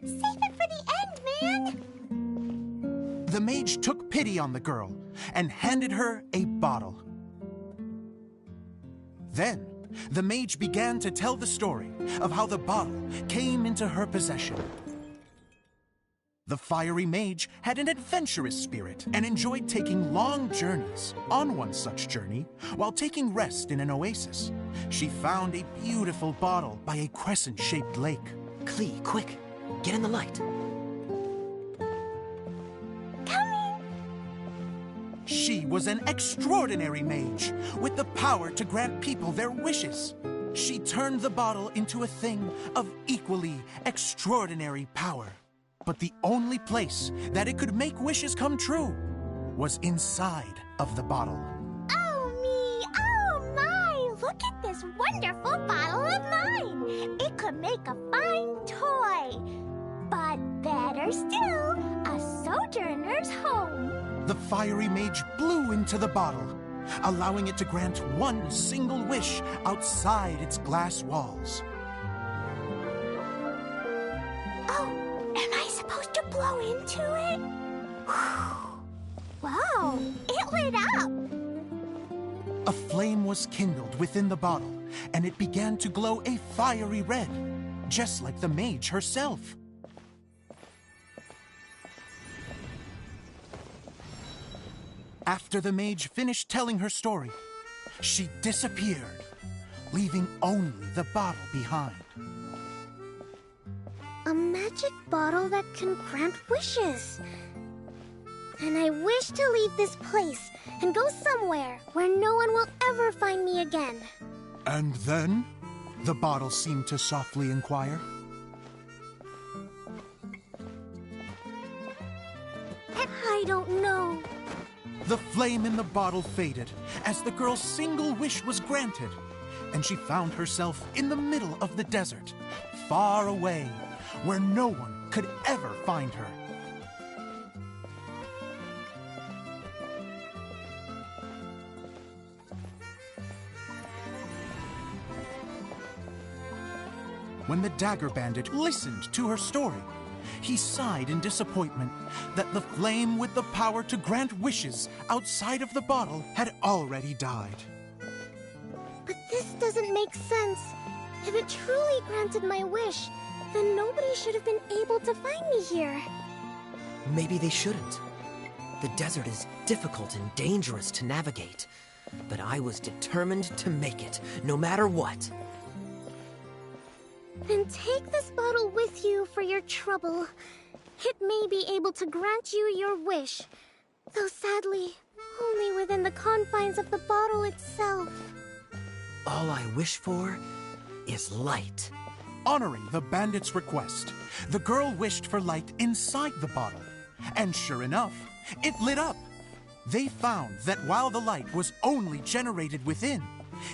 it for the end, man! The mage took pity on the girl and handed her a bottle. Then, the mage began to tell the story of how the bottle came into her possession. The fiery mage had an adventurous spirit and enjoyed taking long journeys. On one such journey, while taking rest in an oasis, she found a beautiful bottle by a crescent-shaped lake. Klee, quick, get in the light. She was an extraordinary mage, with the power to grant people their wishes. She turned the bottle into a thing of equally extraordinary power. But the only place that it could make wishes come true was inside of the bottle. Oh me, oh my! Look at this wonderful bottle of mine! It could make a fine toy. But better still, a sojourner's home. The fiery mage blew into the bottle, allowing it to grant one single wish outside its glass walls. Oh, am I supposed to blow into it? Wow, it lit up! A flame was kindled within the bottle, and it began to glow a fiery red, just like the mage herself. After the mage finished telling her story, she disappeared, leaving only the bottle behind. A magic bottle that can grant wishes. And I wish to leave this place and go somewhere where no one will ever find me again. And then, the bottle seemed to softly inquire. I don't know. The flame in the bottle faded as the girl's single wish was granted, and she found herself in the middle of the desert, far away, where no one could ever find her. When the Dagger Bandit listened to her story, he sighed in disappointment that the flame with the power to grant wishes outside of the bottle had already died. But this doesn't make sense. If it truly granted my wish, then nobody should have been able to find me here. Maybe they shouldn't. The desert is difficult and dangerous to navigate, but I was determined to make it, no matter what. Then take this bottle with you for your trouble. It may be able to grant you your wish, though sadly, only within the confines of the bottle itself. All I wish for is light. Honoring the bandit's request, the girl wished for light inside the bottle, and sure enough, it lit up. They found that while the light was only generated within,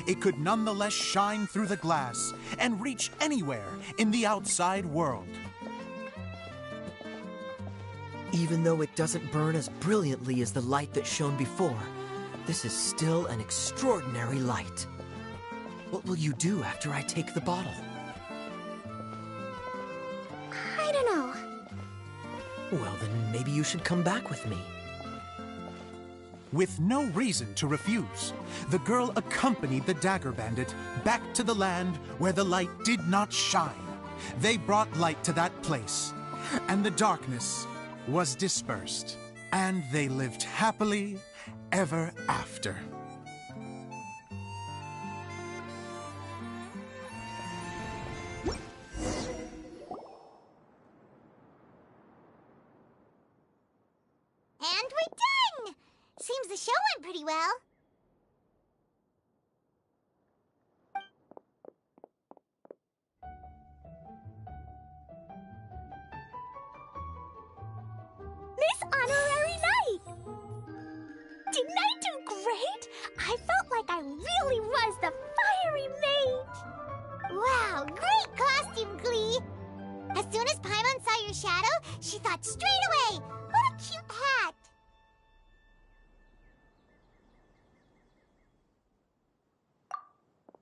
it could nonetheless shine through the glass and reach anywhere in the outside world. Even though it doesn't burn as brilliantly as the light that shone before, this is still an extraordinary light. What will you do after I take the bottle? I don't know. Well, then maybe you should come back with me. With no reason to refuse, the girl accompanied the dagger bandit back to the land where the light did not shine. They brought light to that place, and the darkness was dispersed, and they lived happily ever after. And we're done! Seems the show went pretty well. Miss Honorary Knight! Didn't I do great? I felt like I really was the fiery mage! Wow, great costume, Glee! As soon as Paimon saw your shadow, she thought straight away, what a cute hat!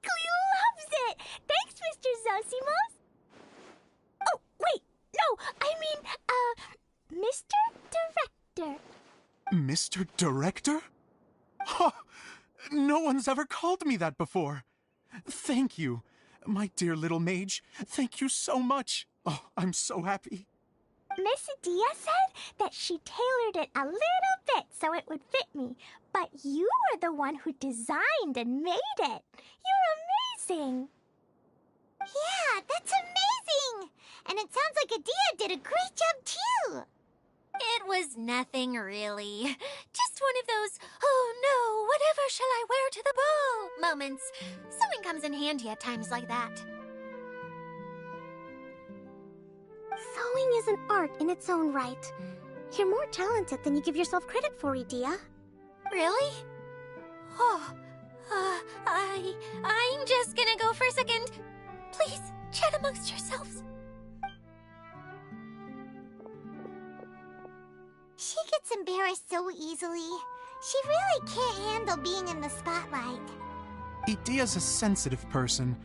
Glee loves it! Thanks, Mr. Zosimos! Oh, wait, no, I mean, Mr. Director. Mr. Director? Ha! No one's ever called me that before. Thank you, my dear little mage. Thank you so much. Oh, I'm so happy. Miss Dia said that she tailored it a little bit so it would fit me, but you were the one who designed and made it. You're amazing. Yeah, that's amazing! And it sounds like Adia did a great job too! It was nothing really. Just one of those, oh no, whatever shall I wear to the ball moments. Sewing comes in handy at times like that. Sewing is an art in its own right. You're more talented than you give yourself credit for, Idia. Really? Oh, I'm just gonna go for a second. Please, chat amongst yourselves. She gets embarrassed so easily. She really can't handle being in the spotlight. Idia's a sensitive person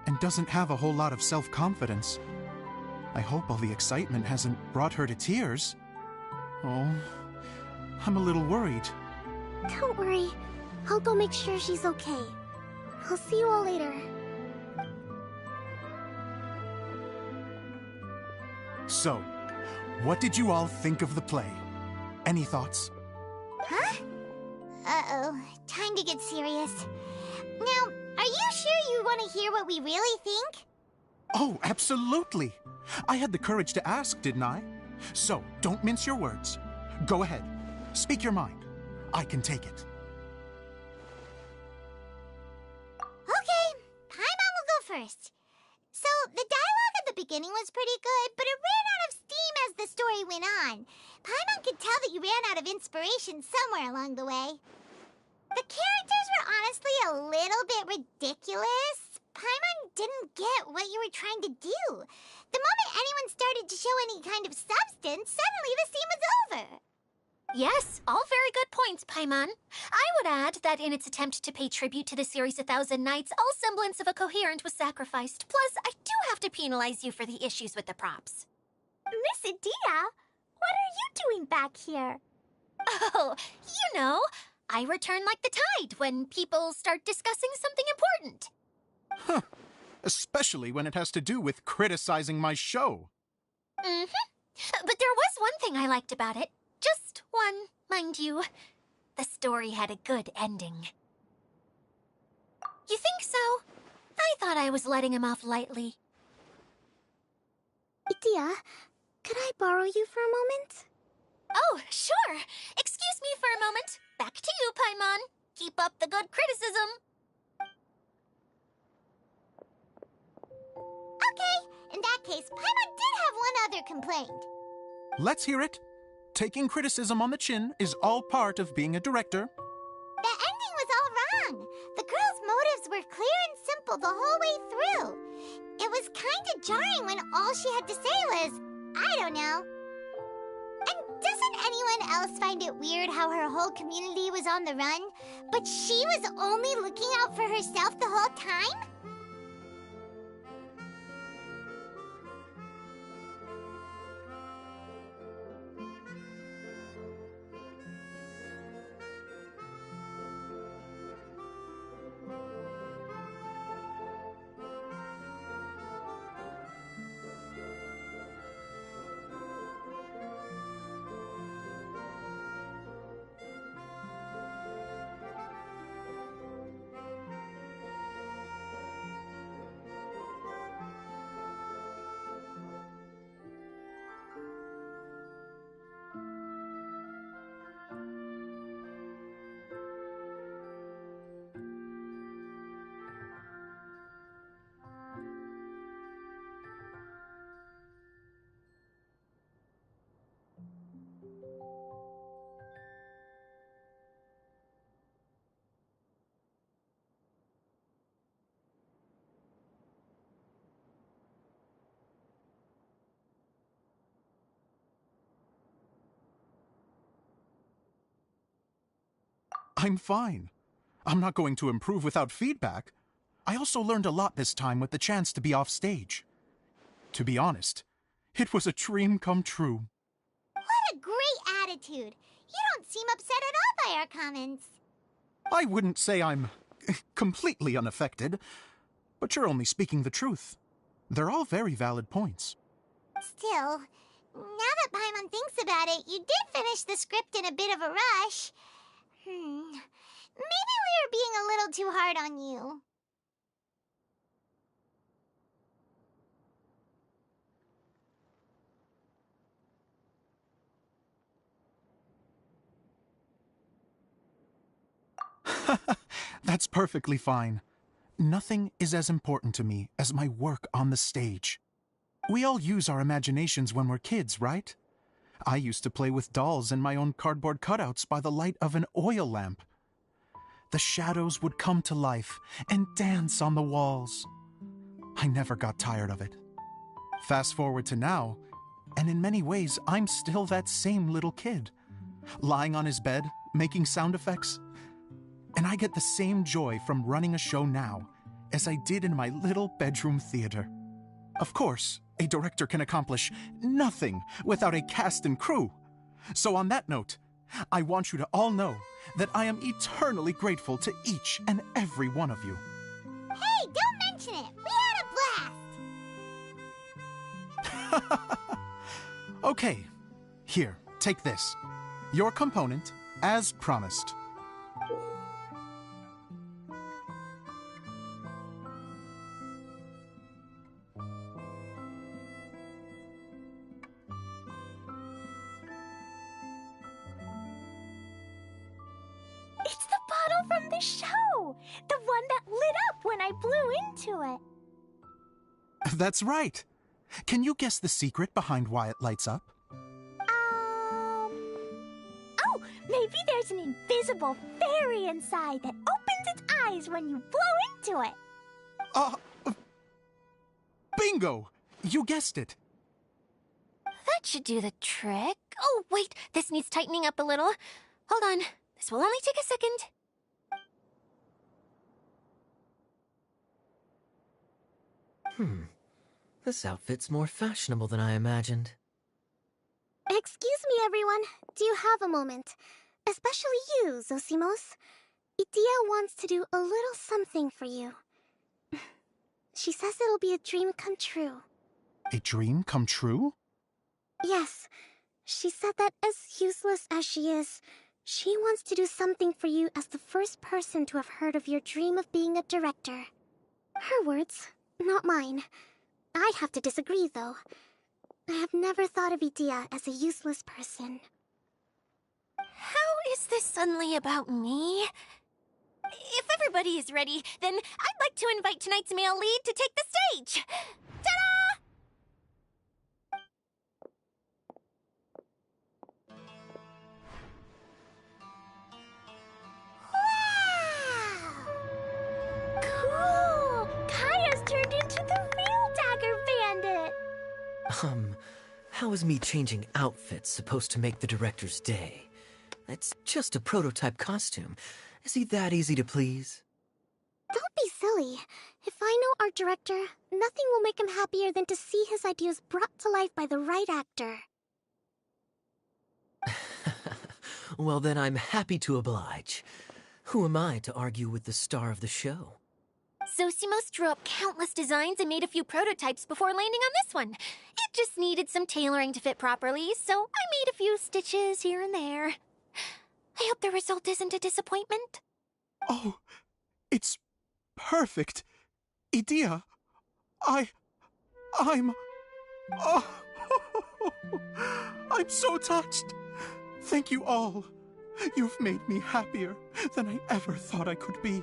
and doesn't have a whole lot of self-confidence. I hope all the excitement hasn't brought her to tears. Oh, I'm a little worried. Don't worry. I'll go make sure she's okay. I'll see you all later. So, what did you all think of the play? Any thoughts? Huh? Uh-oh. Time to get serious. Now, are you sure you want to hear what we really think? Oh, absolutely. I had the courage to ask, didn't I? So, don't mince your words. Go ahead. Speak your mind. I can take it. Okay, Paimon will go first. So, the dialogue at the beginning was pretty good, but it ran out of steam as the story went on. Paimon could tell that you ran out of inspiration somewhere along the way. The characters were honestly a little bit ridiculous. Paimon didn't get what you were trying to do. The moment anyone started to show any kind of substance, suddenly the scene was over. Yes, all very good points, Paimon. I would add that in its attempt to pay tribute to the series 1,000 Nights, all semblance of a coherent was sacrificed. Plus, I do have to penalize you for the issues with the props. Miss Adia, what are you doing back here? Oh, you know, I return like the tide when people start discussing something important. Huh. Especially when it has to do with criticizing my show. Mm-hmm. But there was one thing I liked about it. Just one, mind you. The story had a good ending. You think so? I thought I was letting him off lightly. Idia, could I borrow you for a moment? Oh, sure. Excuse me for a moment. Back to you, Paimon. Keep up the good criticism. Okay, in that case, Paimon did have one other complaint. Let's hear it. Taking criticism on the chin is all part of being a director. The ending was all wrong. The girl's motives were clear and simple the whole way through. It was kind of jarring when all she had to say was, I don't know. And doesn't anyone else find it weird how her whole community was on the run, but she was only looking out for herself the whole time? I'm fine. I'm not going to improve without feedback. I also learned a lot this time with the chance to be off stage. To be honest, it was a dream come true. What a great attitude. You don't seem upset at all by our comments. I wouldn't say I'm completely unaffected, but you're only speaking the truth. They're all very valid points. Still, now that Paimon thinks about it, you did finish the script in a bit of a rush. Maybe we were being a little too hard on you. That's perfectly fine. Nothing is as important to me as my work on the stage. We all use our imaginations when we're kids, right? I used to play with dolls and my own cardboard cutouts by the light of an oil lamp. The shadows would come to life and dance on the walls. I never got tired of it. Fast forward to now, and in many ways, I'm still that same little kid, lying on his bed, making sound effects. And I get the same joy from running a show now as I did in my little bedroom theater. Of course, a director can accomplish nothing without a cast and crew. So on that note, I want you to all know that I am eternally grateful to each and every one of you. Hey, don't mention it! We had a blast! Okay, here, take this. Your component, as promised. It's the bottle from the show! The one that lit up when I blew into it. That's right. Can you guess the secret behind why it lights up? Oh, maybe there's an invisible fairy inside that opens its eyes when you blow into it. Bingo! You guessed it. That should do the trick. Oh, wait, this needs tightening up a little. Hold on, this will only take a second. This outfit's more fashionable than I imagined. Excuse me, everyone. Do you have a moment? Especially you, Zosimos. Edea wants to do a little something for you. She says it'll be a dream come true. A dream come true? Yes. She said that as useless as she is, she wants to do something for you as the first person to have heard of your dream of being a director. Her words, not mine. I'd have to disagree, though. I have never thought of Edea as a useless person. How is this suddenly about me? If everybody is ready, then I'd like to invite tonight's male lead to take the stage. Ta-da! Cool! Kaya's turned into the real Dagger Bandit! How is me changing outfits supposed to make the director's day? It's just a prototype costume. Is he that easy to please? Don't be silly. If I know our director, nothing will make him happier than to see his ideas brought to life by the right actor. Well, then I'm happy to oblige. Who am I to argue with the star of the show? Zosimos drew up countless designs and made a few prototypes before landing on this one. It just needed some tailoring to fit properly, so I made a few stitches here and there. I hope the result isn't a disappointment. Oh, it's perfect. Edea, I'm so touched. Thank you all. You've made me happier than I ever thought I could be.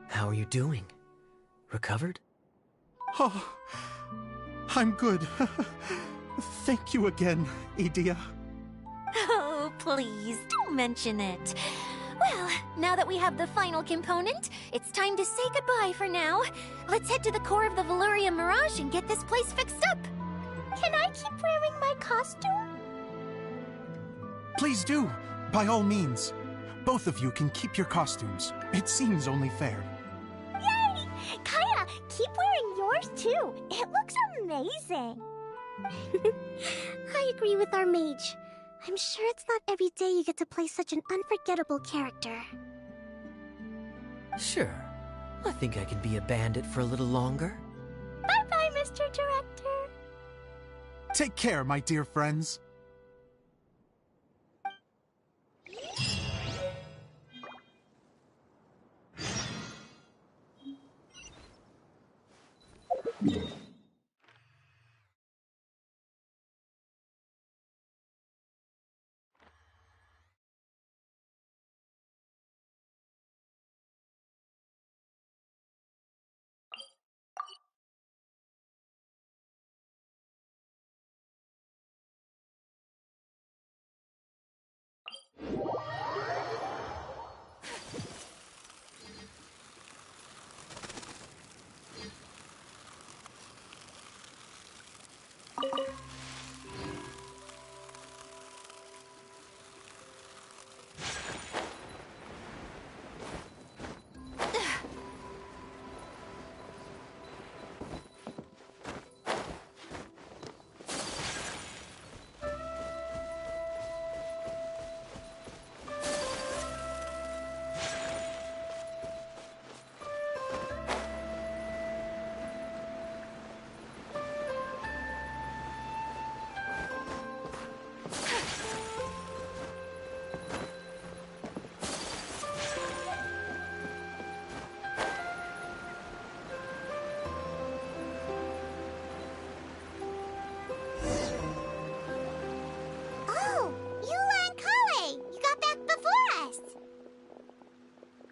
How are you doing? Recovered? Oh, I'm good. Thank you again, Edea. Oh, please, don't mention it. Well, Now that we have the final component, it's time to say goodbye for now. Let's head to the core of the Veluria Mirage and get this place fixed up. Can I keep wearing my costume? Please do, by all means. Both of you can keep your costumes. It seems only fair. Yay! Kaya, keep wearing yours too. It looks amazing. I agree with our mage. I'm sure it's not every day you get to play such an unforgettable character. Sure. I think I can be a bandit for a little longer. Bye-bye, Mr. Director. Take care, my dear friends.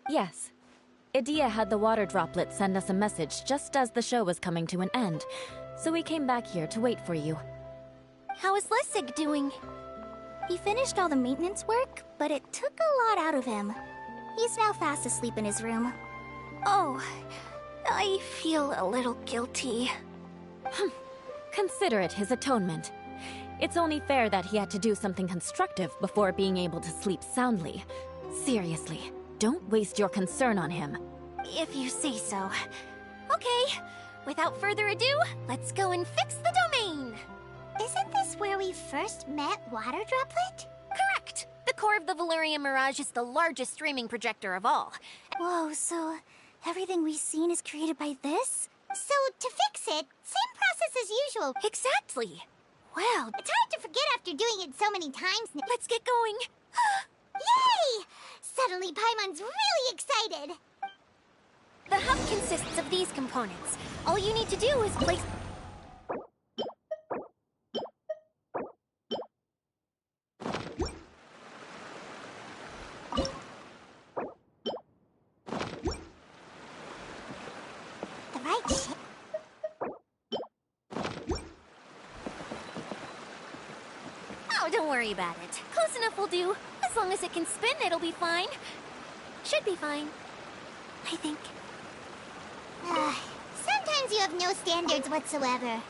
Yes. Edea had the water droplet send us a message just as the show was coming to an end, so we came back here to wait for you. How is Lessig doing? He finished all the maintenance work, but it took a lot out of him. He's now fast asleep in his room. Oh, I feel a little guilty. Consider it his atonement. It's only fair that he had to do something constructive before being able to sleep soundly. Seriously, don't waste your concern on him. If you say so. Okay, without further ado, let's go and fix the domain! Isn't this where we first met Water Droplet? Correct! The core of the Veluria Mirage is the largest streaming projector of all. Whoa, so everything we've seen is created by this? So, to fix it, same process as usual. Exactly! Well, it's hard to forget after doing it so many times now. Let's get going! Yay! Suddenly Paimon's really excited! The hub consists of these components. All you need to do is place... The right shape. Oh, don't worry about it. Close enough will do. As long as it can spin, it'll be fine. Should be fine. I think. Sometimes you have no standards whatsoever.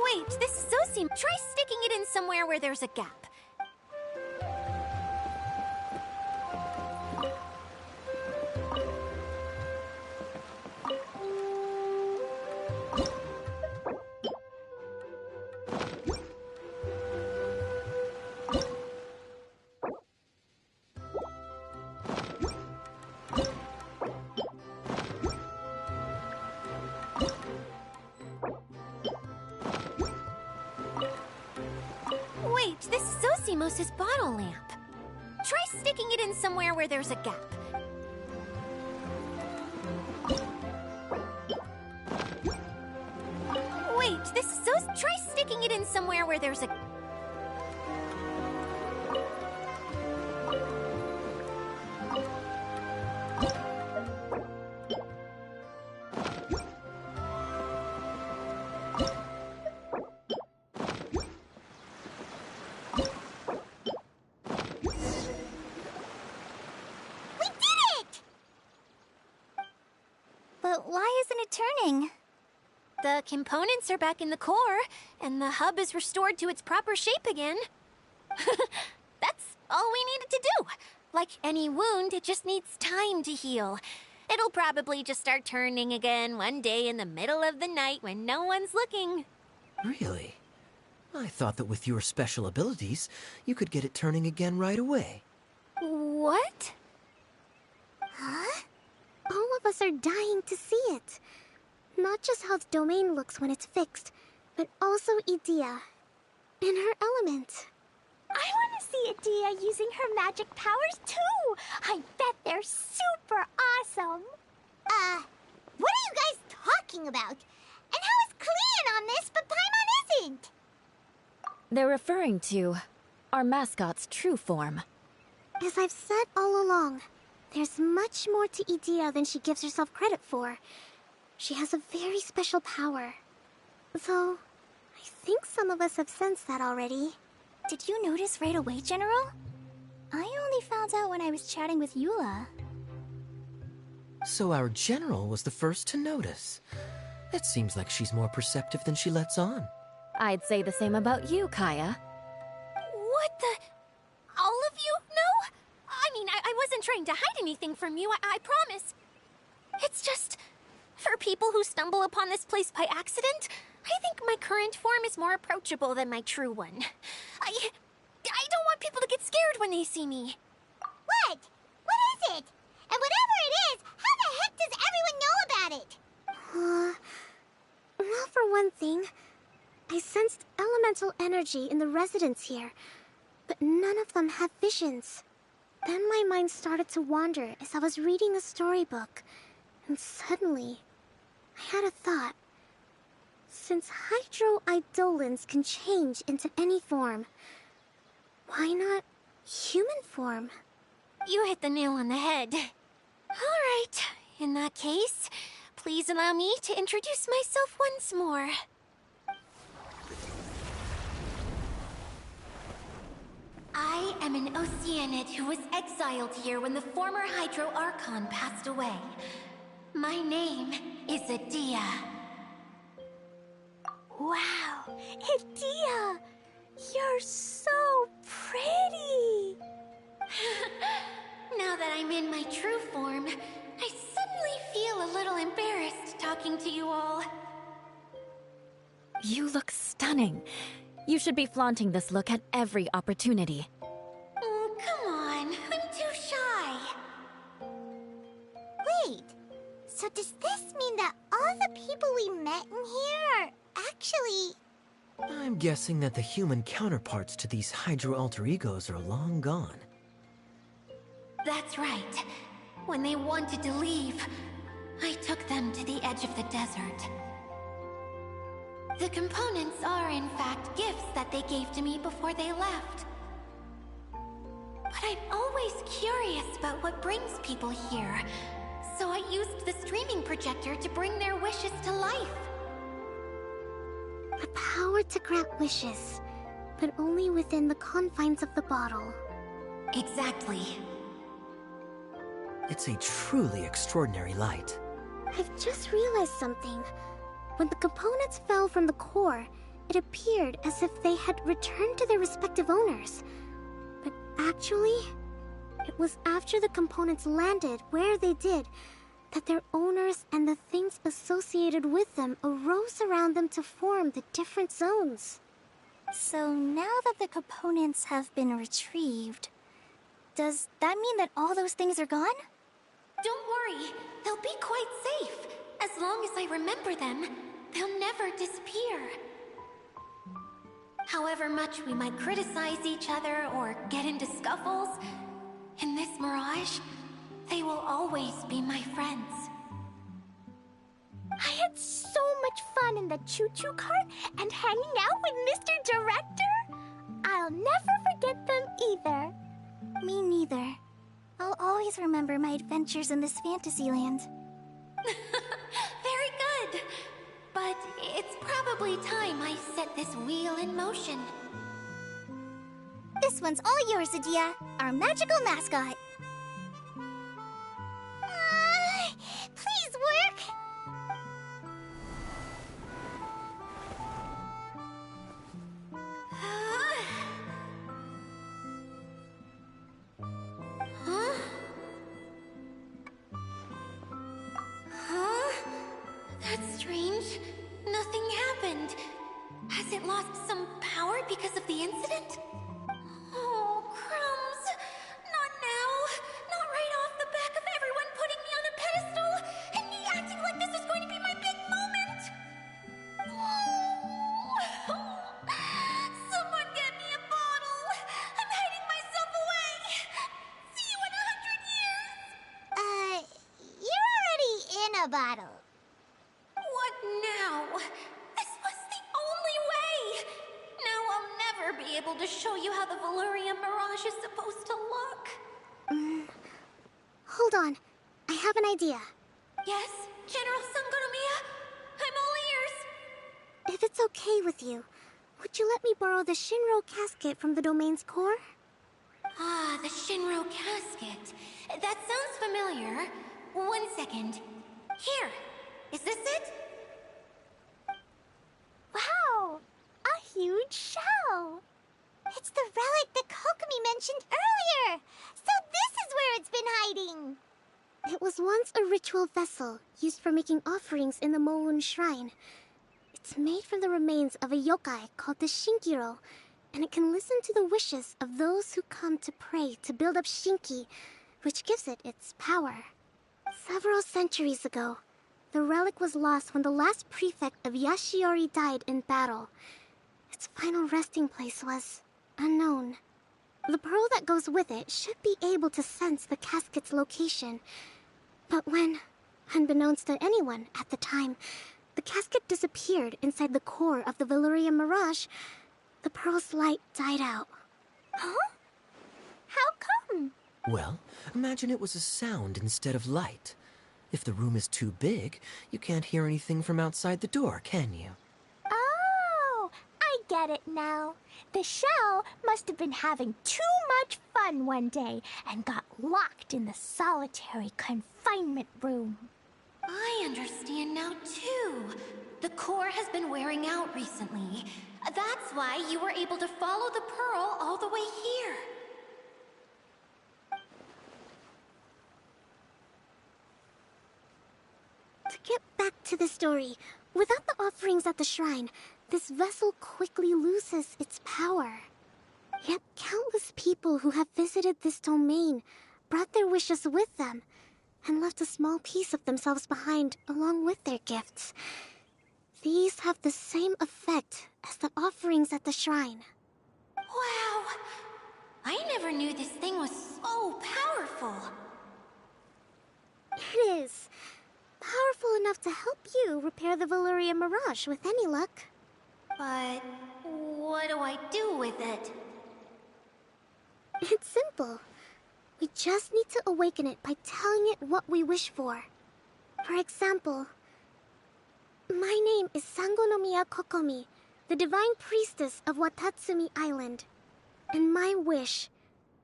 Wait, this is so seam. Try sticking it in somewhere where there's a gap. Wait, this is Zosimos' bottle lamp. Try sticking it in somewhere where there's a gap. So try sticking it in somewhere where there's a... But why isn't it turning? The components are back in the core, and the hub is restored to its proper shape again. That's all we needed to do. Like any wound, it just needs time to heal. It'll probably just start turning again one day in the middle of the night when no one's looking. Really? I thought that with your special abilities, you could get it turning again right away. What? Huh? All of us are dying to see it. Not just how the domain looks when it's fixed, but also Edea. In her element. I want to see Edea using her magic powers too! I bet they're super awesome! What are you guys talking about? And how is Cleon on this, but Paimon isn't? They're referring to our mascot's true form. As I've said all along, there's much more to Edea than she gives herself credit for. She has a very special power. Though, I think some of us have sensed that already. Did you notice right away, General? I only found out when I was chatting with Eula. So our general was the first to notice. It seems like she's more perceptive than she lets on. I'd say the same about you, Kaya. What the... All of you know? I mean, I wasn't trying to hide anything from you, I promise. It's just... For people who stumble upon this place by accident, I think my current form is more approachable than my true one. I don't want people to get scared when they see me. What? What is it? And whatever it is, how the heck does everyone know about it? Well, for one thing, I sensed elemental energy in the residents here, but none of them have visions. Then my mind started to wander as I was reading a storybook, and suddenly, I had a thought. Since hydro-eidolons can change into any form, why not human form? You hit the nail on the head. All right, in that case, please allow me to introduce myself once more. I am an Oceanid who was exiled here when the former Hydro Archon passed away. My name is Edea. Wow, Edea! You're so pretty! Now that I'm in my true form, I suddenly feel a little embarrassed talking to you all. You look stunning. You should be flaunting this look at every opportunity. Oh, come on. I'm too shy. Wait, so does this mean that all the people we met in here are actually... I'm guessing that the human counterparts to these Hydro alter egos are long gone. That's right. When they wanted to leave, I took them to the edge of the desert. The components are, in fact, gifts that they gave to me before they left. But I'm always curious about what brings people here, so I used the streaming projector to bring their wishes to life. The power to grant wishes, but only within the confines of the bottle. Exactly. It's a truly extraordinary light. I've just realized something. When the components fell from the core, it appeared as if they had returned to their respective owners. But actually, it was after the components landed where they did that their owners and the things associated with them arose around them to form the different zones. So now that the components have been retrieved, does that mean that all those things are gone? Don't worry, they'll be quite safe. As long as I remember them, they'll never disappear. However much we might criticize each other or get into scuffles, in this mirage, they will always be my friends. I had so much fun fun in the choo-choo cart and hanging out with Mr. Director? I'll never forget them either. Me neither. I'll always remember my adventures in this fantasy land. Very good. But it's probably time I set this wheel in motion. This one's all yours, Adia, our magical mascot. Please work! Huh? Huh? That's strange. Nothing happened. Has it lost some power because of the incident? Oh, crumbs. Not now. Not right off the back of everyone putting me on a pedestal and me acting like this was going to be my big moment. Oh. Someone get me a bottle. I'm hiding myself away. See you in 100 years. You're already in a bottle. What now? This was the only way. Now I'll never be able to show you how the Veluria Mirage is supposed to look. Hold on. I have an idea. Yes, General Sangonomiya? I'm all ears. If it's okay with you, would you let me borrow the Shinro casket from the domain's core? Ah, the Shinro casket. That sounds familiar. 1 second. Here. Is this it? Wow! A huge shell! It's the relic that Kokomi mentioned earlier! So this is where it's been hiding! It was once a ritual vessel used for making offerings in the Moun Shrine. It's made from the remains of a yokai called the Shinkiro, and it can listen to the wishes of those who come to pray to build up Shinki, which gives it its power. Several centuries ago, the relic was lost when the last prefect of Yashiori died in battle. Its final resting place was unknown. The pearl that goes with it should be able to sense the casket's location. But when, unbeknownst to anyone at the time, the casket disappeared inside the core of the Veluria Mirage, the pearl's light died out. Huh? How come? Well, imagine it was a sound instead of light. If the room is too big, you can't hear anything from outside the door, can you? Oh, I get it now. The shell must have been having too much fun one day and got locked in the solitary confinement room. I understand now, too. The core has been wearing out recently. That's why you were able to follow the pearl all the way here. To get back to the story, without the offerings at the shrine, this vessel quickly loses its power. Yet countless people who have visited this domain brought their wishes with them and left a small piece of themselves behind along with their gifts. These have the same effect as the offerings at the shrine. Wow! I never knew this thing was so powerful. It is. Powerful enough to help you repair the Veluria Mirage with any luck. But what do I do with it? It's simple. We just need to awaken it by telling it what we wish for. For example, my name is Sangonomiya Kokomi, the divine priestess of Watatsumi Island. And my wish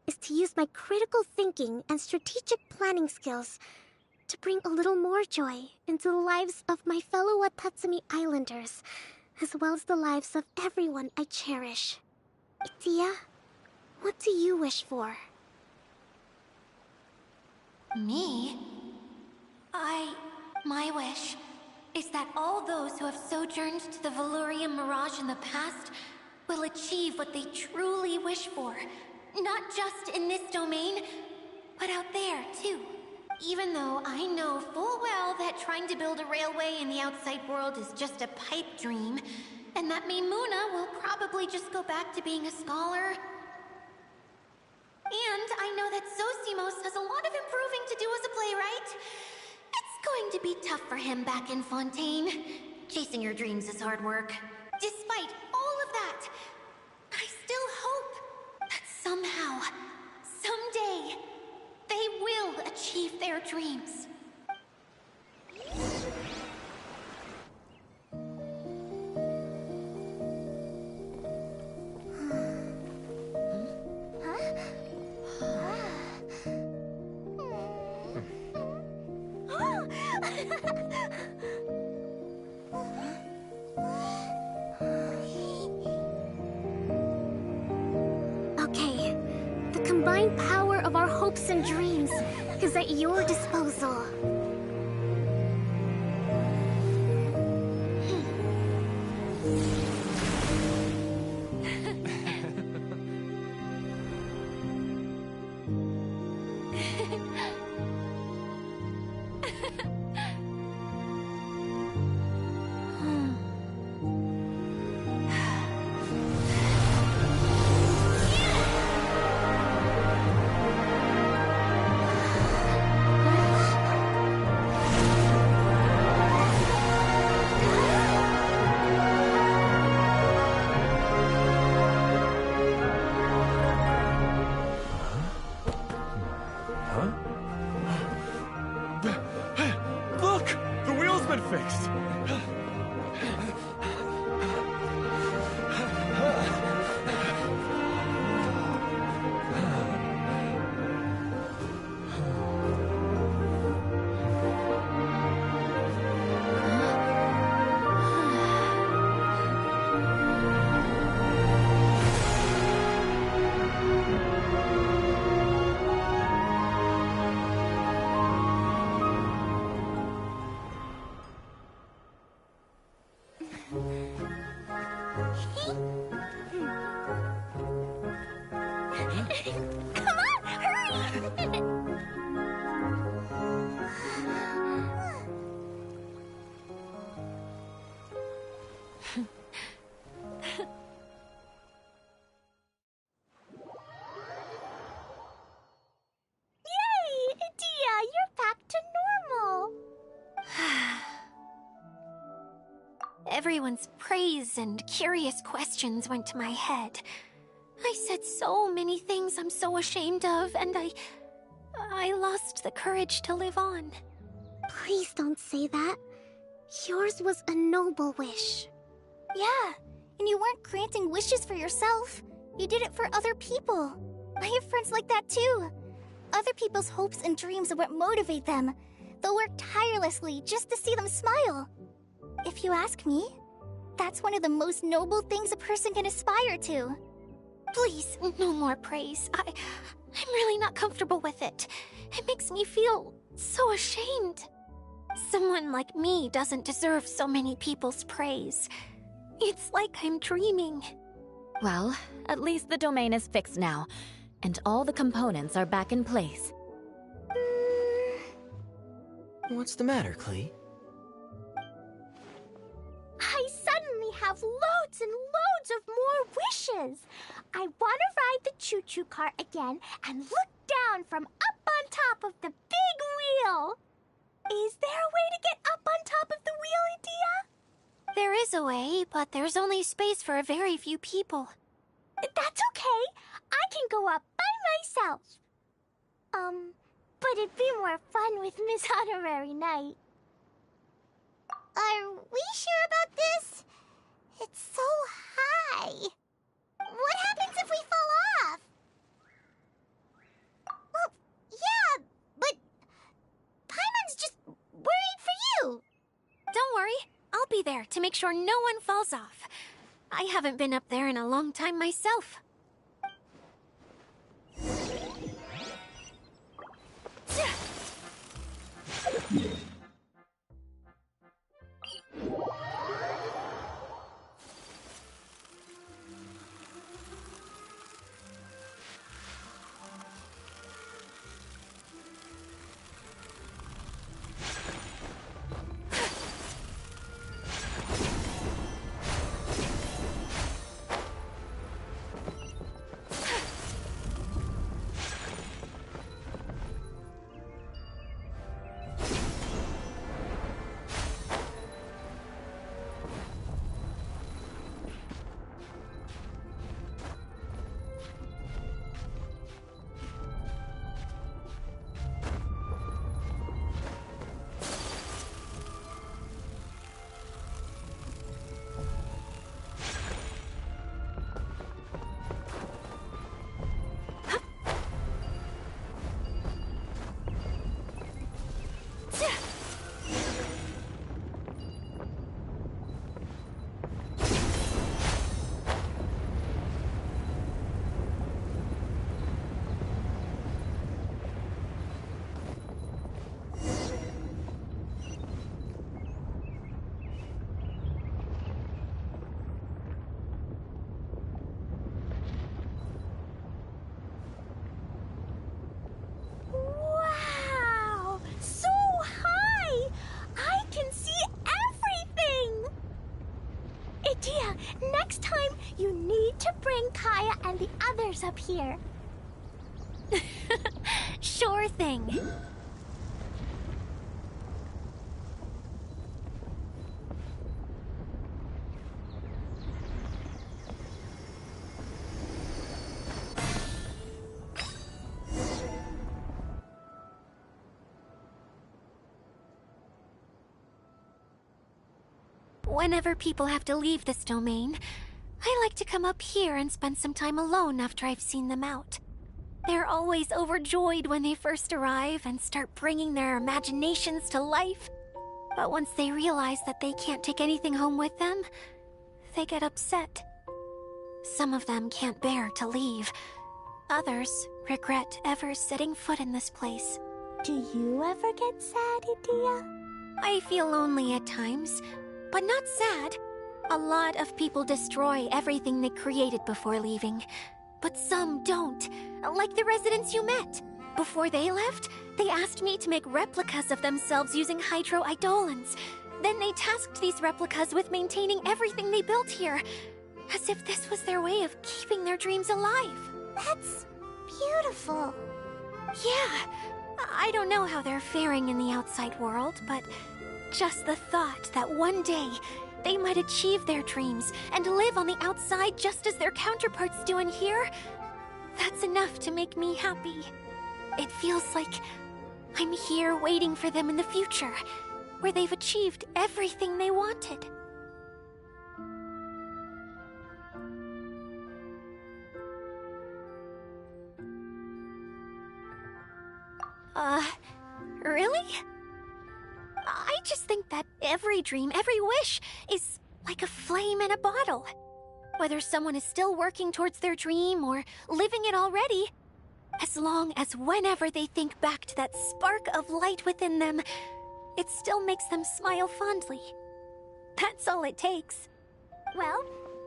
is to use my critical thinking and strategic planning skills to bring a little more joy into the lives of my fellow Watatsumi Islanders, as well as the lives of everyone I cherish. Itia, what do you wish for? Me? My wish is that all those who have sojourned to the Veluria Mirage in the past will achieve what they truly wish for. Not just in this domain, but out there, too. Even though I know full well that trying to build a railway in the outside world is just a pipe dream, and that Maimuna will probably just go back to being a scholar. And I know that Zosimos has a lot of improving to do as a playwright. It's going to be tough for him back in Fontaine. chasing your dreams is hard work. Despite all of that, I still hope that somehow, someday, they will achieve their dreams. Okay, the combined power of our hopes and dreams is at your disposal. Look! The wheel's been fixed! Come on, hurry! Yay! Dia, you're back to normal. Everyone's praise and curious questions went to my head. I said so many things I'm so ashamed of, and I lost the courage to live on. Please don't say that. Yours was a noble wish. Yeah, and you weren't granting wishes for yourself. You did it for other people. I have friends like that too. Other people's hopes and dreams are what motivate them. They'll work tirelessly just to see them smile. If you ask me, that's one of the most noble things a person can aspire to. Please, no more praise. I'm really not comfortable with it. It makes me feel so ashamed. Someone like me doesn't deserve so many people's praise. It's like I'm dreaming. Well, at least the domain is fixed now, and all the components are back in place. What's the matter, Klee? I suddenly have loads and loads of more wishes. I want to ride the choo-choo cart again and look down from up on top of the big wheel. Is there a way to get up on top of the wheel, Dia? There is a way, but there's only space for a very few people. That's okay. I can go up by myself. But it'd be more fun with Miss Honorary Knight. Are we sure about this? It's so high. What happens if we fall off? Well, yeah, but Paimon's just worried for you. Don't worry, I'll be there to make sure no one falls off. I haven't been up there in a long time myself. bring Kaya and the others up here. Sure thing. Whenever people have to leave this domain, I like to come up here and spend some time alone after I've seen them out. They're always overjoyed when they first arrive and start bringing their imaginations to life. But once they realize that they can't take anything home with them, they get upset. Some of them can't bear to leave. Others regret ever setting foot in this place. Do you ever get sad, Edea? I feel lonely at times, but not sad. A lot of people destroy everything they created before leaving. But some don't, like the residents you met. Before they left, they asked me to make replicas of themselves using hydro-eidolons. Then they tasked these replicas with maintaining everything they built here, as if this was their way of keeping their dreams alive. That's beautiful. Yeah, I don't know how they're faring in the outside world, but just the thought that one day they might achieve their dreams and live on the outside just as their counterparts do in here, that's enough to make me happy. It feels like I'm here waiting for them in the future, where they've achieved everything they wanted. Really? I just think that every dream, every wish, is like a flame in a bottle. Whether someone is still working towards their dream or living it already, as long as whenever they think back to that spark of light within them, it still makes them smile fondly. That's all it takes. Well,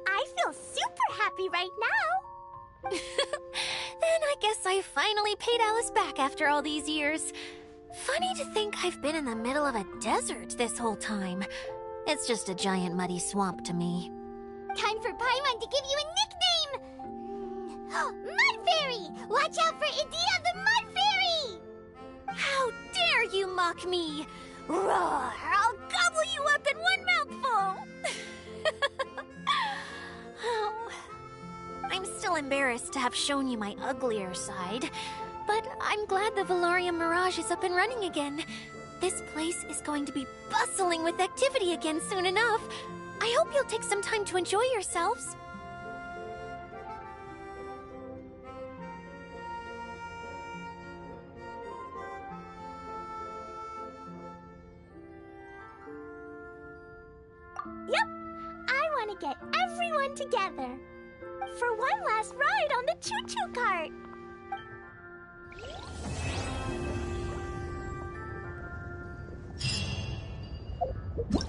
I feel super happy right now. Then I guess I finally paid Alice back after all these years. Funny to think I've been in the middle of a desert this whole time. It's just a giant muddy swamp to me. Time for Paimon to give you a nickname! Mud Fairy! Watch out for Edea the Mud Fairy! How dare you mock me! Roar! I'll gobble you up in one mouthful! Oh, I'm still embarrassed to have shown you my uglier side. But I'm glad the Valorium Mirage is up and running again. This place is going to be bustling with activity again soon enough. I hope you'll take some time to enjoy yourselves. Yep, I want to get everyone together for one last ride on the choo-choo cart. What?